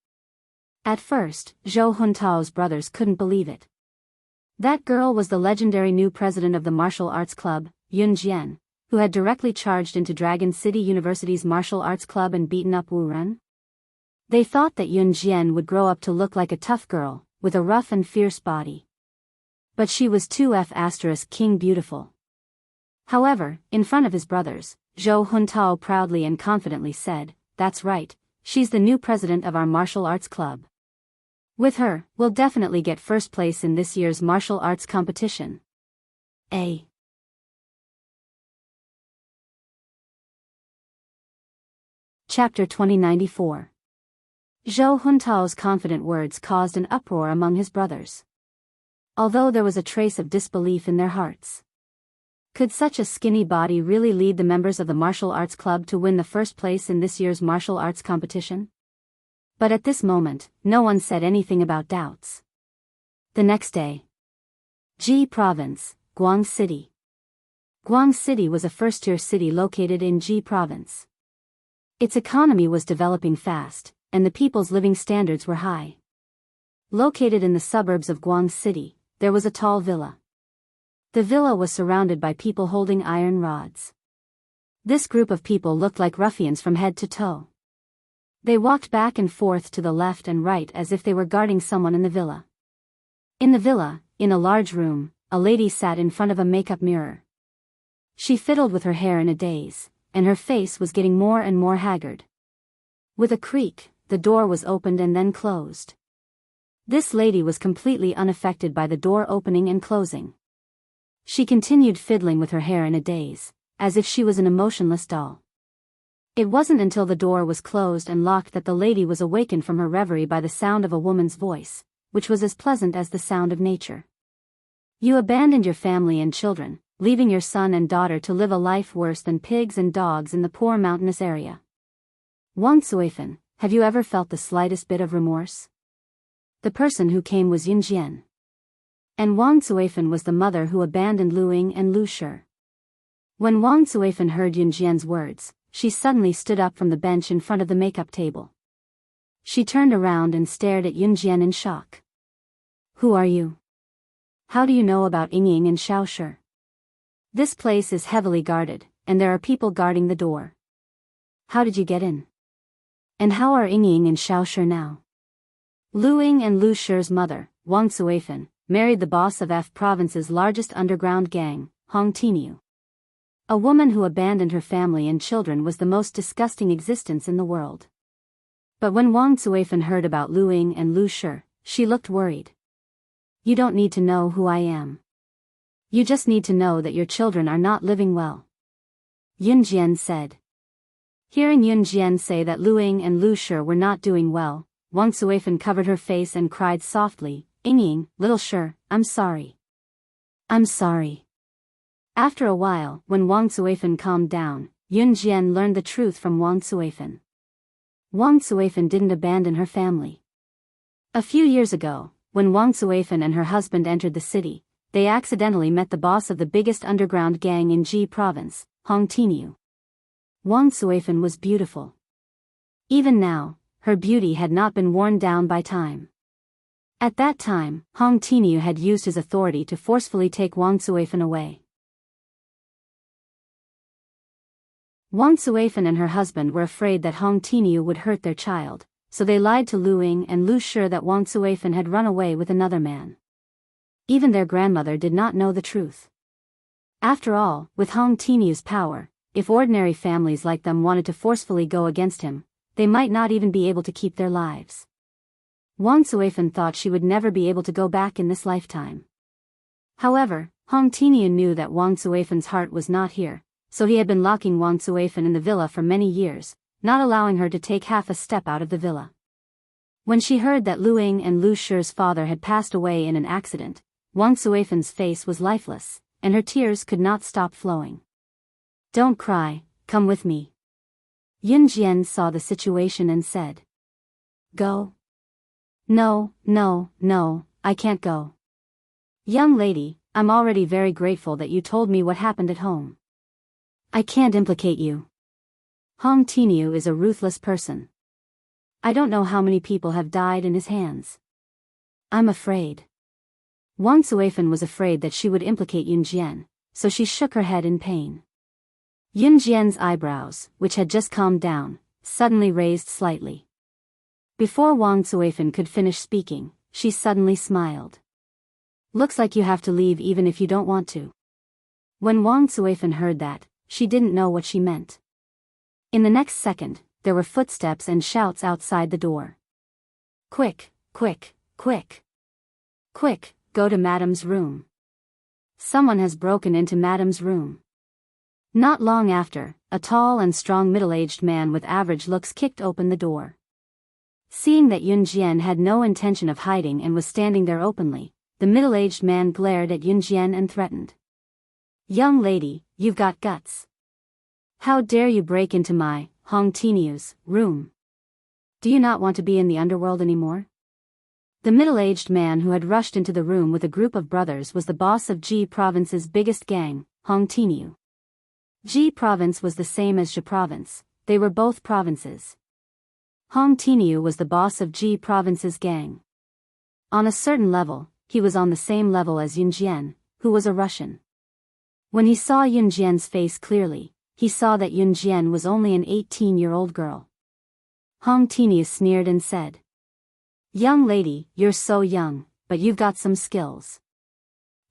At first, Zhou Huntao's brothers couldn't believe it. That girl was the legendary new president of the martial arts club, Yun Jian, who had directly charged into Dragon City University's martial arts club and beaten up Wu Ren. They thought that Yun Jian would grow up to look like a tough girl, with a rough and fierce body. But she was too King beautiful. However, in front of his brothers, Zhou Huntao proudly and confidently said, "That's right, she's the new president of our martial arts club. With her, we'll definitely get first place in this year's martial arts competition." Chapter 2094. Zhou Huntao's confident words caused an uproar among his brothers, although there was a trace of disbelief in their hearts. Could such a skinny body really lead the members of the martial arts club to win the first place in this year's martial arts competition? But at this moment, no one said anything about doubts. The next day. Ji Province, Guang City. Guang City was a first-tier city located in Ji Province. Its economy was developing fast, and the people's living standards were high. Located in the suburbs of Guang City, there was a tall villa. The villa was surrounded by people holding iron rods. This group of people looked like ruffians from head to toe. They walked back and forth to the left and right as if they were guarding someone in the villa. In the villa, in a large room, a lady sat in front of a makeup mirror. She fiddled with her hair in a daze, and her face was getting more and more haggard. With a creak, the door was opened and then closed. This lady was completely unaffected by the door opening and closing. She continued fiddling with her hair in a daze, as if she was an emotionless doll. It wasn't until the door was closed and locked that the lady was awakened from her reverie by the sound of a woman's voice, which was as pleasant as the sound of nature. You abandoned your family and children, leaving your son and daughter to live a life worse than pigs and dogs in the poor mountainous area. Wang Suifen, have you ever felt the slightest bit of remorse? The person who came was Yun Jian. And Wang Suifen was the mother who abandoned Luing and Lu Shi. When Wang Suifen heard Yun Jian's words, she suddenly stood up from the bench in front of the makeup table. She turned around and stared at Yun Jian in shock. Who are you? How do you know about Yingying and Xiao Shi? This place is heavily guarded, and there are people guarding the door. How did you get in? And how are Yingying and Xiao Shi now? Luing and Lu Shi's mother, Wang Suifen, married the boss of F Province's largest underground gang, Hong Tiniu. A woman who abandoned her family and children was the most disgusting existence in the world. But when Wang Suifen heard about Luing and Lu Shi, she looked worried. You don't need to know who I am. You just need to know that your children are not living well. Yun Jian said. Hearing Yun Jian say that Luing and Lu Shi were not doing well, Wang Suifen covered her face and cried softly, Yingying, little Shi, I'm sorry. I'm sorry. After a while, when Wang Suifen calmed down, Yun Jian learned the truth from Wang Suifen. Wang Suifen didn't abandon her family. A few years ago, when Wang Suifen and her husband entered the city, they accidentally met the boss of the biggest underground gang in Ji Province, Hong Tiniu. Wang Suifen was beautiful. Even now, her beauty had not been worn down by time. At that time, Hong Tiniu had used his authority to forcefully take Wang Suifen away. Wang Suifen and her husband were afraid that Hong Tiniu would hurt their child, so they lied to Luing and Lu Shi that Wang Suifen had run away with another man. Even their grandmother did not know the truth. After all, with Hong Tiniu's power, if ordinary families like them wanted to forcefully go against him, they might not even be able to keep their lives. Wang Suifen thought she would never be able to go back in this lifetime. However, Hong Tiniu knew that Wang Suifen's heart was not here, so he had been locking Wang Suifen in the villa for many years, not allowing her to take half a step out of the villa. When she heard that Luing and Lu Shi's father had passed away in an accident, Wang Suifen's face was lifeless, and her tears could not stop flowing. Don't cry, come with me. Yun Jian saw the situation and said. Go? No, I can't go. Young lady, I'm already very grateful that you told me what happened at home. I can't implicate you. Hong Tiniu is a ruthless person. I don't know how many people have died in his hands. I'm afraid. Wang Suifen was afraid that she would implicate Yun Jian, so she shook her head in pain. Yun Jian's eyebrows, which had just calmed down, suddenly raised slightly. Before Wang Suifen could finish speaking, she suddenly smiled. Looks like you have to leave even if you don't want to. When Wang Suifen heard that, she didn't know what she meant. In the next second, there were footsteps and shouts outside the door. Quick, quick, quick. Quick, go to Madam's room. Someone has broken into Madam's room. Not long after, a tall and strong middle-aged man with average looks kicked open the door. Seeing that Yun Jian had no intention of hiding and was standing there openly, the middle-aged man glared at Yun Jian and threatened. "Young lady, you've got guts. How dare you break into my, Hong Tinyu's, room? Do you not want to be in the underworld anymore?" The middle-aged man who had rushed into the room with a group of brothers was the boss of Ji Province's biggest gang, Hong Tinyu. Ji Province was the same as Zhe Province, they were both provinces. Hong Tinyu was the boss of Ji Province's gang. On a certain level, he was on the same level as Yun Jian, who was a Russian. When he saw Yun Jian's face clearly, he saw that Yun Jian was only an 18-year-old girl. Hong Tinyu sneered and said, "Young lady, you're so young, but you've got some skills.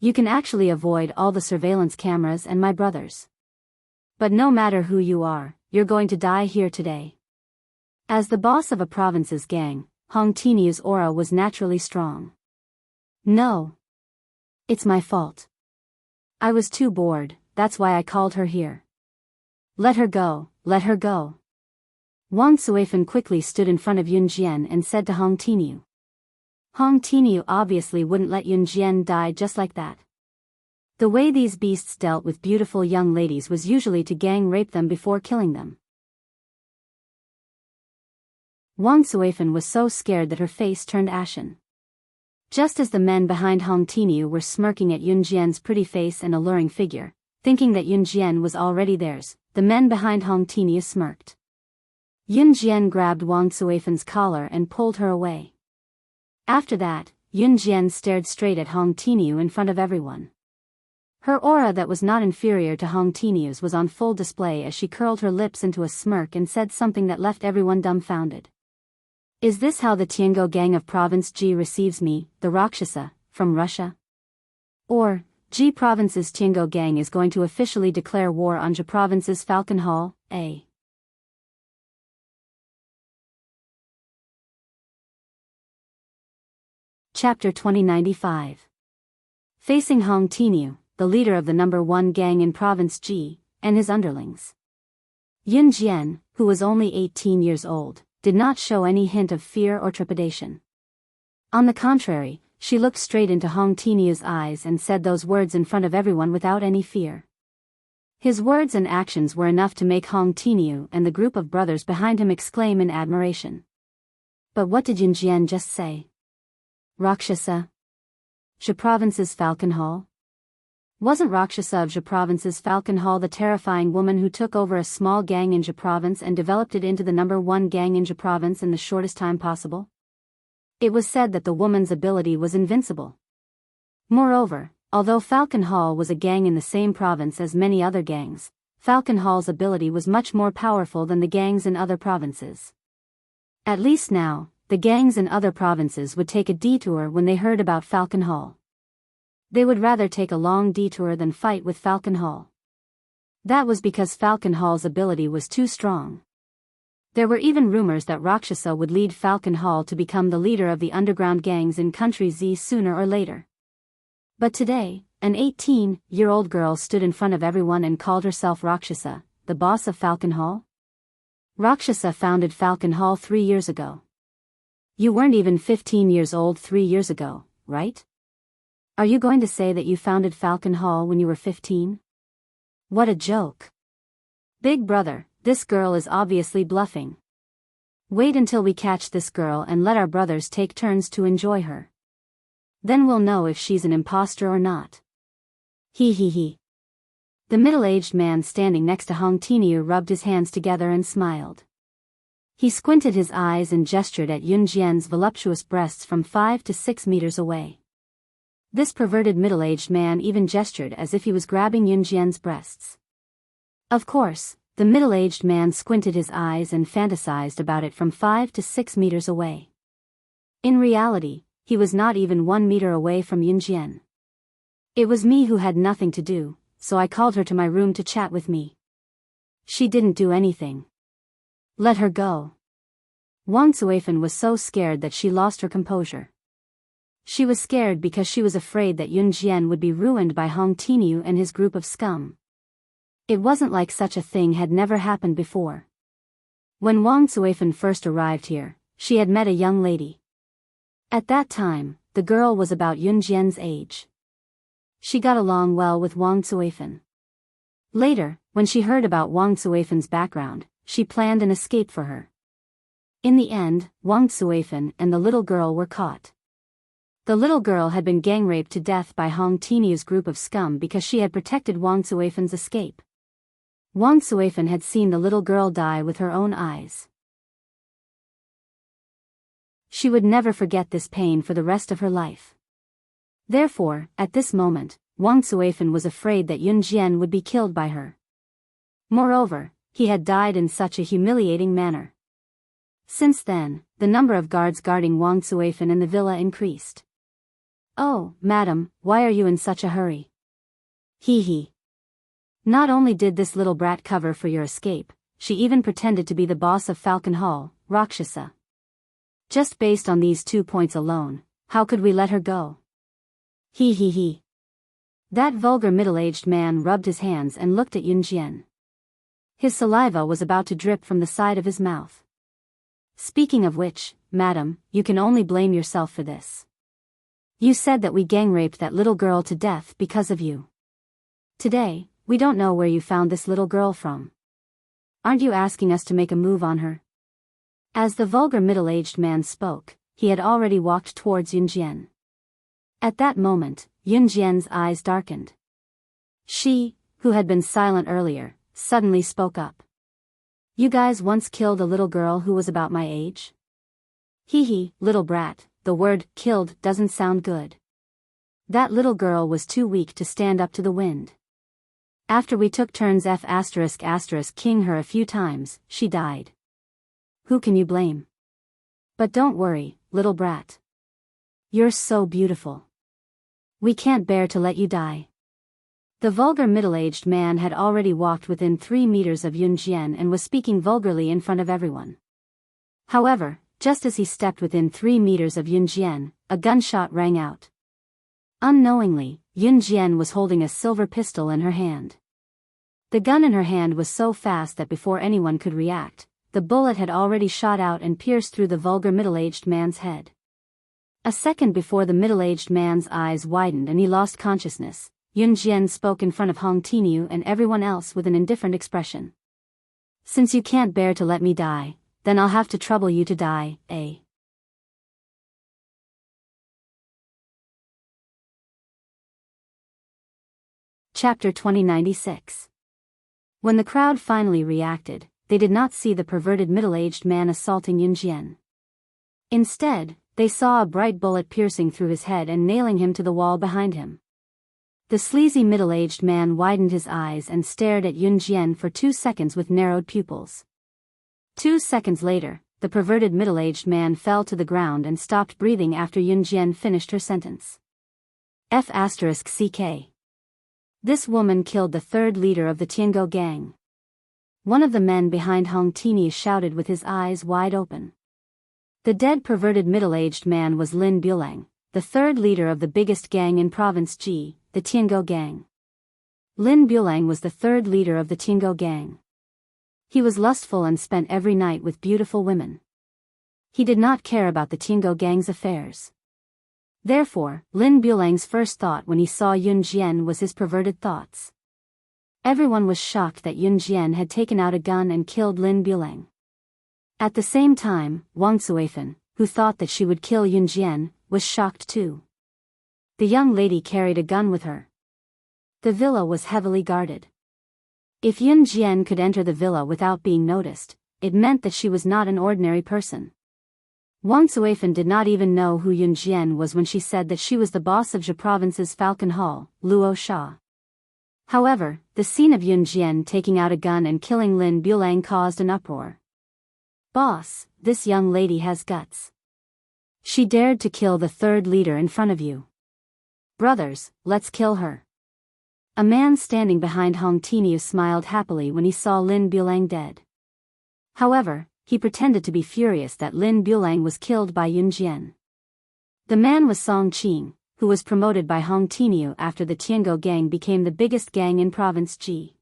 You can actually avoid all the surveillance cameras and my brothers. But no matter who you are, you're going to die here today." As the boss of a province's gang, Hong Tinyu's aura was naturally strong. "No. It's my fault. I was too bored, that's why I called her here. Let her go, let her go." Wang Suifan quickly stood in front of Yun Jian and said to Hong Tinyu. Hong Tinyu obviously wouldn't let Yun Jian die just like that. The way these beasts dealt with beautiful young ladies was usually to gang rape them before killing them. Wang Suifan was so scared that her face turned ashen. Just as the men behind Hong Tinyu were smirking at Yun Jian's pretty face and alluring figure, thinking that Yun Jian was already theirs, the men behind Hong Tinyu smirked. Yun Jian grabbed Wang Suifan's collar and pulled her away. After that, Yun Jian stared straight at Hong Tinyu in front of everyone. Her aura that was not inferior to Hong Tinyu's was on full display as she curled her lips into a smirk and said something that left everyone dumbfounded. "Is this how the Tiango gang of Province Ji receives me, the Rakshasa, from Russia? Or, Ji Province's Tiango gang is going to officially declare war on Zhe Province's Falcon Hall, eh?" Chapter 2095. Facing Hong Tinyu, the leader of the number 1 gang in Province Ji, and his underlings. Yun Jian, who was only 18 years old, did not show any hint of fear or trepidation. On the contrary, she looked straight into Hong Tinyu's eyes and said those words in front of everyone without any fear. His words and actions were enough to make Hong Tinyu and the group of brothers behind him exclaim in admiration. But what did Yun Jian just say? Rakshasa? Zhe Province's Falcon Hall? Wasn't Rakshasa of Zhe Province's Falcon Hall the terrifying woman who took over a small gang in Zhe Province and developed it into the number 1 gang in Zhe Province in the shortest time possible? It was said that the woman's ability was invincible. Moreover, although Falcon Hall was a gang in the same province as many other gangs, Falcon Hall's ability was much more powerful than the gangs in other provinces. At least now, the gangs in other provinces would take a detour when they heard about Falcon Hall. They would rather take a long detour than fight with Falcon Hall. That was because Falcon Hall's ability was too strong. There were even rumors that Rakshasa would lead Falcon Hall to become the leader of the underground gangs in Country Z sooner or later. But today, an 18-year-old girl stood in front of everyone and called herself Rakshasa, the boss of Falcon Hall? Rakshasa founded Falcon Hall 3 years ago. You weren't even 15 years old 3 years ago, right? Are you going to say that you founded Falcon Hall when you were 15? What a joke. Big brother, this girl is obviously bluffing. Wait until we catch this girl and let our brothers take turns to enjoy her. Then we'll know if she's an imposter or not. He. The middle-aged man standing next to Hong Tinyu rubbed his hands together and smiled. He squinted his eyes and gestured at Yun Jian's voluptuous breasts from 5 to 6 meters away. This perverted middle-aged man even gestured as if he was grabbing Yun Jian's breasts. Of course, the middle-aged man squinted his eyes and fantasized about it from 5 to 6 meters away. In reality, he was not even 1 meter away from Yun Jian. It was me who had nothing to do, so I called her to my room to chat with me. She didn't do anything. Let her go. Wang Suifan was so scared that she lost her composure. She was scared because she was afraid that Yun Jian would be ruined by Hong Tinyu and his group of scum. It wasn't like such a thing had never happened before. When Wang Suifan first arrived here, she had met a young lady. At that time, the girl was about Yunjian's age. She got along well with Wang Zuifan. Later, when she heard about Wang Zuifan's background, she planned an escape for her. In the end, Wang Zuifan and the little girl were caught. The little girl had been gang-raped to death by Hong Tiniu's group of scum because she had protected Wang Zuifan's escape. Wang Zuifan had seen the little girl die with her own eyes. She would never forget this pain for the rest of her life. Therefore, at this moment, Wang Zuifan was afraid that Yunjian would be killed by her. Moreover, he had died in such a humiliating manner. Since then, the number of guards guarding Wang Zuifan in the villa increased. "Oh, madam, why are you in such a hurry?" He. Not only did this little brat cover for your escape, she even pretended to be the boss of Falcon Hall, Rakshasa. Just based on these 2 points alone, how could we let her go? He. That vulgar middle-aged man rubbed his hands and looked at Yunjian. His saliva was about to drip from the side of his mouth. "Speaking of which, madam, you can only blame yourself for this. You said that we gang-raped that little girl to death because of you. Today, we don't know where you found this little girl from. Aren't you asking us to make a move on her?" As the vulgar middle-aged man spoke, he had already walked towards Yunjian. At that moment, Yunjian's eyes darkened. She, who had been silent earlier, suddenly spoke up. "You guys once killed a little girl who was about my age?" Little brat, the word killed doesn't sound good. That little girl was too weak to stand up to the wind. After we took turns king her a few times, she died. Who can you blame? But don't worry, little brat. You're so beautiful. We can't bear to let you die. The vulgar middle-aged man had already walked within 3 meters of Yunjian and was speaking vulgarly in front of everyone. However, just as he stepped within 3 meters of Yunjian, a gunshot rang out. Unknowingly, Yunjian was holding a silver pistol in her hand. The gun in her hand was so fast that before anyone could react, the bullet had already shot out and pierced through the vulgar middle-aged man's head. A second before the middle-aged man's eyes widened and he lost consciousness, Yunjian spoke in front of Hong Tiniu and everyone else with an indifferent expression. "Since you can't bear to let me die, then I'll have to trouble you to die, eh?" Chapter 2096. When the crowd finally reacted, they did not see the perverted middle-aged man assaulting Yunjian. Instead, they saw a bright bullet piercing through his head and nailing him to the wall behind him. The sleazy middle-aged man widened his eyes and stared at Yunjian for 2 seconds with narrowed pupils. 2 seconds later, the perverted middle-aged man fell to the ground and stopped breathing after Yunjian finished her sentence. F***CK. This woman killed the 3rd leader of the Tiango gang. One of the men behind Hong Tini shouted with his eyes wide open. The dead perverted middle-aged man was Lin Bulang, the 3rd leader of the biggest gang in Province G, the Tiango gang. Lin Bulang was the 3rd leader of the Tiango gang. He was lustful and spent every night with beautiful women. He did not care about the Tiango gang's affairs. Therefore, Lin Bulang's first thought when he saw Yunjian was his perverted thoughts. Everyone was shocked that Yunjian had taken out a gun and killed Lin Bulang. At the same time, Wang Zuifan, who thought that she would kill Yunjian, was shocked too. The young lady carried a gun with her. The villa was heavily guarded. If Yunjian could enter the villa without being noticed, it meant that she was not an ordinary person. Wang Zuifan did not even know who Yunjian was when she said that she was the boss of Zhe Province's Falcon Hall, Luo Sha. However, the scene of Yunjian taking out a gun and killing Lin Bulang caused an uproar. "Boss, this young lady has guts. She dared to kill the 3rd leader in front of you. Brothers, let's kill her." A man standing behind Hong Tiniu smiled happily when he saw Lin Bulang dead. However, he pretended to be furious that Lin Bulang was killed by Yunjian. The man was Song Qing, who was promoted by Hong Tiniu after the Tiango gang became the biggest gang in Province G.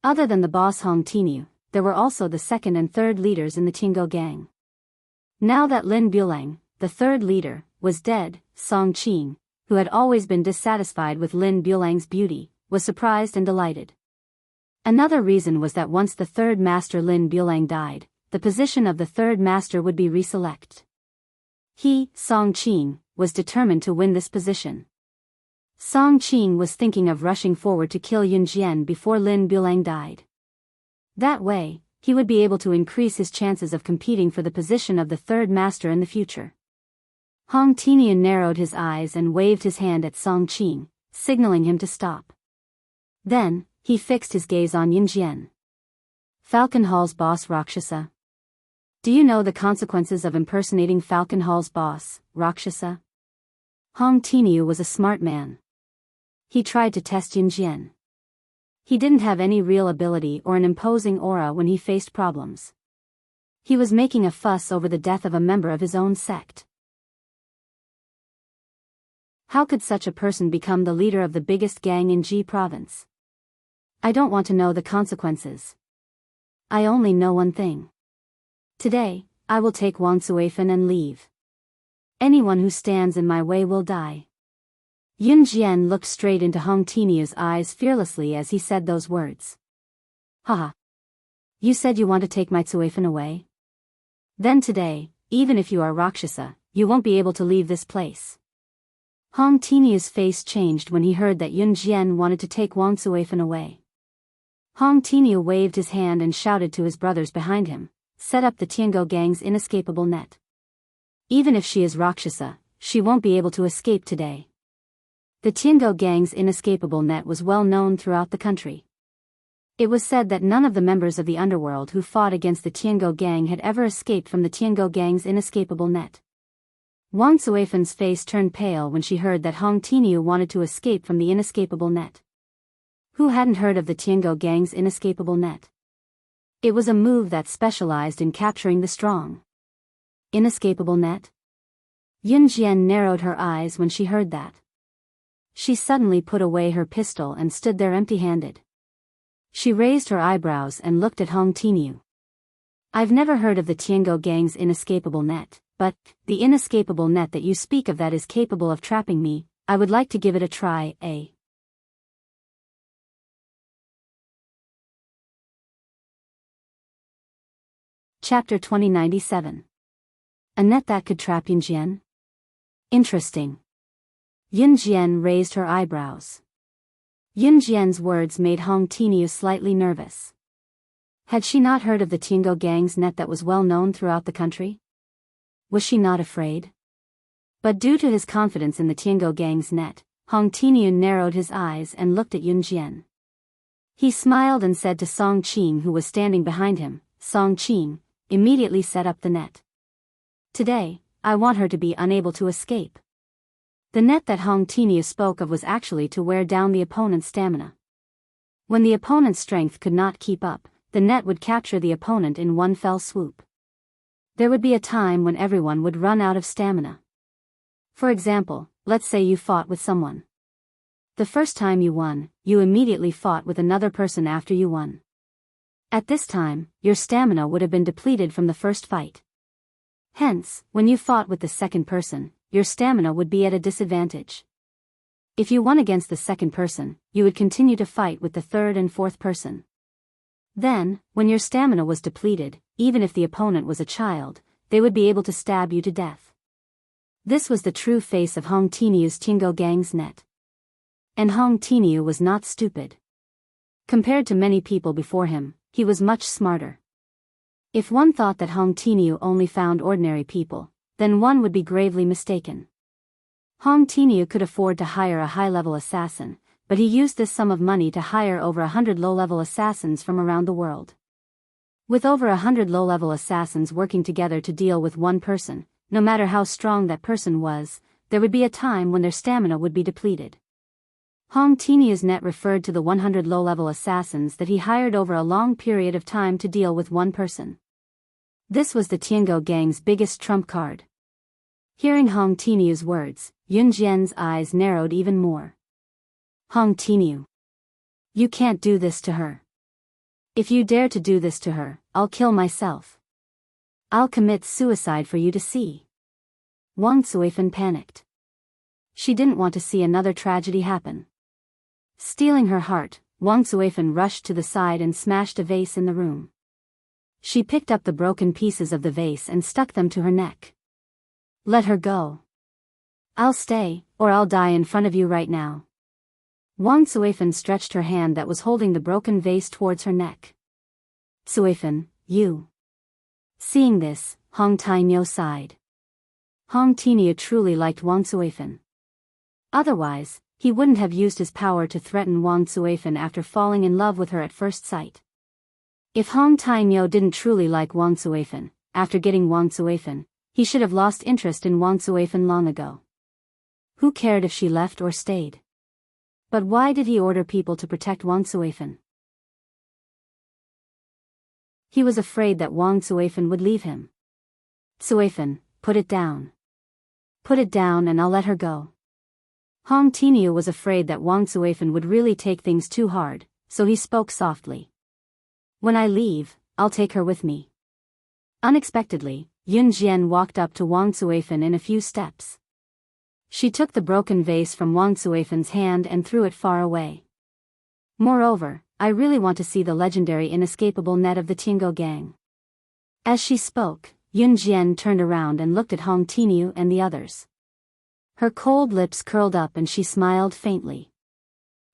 Other than the boss Hong Tiniu, there were also the 2nd and 3rd leaders in the Tiango gang. Now that Lin Bulang, the third leader, was dead, Song Qing, who had always been dissatisfied with Lin Bulang's beauty, was surprised and delighted. Another reason was that once the third master Lin Bulang died, the position of the third master would be reselect. He, Song Qing, was determined to win this position. Song Qing was thinking of rushing forward to kill Yun Jian before Lin Bulang died. That way, he would be able to increase his chances of competing for the position of the third master in the future. Hong Tinian narrowed his eyes and waved his hand at Song Qing, signaling him to stop. Then, he fixed his gaze on Yun Jian. Falcon Hall's boss Rakshasa. Do you know the consequences of impersonating Falcon Hall's boss, Rakshasa? Hong Tiniu was a smart man. He tried to test Yun Jian. He didn't have any real ability or an imposing aura when he faced problems. He was making a fuss over the death of a member of his own sect. How could such a person become the leader of the biggest gang in Ji province? I don't want to know the consequences. I only know one thing. Today, I will take Wang Suifan and leave. Anyone who stands in my way will die. Yun Jian looked straight into Hong Tiniu's eyes fearlessly as he said those words. Haha. You said you want to take my Suifan away? Then today, even if you are Rakshasa, you won't be able to leave this place. Hong Tiniu's face changed when he heard that Yun Jian wanted to take Wang Suifan away. Hong Tiniu waved his hand and shouted to his brothers behind him, set up the Tiango gang's inescapable net. Even if she is Rakshasa, she won't be able to escape today. The Tiango gang's inescapable net was well known throughout the country. It was said that none of the members of the underworld who fought against the Tiango gang had ever escaped from the Tiango gang's inescapable net. Wang Suifan's face turned pale when she heard that Hong Tiniu wanted to escape from the inescapable net. Who hadn't heard of the Tiango gang's inescapable net? It was a move that specialized in capturing the strong. Inescapable net? Yun Jian narrowed her eyes when she heard that. She suddenly put away her pistol and stood there empty-handed. She raised her eyebrows and looked at Hong Tiniu. I've never heard of the Tiango gang's inescapable net, but the inescapable net that you speak of that is capable of trapping me, I would like to give it a try, eh? Chapter 2097. A net that could trap Yun Jian? Interesting. Yun Jian raised her eyebrows. Yun Jian's words made Hong Tiniu slightly nervous. Had she not heard of the Tiango gang's net that was well known throughout the country? Was she not afraid? But due to his confidence in the Tiango gang's net, Hong Tiniu narrowed his eyes and looked at Yun Jian. He smiled and said to Song Qing, who was standing behind him, Song Qing, immediately set up the net. Today, I want her to be unable to escape. The net that Hong Tiniu spoke of was actually to wear down the opponent's stamina. When the opponent's strength could not keep up, the net would capture the opponent in one fell swoop. There would be a time when everyone would run out of stamina. For example, let's say you fought with someone. The first time you won, you immediately fought with another person after you won. At this time, your stamina would have been depleted from the first fight. Hence, when you fought with the second person, your stamina would be at a disadvantage. If you won against the second person, you would continue to fight with the third and fourth person. Then, when your stamina was depleted, even if the opponent was a child, they would be able to stab you to death. This was the true face of Hong Tiniu's Tiango gang's net. And Hong Tiniu was not stupid. Compared to many people before him, he was much smarter. If one thought that Hong Tiniu only found ordinary people, then one would be gravely mistaken. Hong Tiniu could afford to hire a high-level assassin, but he used this sum of money to hire over 100 low-level assassins from around the world. With over 100 low-level assassins working together to deal with one person, no matter how strong that person was, there would be a time when their stamina would be depleted. Hong Tiniu's net referred to the 100 low-level assassins that he hired over a long period of time to deal with one person. This was the Tiango gang's biggest trump card. Hearing Hong Tiniu's words, Yun Jian's eyes narrowed even more. Hong Tiniu. You can't do this to her. If you dare to do this to her, I'll kill myself. I'll commit suicide for you to see. Wang Zuifan panicked. She didn't want to see another tragedy happen. Stealing her heart, Wang Zuifan rushed to the side and smashed a vase in the room. She picked up the broken pieces of the vase and stuck them to her neck. Let her go. I'll stay, or I'll die in front of you right now. Wang Zuifan stretched her hand that was holding the broken vase towards her neck. Zuifan, you. Seeing this, Hong Tainyo sighed. Hong Tainyo truly liked Wang Zuifan. Otherwise, he wouldn't have used his power to threaten Wang Zuifan after falling in love with her at first sight. If Hong Tainyo didn't truly like Wang Zuifan, after getting Wang Zuifan, he should have lost interest in Wang Zuifan long ago. Who cared if she left or stayed? But why did he order people to protect Wang Zuifan? He was afraid that Wang Zuifan would leave him. Zuifan, put it down. Put it down and I'll let her go. Hong Tainyo was afraid that Wang Zuifan would really take things too hard, so he spoke softly. When I leave, I'll take her with me. Unexpectedly, Yun Jian walked up to Wang Zuifan in a few steps. She took the broken vase from Wang Zuifan's hand and threw it far away. Moreover, I really want to see the legendary inescapable net of the Tiango gang. As she spoke, Yun Jian turned around and looked at Hong Tainyo and the others. Her cold lips curled up and she smiled faintly.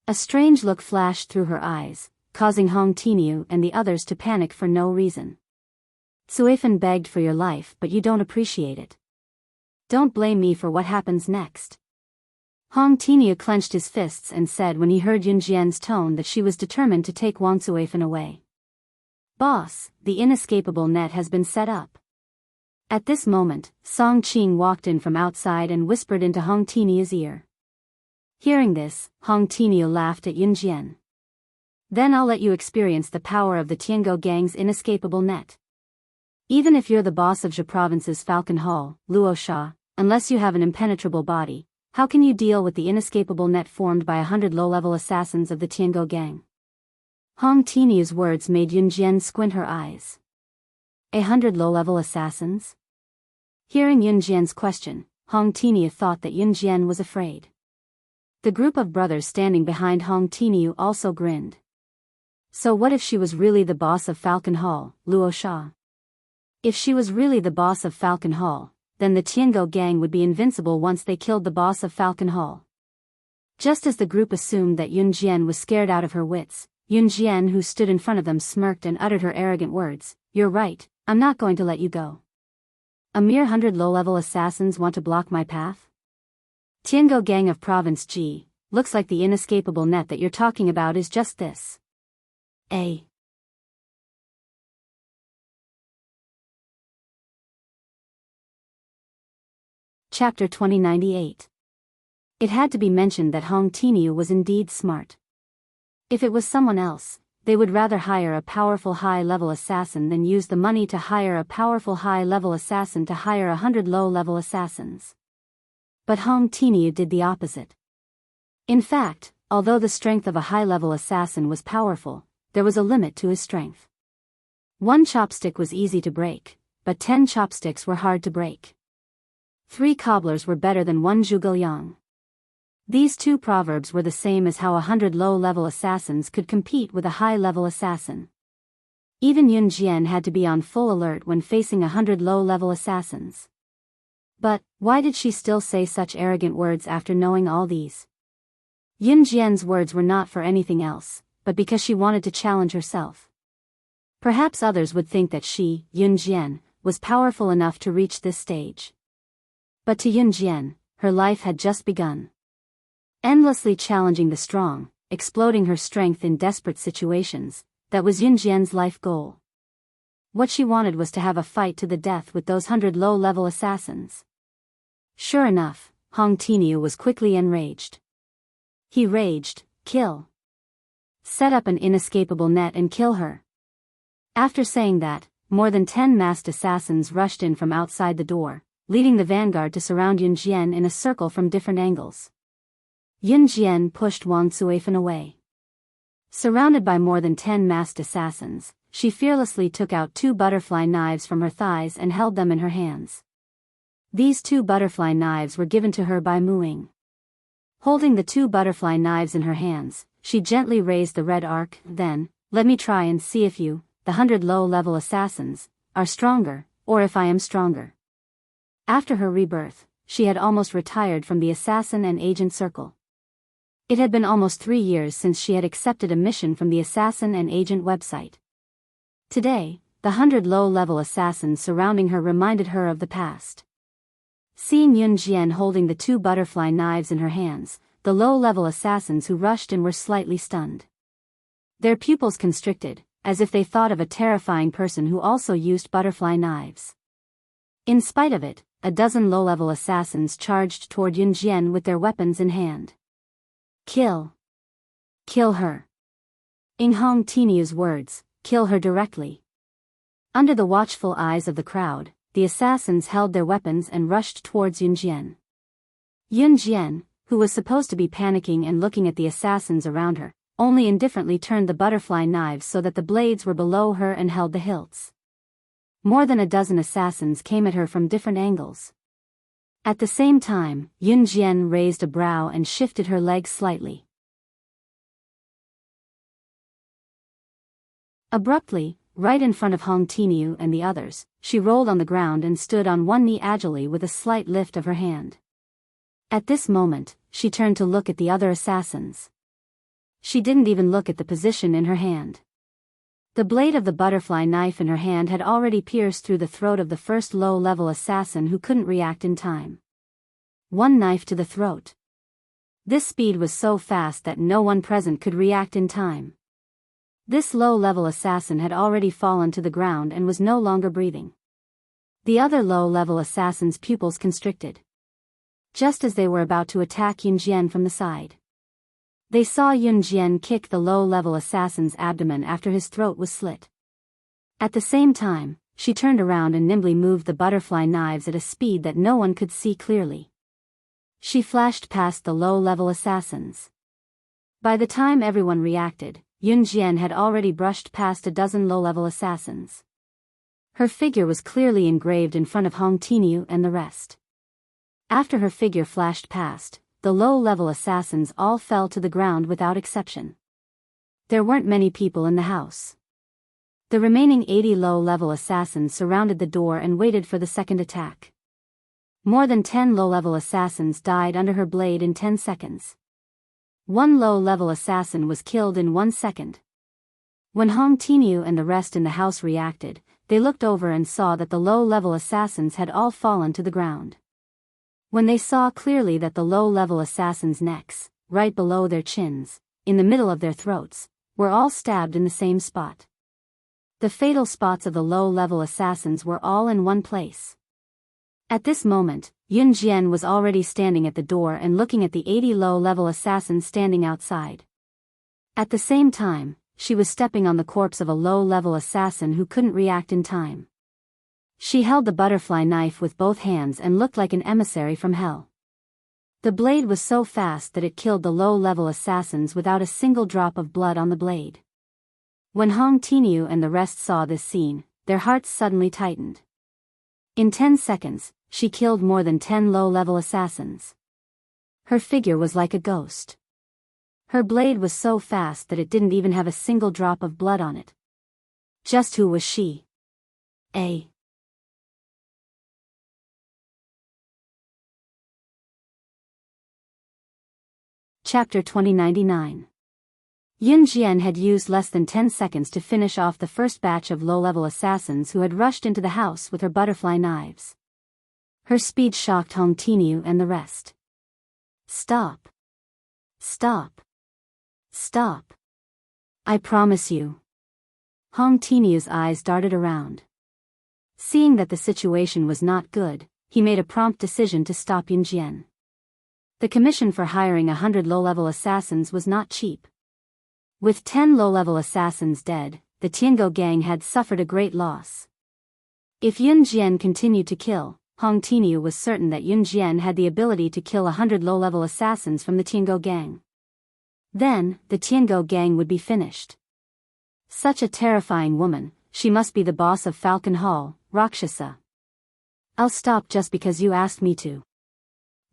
A strange look flashed through her eyes, causing Hong Tainyo and the others to panic for no reason. Zuifan begged for your life but you don't appreciate it. Don't blame me for what happens next. Hong Tainyo clenched his fists and said when he heard Yun Jian's tone that she was determined to take Wang Zuifan away. Boss, the inescapable net has been set up. At this moment, Song Qing walked in from outside and whispered into Hong Tainyo's ear. Hearing this, Hong Tainyo laughed at Yun Jian. Then I'll let you experience the power of the Tiango gang's inescapable net. Even if you're the boss of Zhe Province's Falcon Hall, Luo Sha, unless you have an impenetrable body, how can you deal with the inescapable net formed by 100 low-level assassins of the Tiango gang? Hong Tainyo's words made Yun Jian squint her eyes. 100 low-level assassins? Hearing Yun Jian's question, Hong Tainyo thought that Yun Jian was afraid. The group of brothers standing behind Hong Tainyo also grinned. So what if she was really the boss of Falcon Hall, Luo Sha? If she was really the boss of Falcon Hall, then the Tiango gang would be invincible once they killed the boss of Falcon Hall. Just as the group assumed that Yun Jian was scared out of her wits, Yun Jian, who stood in front of them, smirked and uttered her arrogant words, "You're right, I'm not going to let you go. A mere 100 low-level assassins want to block my path? Tiango gang of Province G, looks like the inescapable net that you're talking about is just this. A. Chapter 2098. It had to be mentioned that Hong Tainyo was indeed smart. If it was someone else, they would rather hire a powerful high-level assassin than use the money to hire a powerful high-level assassin to hire 100 low-level assassins. But Hong Tainyo did the opposite. In fact, although the strength of a high-level assassin was powerful, there was a limit to his strength. 1 chopstick was easy to break, but 10 chopsticks were hard to break. 3 cobblers were better than 1 zhuge. These 2 proverbs were the same as how 100 low-level assassins could compete with a high-level assassin. Even Yun Jian had to be on full alert when facing 100 low-level assassins. But, why did she still say such arrogant words after knowing all these? Yun Jian's words were not for anything else, but because she wanted to challenge herself. Perhaps others would think that she, Yun Jian, was powerful enough to reach this stage. But to Yun Jian, her life had just begun. Endlessly challenging the strong, exploding her strength in desperate situations, that was Yun Jian's life goal. What she wanted was to have a fight to the death with those 100 low-level assassins. Sure enough, Hong Tainyo was quickly enraged. He raged, "Kill. Set up an inescapable net and kill her." After saying that, more than 10 masked assassins rushed in from outside the door, leading the vanguard to surround Yun Jian in a circle from different angles. Yun Jian pushed Wang Zuifan away. Surrounded by more than 10 masked assassins, she fearlessly took out 2 butterfly knives from her thighs and held them in her hands. These 2 butterfly knives were given to her by Muing. Holding the 2 butterfly knives in her hands, she gently raised the red arc. Then, let me try and see if you, the 100 low-level assassins, are stronger, or if I am stronger. After her rebirth, she had almost retired from the assassin and agent circle. It had been almost 3 years since she had accepted a mission from the assassin and agent website. Today, the 100 low-level assassins surrounding her reminded her of the past. Seeing Yun Jian holding the 2 butterfly knives in her hands, the low-level assassins who rushed in were slightly stunned. Their pupils constricted, as if they thought of a terrifying person who also used butterfly knives. In spite of it, a dozen low-level assassins charged toward Yun Jian with their weapons in hand. Kill. Kill her. In Hong Tiniu's words, kill her directly. Under the watchful eyes of the crowd, the assassins held their weapons and rushed towards Yun Jian. Yun Jian, who was supposed to be panicking and looking at the assassins around her, only indifferently turned the butterfly knives so that the blades were below her and held the hilts. More than a dozen assassins came at her from different angles. At the same time, Yun Jian raised a brow and shifted her legs slightly. Abruptly, right in front of Hong Tiniu and the others, she rolled on the ground and stood on one knee agilely with a slight lift of her hand. At this moment, she turned to look at the other assassins. She didn't even look at the position in her hand. The blade of the butterfly knife in her hand had already pierced through the throat of the first low-level assassin who couldn't react in time. One knife to the throat. This speed was so fast that no one present could react in time. This low-level assassin had already fallen to the ground and was no longer breathing. The other low-level assassin's pupils constricted. Just as they were about to attack Yun Jian from the side, they saw Yun Jian kick the low-level assassin's abdomen after his throat was slit. At the same time, she turned around and nimbly moved the butterfly knives at a speed that no one could see clearly. She flashed past the low-level assassins. By the time everyone reacted, Yun Jian had already brushed past a dozen low-level assassins. Her figure was clearly engraved in front of Hong Tiniu and the rest. After her figure flashed past, the low-level assassins all fell to the ground without exception. There weren't many people in the house. The remaining 80 low-level assassins surrounded the door and waited for the second attack. More than 10 low-level assassins died under her blade in 10 seconds. One low-level assassin was killed in 1 second. When Hong Tiniu and the rest in the house reacted, they looked over and saw that the low-level assassins had all fallen to the ground. When they saw clearly that the low-level assassins' necks, right below their chins, in the middle of their throats, were all stabbed in the same spot. The fatal spots of the low-level assassins were all in one place. At this moment, Yun Jian was already standing at the door and looking at the 80 low-level assassins standing outside. At the same time, she was stepping on the corpse of a low-level assassin who couldn't react in time. She held the butterfly knife with both hands and looked like an emissary from hell. The blade was so fast that it killed the low-level assassins without a single drop of blood on the blade. When Hong Tiniu and the rest saw this scene, their hearts suddenly tightened. In 10 seconds, she killed more than 10 low-level assassins. Her figure was like a ghost. Her blade was so fast that it didn't even have a single drop of blood on it. Just who was she? Chapter 2099. Yun Jian had used less than 10 seconds to finish off the first batch of low-level assassins who had rushed into the house with her butterfly knives. Her speed shocked Hong Tiniu and the rest. Stop. Stop. Stop. I promise you. Hong Tiniu's eyes darted around. Seeing that the situation was not good, he made a prompt decision to stop Yun Jian. The commission for hiring 100 low-level assassins was not cheap. With 10 low-level assassins dead, the Tiango gang had suffered a great loss. If Yun Jian continued to kill, Hong Tiniu was certain that Yun Jian had the ability to kill 100 low-level assassins from the Tiango gang. Then, the Tiango gang would be finished. Such a terrifying woman, she must be the boss of Falcon Hall, Rakshasa. I'll stop just because you asked me to.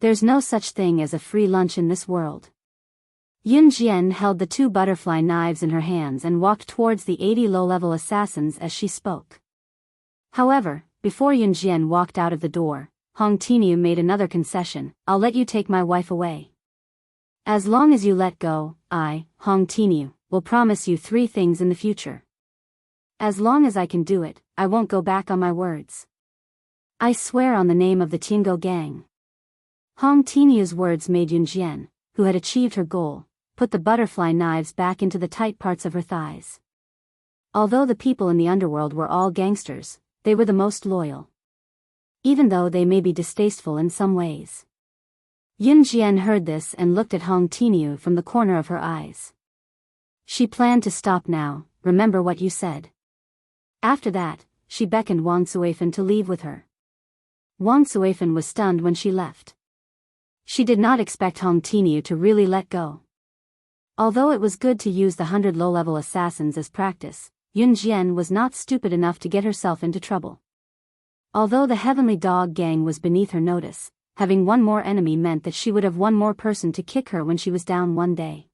There's no such thing as a free lunch in this world. Yun Jian held the 2 butterfly knives in her hands and walked towards the 80 low-level assassins as she spoke. However, before Yun Jian walked out of the door, Hong Tiniu made another concession. I'll let you take my wife away. As long as you let go, I, Hong Tiniu, will promise you 3 things in the future. As long as I can do it, I won't go back on my words. I swear on the name of the Tiango gang. Hong Tiniu's words made Yun Jian, who had achieved her goal, put the butterfly knives back into the tight parts of her thighs. Although the people in the underworld were all gangsters, they were the most loyal. Even though they may be distasteful in some ways. Yun Jian heard this and looked at Hong Tiniu from the corner of her eyes. She planned to stop now. Remember what you said. After that, she beckoned Wang Suifan to leave with her. Wang Suifan was stunned when she left. She did not expect Hong Tiniu to really let go. Although it was good to use the 100 low-level assassins as practice, Yun Jian was not stupid enough to get herself into trouble. Although the Heavenly Dog gang was beneath her notice, having one more enemy meant that she would have one more person to kick her when she was down one day.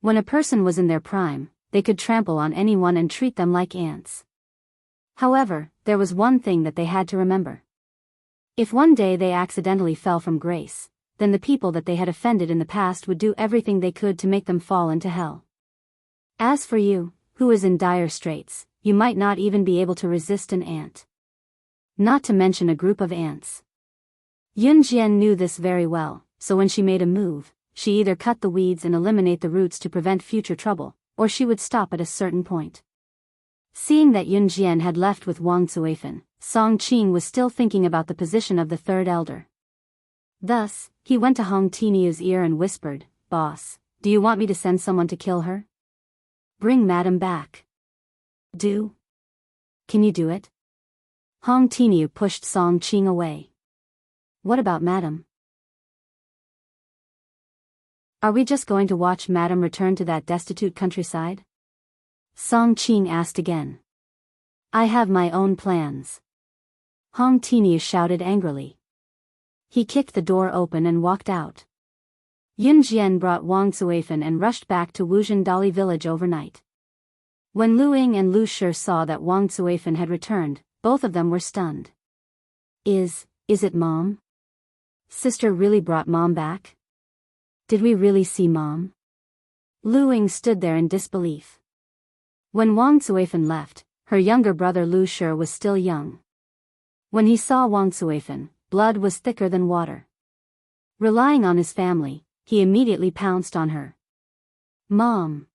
When a person was in their prime, they could trample on anyone and treat them like ants. However, there was one thing that they had to remember. If one day they accidentally fell from grace, then the people that they had offended in the past would do everything they could to make them fall into hell. As for you, who is in dire straits, you might not even be able to resist an ant. Not to mention a group of ants. Yun Jian knew this very well, so when she made a move, she either cut the weeds and eliminate the roots to prevent future trouble, or she would stop at a certain point. Seeing that Yun Jian had left with Wang Suifan, Song Qing was still thinking about the position of the 3rd elder. Thus, he went to Hong Tiniu's ear and whispered, "Boss, do you want me to send someone to kill her? Bring Madam back." "Do? Can you do it?" Hong Tiniu pushed Song Qing away. "What about Madam? Are we just going to watch Madam return to that destitute countryside?" Song Qing asked again. "I have my own plans." Hong Tiniu shouted angrily. He kicked the door open and walked out. Yun Jian brought Wang Suifan and rushed back to Wuzhen Dali village overnight. When Lu Ying and Lu Shi saw that Wang Suifan had returned, both of them were stunned. Is it Mom? Sister really brought Mom back? Did we really see Mom? Lu Ying stood there in disbelief. When Wang Suifan left, her younger brother Lu Shi was still young. When he saw Wang Suifan, blood was thicker than water. Relying on his family, he immediately pounced on her. "Mom."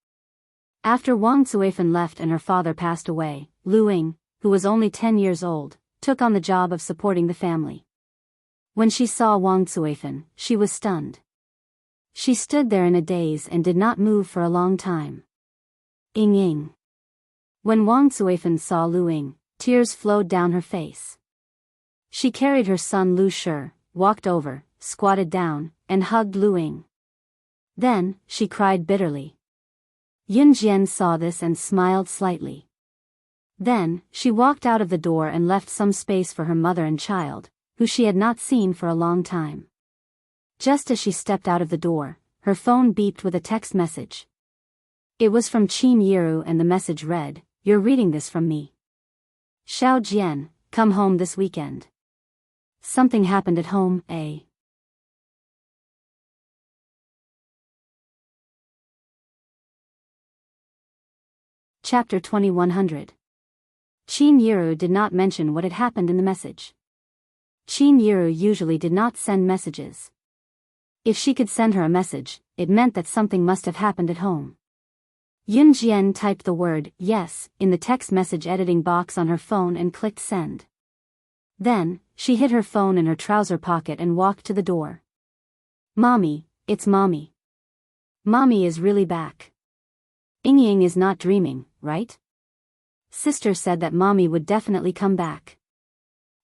After Wang Suifan left and her father passed away, Lu Ying, who was only 10 years old, took on the job of supporting the family. When she saw Wang Suifan, she was stunned. She stood there in a daze and did not move for a long time. Ying. When Wang Suifan saw Lu Ying, tears flowed down her face. She carried her son Lu Shi, walked over, squatted down, and hugged Lu Ying. Then, she cried bitterly. Yun Jian saw this and smiled slightly. Then, she walked out of the door and left some space for her mother and child, who she had not seen for a long time. Just as she stepped out of the door, her phone beeped with a text message. It was from Qin Yiru and the message read, "You're reading this from me. Xiao Jian, come home this weekend. Something happened at home, eh?" Chapter 2100. Qin Yiru did not mention what had happened in the message. Qin Yiru usually did not send messages. If she could send her a message, it meant that something must have happened at home. Yun Jian typed the word, "yes," in the text message editing box on her phone and clicked send. Then, she hid her phone in her trouser pocket and walked to the door. "Mommy, it's Mommy. Mommy is really back. Ying is not dreaming, right? Sister said that Mommy would definitely come back."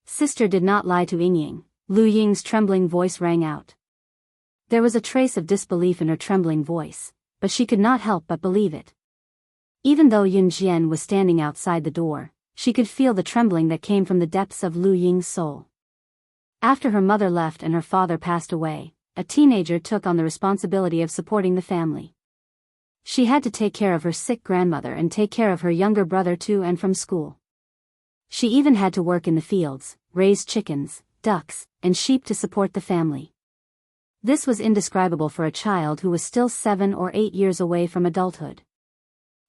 Sister did not lie to Ying. Lu Ying's trembling voice rang out. There was a trace of disbelief in her trembling voice, but she could not help but believe it. Even though Yun Jian was standing outside the door, she could feel the trembling that came from the depths of Lu Ying's soul. After her mother left and her father passed away, a teenager took on the responsibility of supporting the family. She had to take care of her sick grandmother and take care of her younger brother to and from school. She even had to work in the fields, raise chickens, ducks, and sheep to support the family. This was indescribable for a child who was still 7 or 8 years away from adulthood.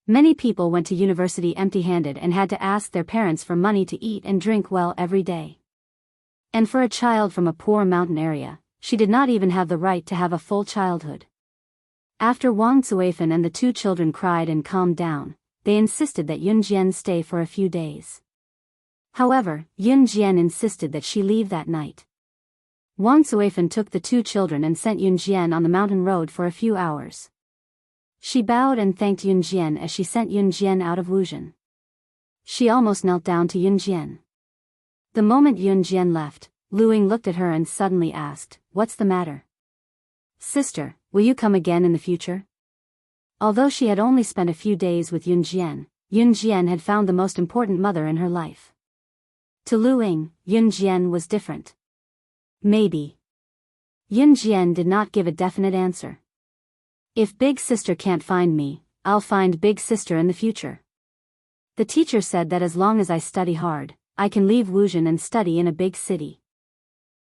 Many people went to university empty-handed and had to ask their parents for money to eat and drink well every day. And for a child from a poor mountain area, she did not even have the right to have a full childhood. After Wang Zuifan and the 2 children cried and calmed down, they insisted that Yun Jian stay for a few days. However, Yun Jian insisted that she leave that night. Wang Zuifan took the 2 children and sent Yun Jian on the mountain road for a few hours. She bowed and thanked Yun Jian as she sent Yun Jian out of Wuxia. She almost knelt down to Yun Jian. The moment Yun Jian left, Lu Ying looked at her and suddenly asked, "What's the matter? Sister, will you come again in the future?" Although she had only spent a few days with Yun Jian had found the most important mother in her life. To Lu Ying, Yun Jian was different. Maybe. Yun Jian did not give a definite answer. If big sister can't find me, I'll find big sister in the future. The teacher said that as long as I study hard, I can leave Wuxia and study in a big city.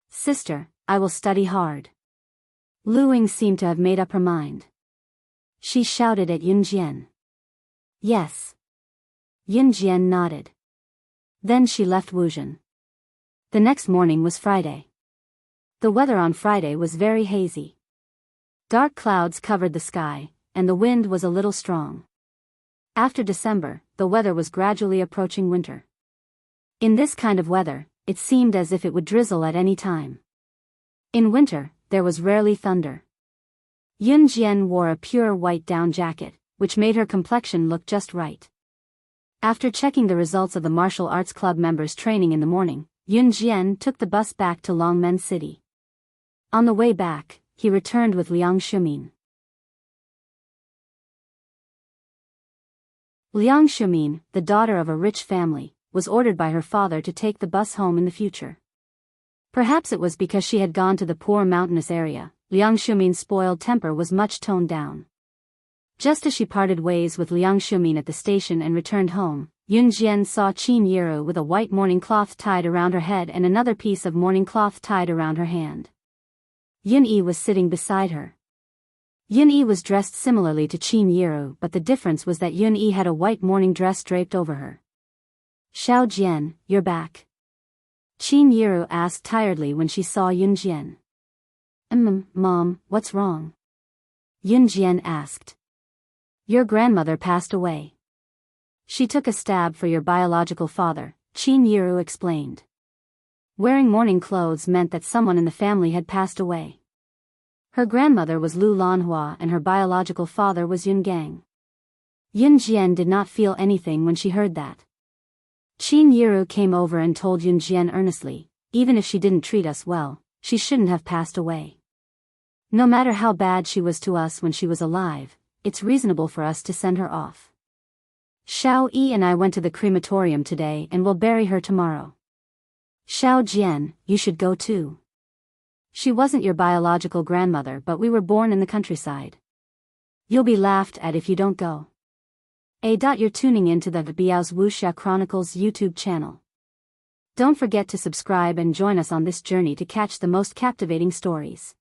Sister, I will study hard. Lu Ying seemed to have made up her mind. She shouted at Yun Jian. Yes. Yun Jian nodded. Then she left Wuxia. The next morning was Friday. The weather on Friday was very hazy. Dark clouds covered the sky, and the wind was a little strong. After December, the weather was gradually approaching winter. In this kind of weather, it seemed as if it would drizzle at any time. In winter, there was rarely thunder. Yun Jian wore a pure white down jacket, which made her complexion look just right. After checking the results of the martial arts club members' training in the morning, Yun Jian took the bus back to Longmen City. On the way back, he returned with Liang Shumin. Liang Shumin, the daughter of a rich family, was ordered by her father to take the bus home in the future. Perhaps it was because she had gone to the poor mountainous area, Liang Shumin's spoiled temper was much toned down. Just as she parted ways with Liang Shumin at the station and returned home, Yun Jian saw Qin Yiru with a white mourning cloth tied around her head and another piece of mourning cloth tied around her hand. Yun Yi was sitting beside her. Yun Yi was dressed similarly to Qin Yiru, but the difference was that Yun Yi had a white mourning dress draped over her. "Xiao Jian, you're back?" Qin Yiru asked tiredly when she saw Yun Jian. Mom, what's wrong?" Yun Jian asked. "Your grandmother passed away. She took a stab for your biological father," Qin Yiru explained. Wearing mourning clothes meant that someone in the family had passed away. Her grandmother was Lu Lanhua and her biological father was Yun Gang. Yun Jian did not feel anything when she heard that. Qin Yiru came over and told Yun Jian earnestly, "Even if she didn't treat us well, she shouldn't have passed away. No matter how bad she was to us when she was alive, it's reasonable for us to send her off. Xiao Yi and I went to the crematorium today and will bury her tomorrow. Xiao Jian, you should go too. She wasn't your biological grandmother, but we were born in the countryside. You'll be laughed at if you don't go." You're tuning in to the Biyao's Wuxia Chronicles YouTube channel. Don't forget to subscribe and join us on this journey to catch the most captivating stories.